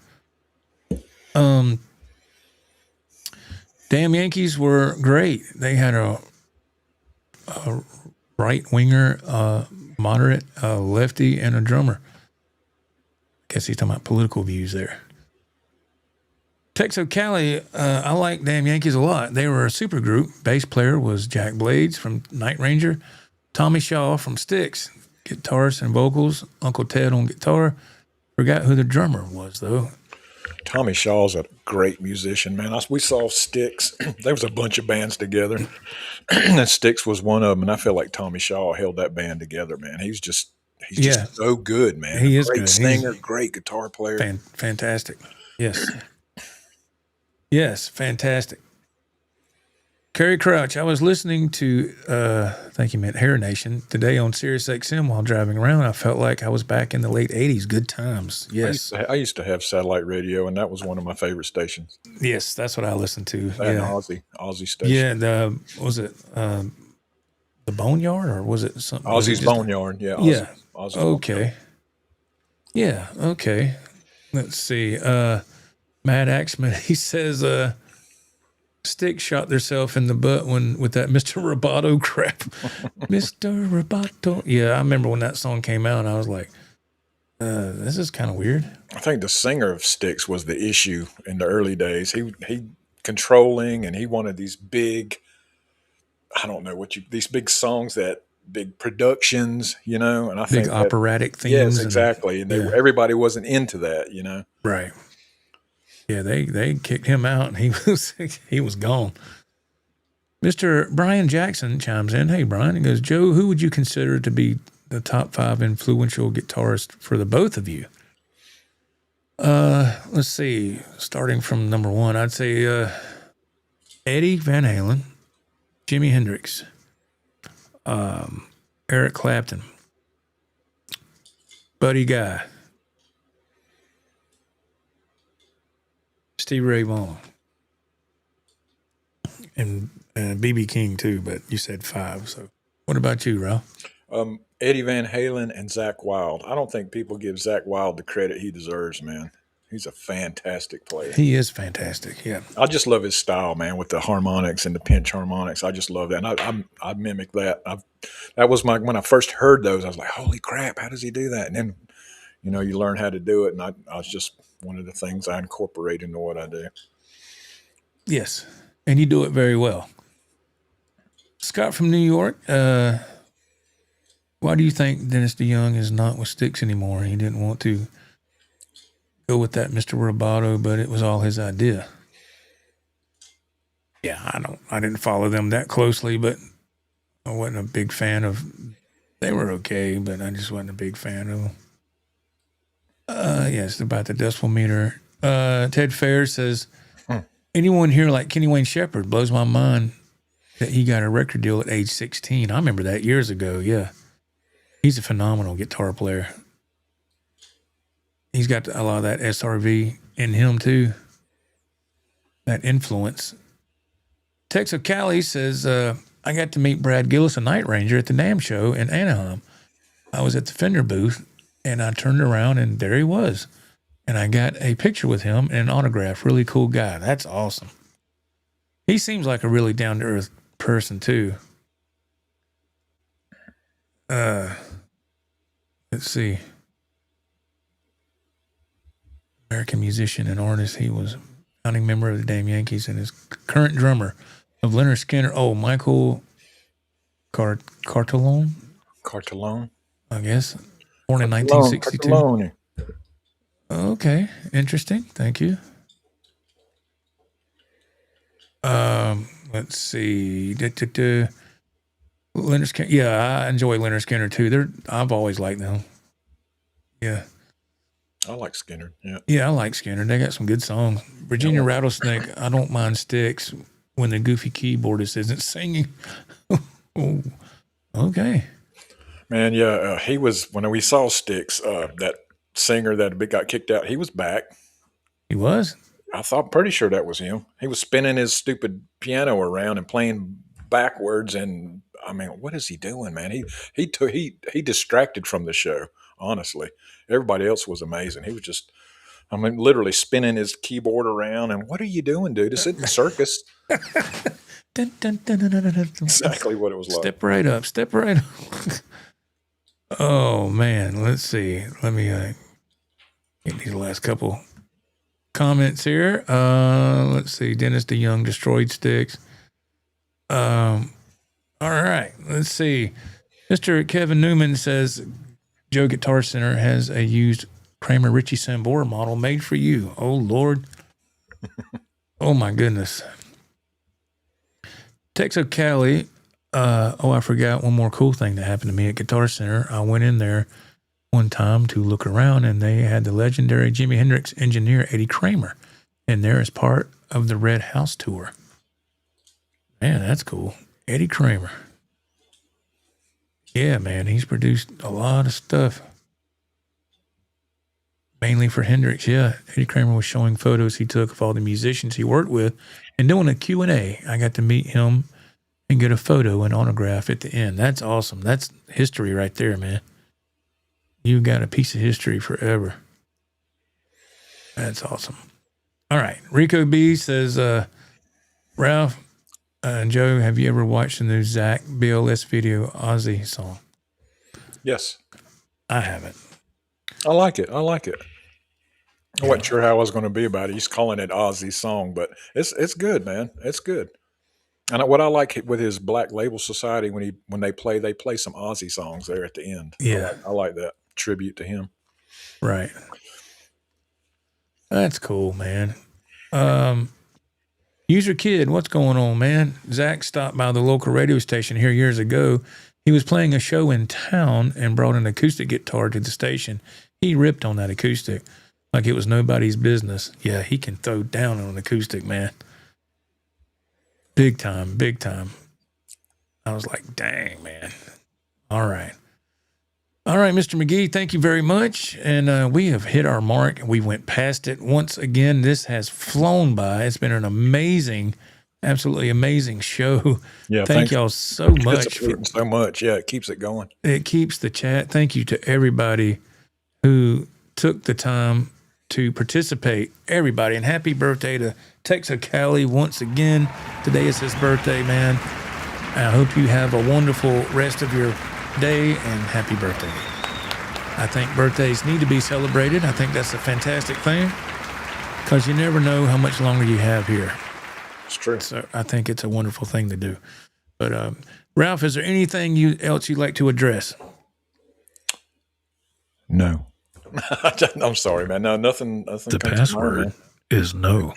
Damn Yankees were great. They had a right winger, moderate, lefty, and a drummer. Guess he's talking about political views there. Texo Cali, I like Damn Yankees a lot. They were a super group. Bass player was Jack Blades from Night Ranger, Tommy Shaw from Styx, guitarist and vocals, Uncle Ted on guitar. Forgot who the drummer was, though. Tommy Shaw's a great musician, man. We saw Styx. There was a bunch of bands together, and Styx was one of them. And I feel like Tommy Shaw held that band together, man. He's just so good, man. He is great good. Singer, great guitar player. Fantastic. Yes. Yes, fantastic. Kerry Crouch, I was listening to, I think he meant Hair Nation, today on Sirius XM while driving around. I felt like I was back in the late 80s. Good times. Yes. I used to have satellite radio, and that was one of my favorite stations. Yes, that's what I listened to. An Aussie station. Yeah, was it the Boneyard, or was it something? Aussie's Boneyard, yeah. Aussie okay. Boneyard. Yeah, okay. Let's see. Matt Axman, he says Styx shot themselves in the butt with that Mr. Roboto crap. Mr. Roboto. Yeah, I remember when that song came out, and I was like, this is kind of weird. I think the singer of Styx was the issue in the early days. He controlling, and he wanted these big, I don't know these big songs, that big productions, and I think operatic themes. Yes, exactly. And everybody wasn't into that, Right. Yeah, they kicked him out, and he was gone. Mr. Brian Jackson chimes in. Hey, Brian. He goes, Joe, who would you consider to be the top 5 influential guitarist for the both of you? Let's see. Starting from number 1, I'd say Eddie Van Halen, Jimi Hendrix, Eric Clapton, Buddy Guy, Steve Ray Vaughan, and B.B. King too, but you said 5. So what about you, Ralph? Eddie Van Halen and Zakk Wylde. I don't think people give Zakk Wylde the credit he deserves, man. He's a fantastic player. He is fantastic, yeah. I just love his style, man, with the harmonics and the pinch harmonics. I just love that. And I mimic that. That was when I first heard those, I was like, holy crap, how does he do that? And then, you learn how to do it. And I was just one of the things I incorporate into what I do. Yes, and you do it very well. Scott from New York, why do you think Dennis DeYoung is not with Styx anymore? He didn't want to go with that Mr. Roboto, but it was all his idea. Yeah, I didn't follow them that closely, but I wasn't a big fan of. They were okay, but I just wasn't a big fan of them. Yes, about the decimal meter. Ted Fair says, anyone here like Kenny Wayne Shepherd? Blows my mind that he got a record deal at age 16. I remember that years ago, yeah. He's a phenomenal guitar player. He's got a lot of that SRV in him, too. That influence. Texo Cali says, I got to meet Brad Gillis, a Night Ranger, at the NAMM show in Anaheim. I was at the Fender booth, and I turned around, and there he was. And I got a picture with him and an autograph. Really cool guy. That's awesome. He seems like a really down-to-earth person, too. Let's see. American musician and artist. He was a founding member of the Damn Yankees and is current drummer of Leonard Skinner. Oh, Michael Cartellone? Cartellone? I guess. Born in 1962. Cartellone. Okay, interesting. Thank you. Let's see. Leonard Skinner. Yeah, I enjoy Leonard Skinner too. I've always liked them. Yeah. I like Skinner. Yeah. Yeah, I like Skinner. They got some good songs. Virginia Rattlesnake, I don't mind Sticks when the goofy keyboardist isn't singing. Oh, okay. Man, yeah, he was, when we saw Sticks, that singer that got kicked out, he was back. He was? Pretty sure that was him. He was spinning his stupid piano around and playing backwards, and I mean, what is he doing, man? He distracted from the show, honestly. Everybody else was amazing. He was just, I mean, literally spinning his keyboard around, and what are you doing, dude? It's in the circus. Dun, dun, dun, dun, dun, dun, dun. Exactly what it was like. Step right up. Step right up. Oh, man. Let's see. Let me get these last couple comments here. Let's see. Dennis DeYoung destroyed Sticks. All right. Let's see. Mr. Kevin Newman says Joe Guitar Center has a used Kramer Ritchie Sambora model made for you. Oh, Lord. Oh, my goodness. Texo Cali. I forgot one more cool thing that happened to me at Guitar Center. I went in there one time to look around, and they had the legendary Jimi Hendrix engineer Eddie Kramer in there as part of the Red House tour. Man, that's cool. Eddie Kramer. Yeah, man, he's produced a lot of stuff. Mainly for Hendrix, yeah. Eddie Kramer was showing photos he took of all the musicians he worked with and doing a Q&A. I got to meet him and get a photo and autograph at the end. That's awesome. That's history right there, man. You got a piece of history forever. That's awesome. All right. Rico B says, Ralph and Joe, have you ever watched the new Zach BLS video Ozzy song? Yes. I haven't. I like it. I wasn't sure how I was going to be about it. He's calling it Ozzy's song, but it's good, man. It's good. And what I like with his Black Label Society, when they play some Ozzy songs there at the end. Yeah. I like that tribute to him. Right. That's cool, man. User Kid, what's going on, man? Zach stopped by the local radio station here years ago. He was playing a show in town and brought an acoustic guitar to the station. He ripped on that acoustic like it was nobody's business. Yeah, he can throw down on an acoustic, man. Big time, big time. I was like, dang, man. All right. All right, Mr. McGee, thank you very much. And we have hit our mark. We went past it. Once again, this has flown by. It's been an amazing, absolutely amazing show. Yeah, thank y'all so much. So much. Yeah, it keeps it going. It keeps the chat. Thank you to everybody who took the time to participate. Everybody. And happy birthday to Texas Cali once again. Today is his birthday, man. I hope you have a wonderful rest of your day and happy birthday. I think birthdays need to be celebrated. I think that's a fantastic thing because you never know how much longer you have here. It's true. So I think it's a wonderful thing to do. But Ralph, is there anything else you'd like to address? No. I'm sorry, man. No, nothing. The password is no.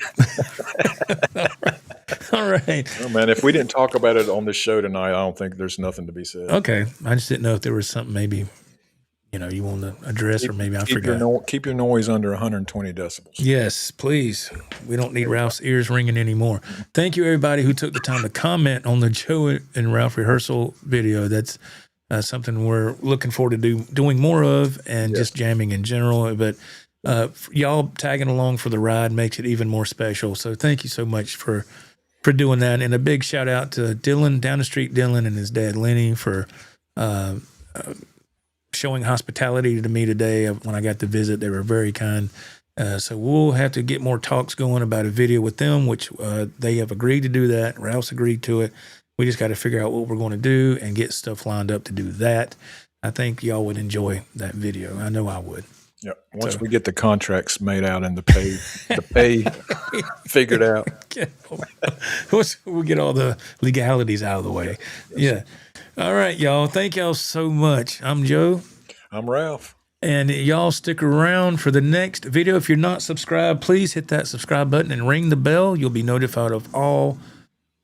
All right. Oh, man, if we didn't talk about it on this show tonight, I don't think there's nothing to be said. Okay. I just didn't know if there was something maybe, you want to address or maybe I forgot. Keep your noise under 120 decibels. Yes, please. We don't need Ralph's ears ringing anymore. Thank you, everybody who took the time to comment on the Joe and Ralph rehearsal video. That's something we're looking forward to doing more of and just jamming in general. But y'all tagging along for the ride makes it even more special. So thank you so much for doing that. And a big shout out to Dylan, down the street Dylan and his dad Lenny for showing hospitality to me today when I got to visit. They were very kind. So we'll have to get more talks going about a video with them, which they have agreed to do that. Ralph's agreed to it. We just got to figure out what we're going to do and get stuff lined up to do that. I think y'all would enjoy that video. I know I would. Yep. Once we get the contracts made out and the pay figured out. We'll get all the legalities out of the way. Yeah. All right, y'all. Thank y'all so much. I'm Joe. I'm Ralph. And y'all stick around for the next video. If you're not subscribed, please hit that subscribe button and ring the bell. You'll be notified of all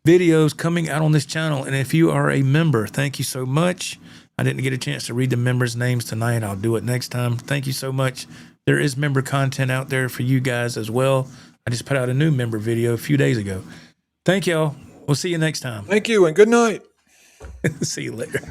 videos coming out on this channel. And if you are a member, thank you so much. I didn't get a chance to read the members' names tonight. I'll do it next time. Thank you so much. There is member content out there for you guys as well. I just put out a new member video a few days ago. Thank y'all. We'll see you next time. Thank you and good night. See you later.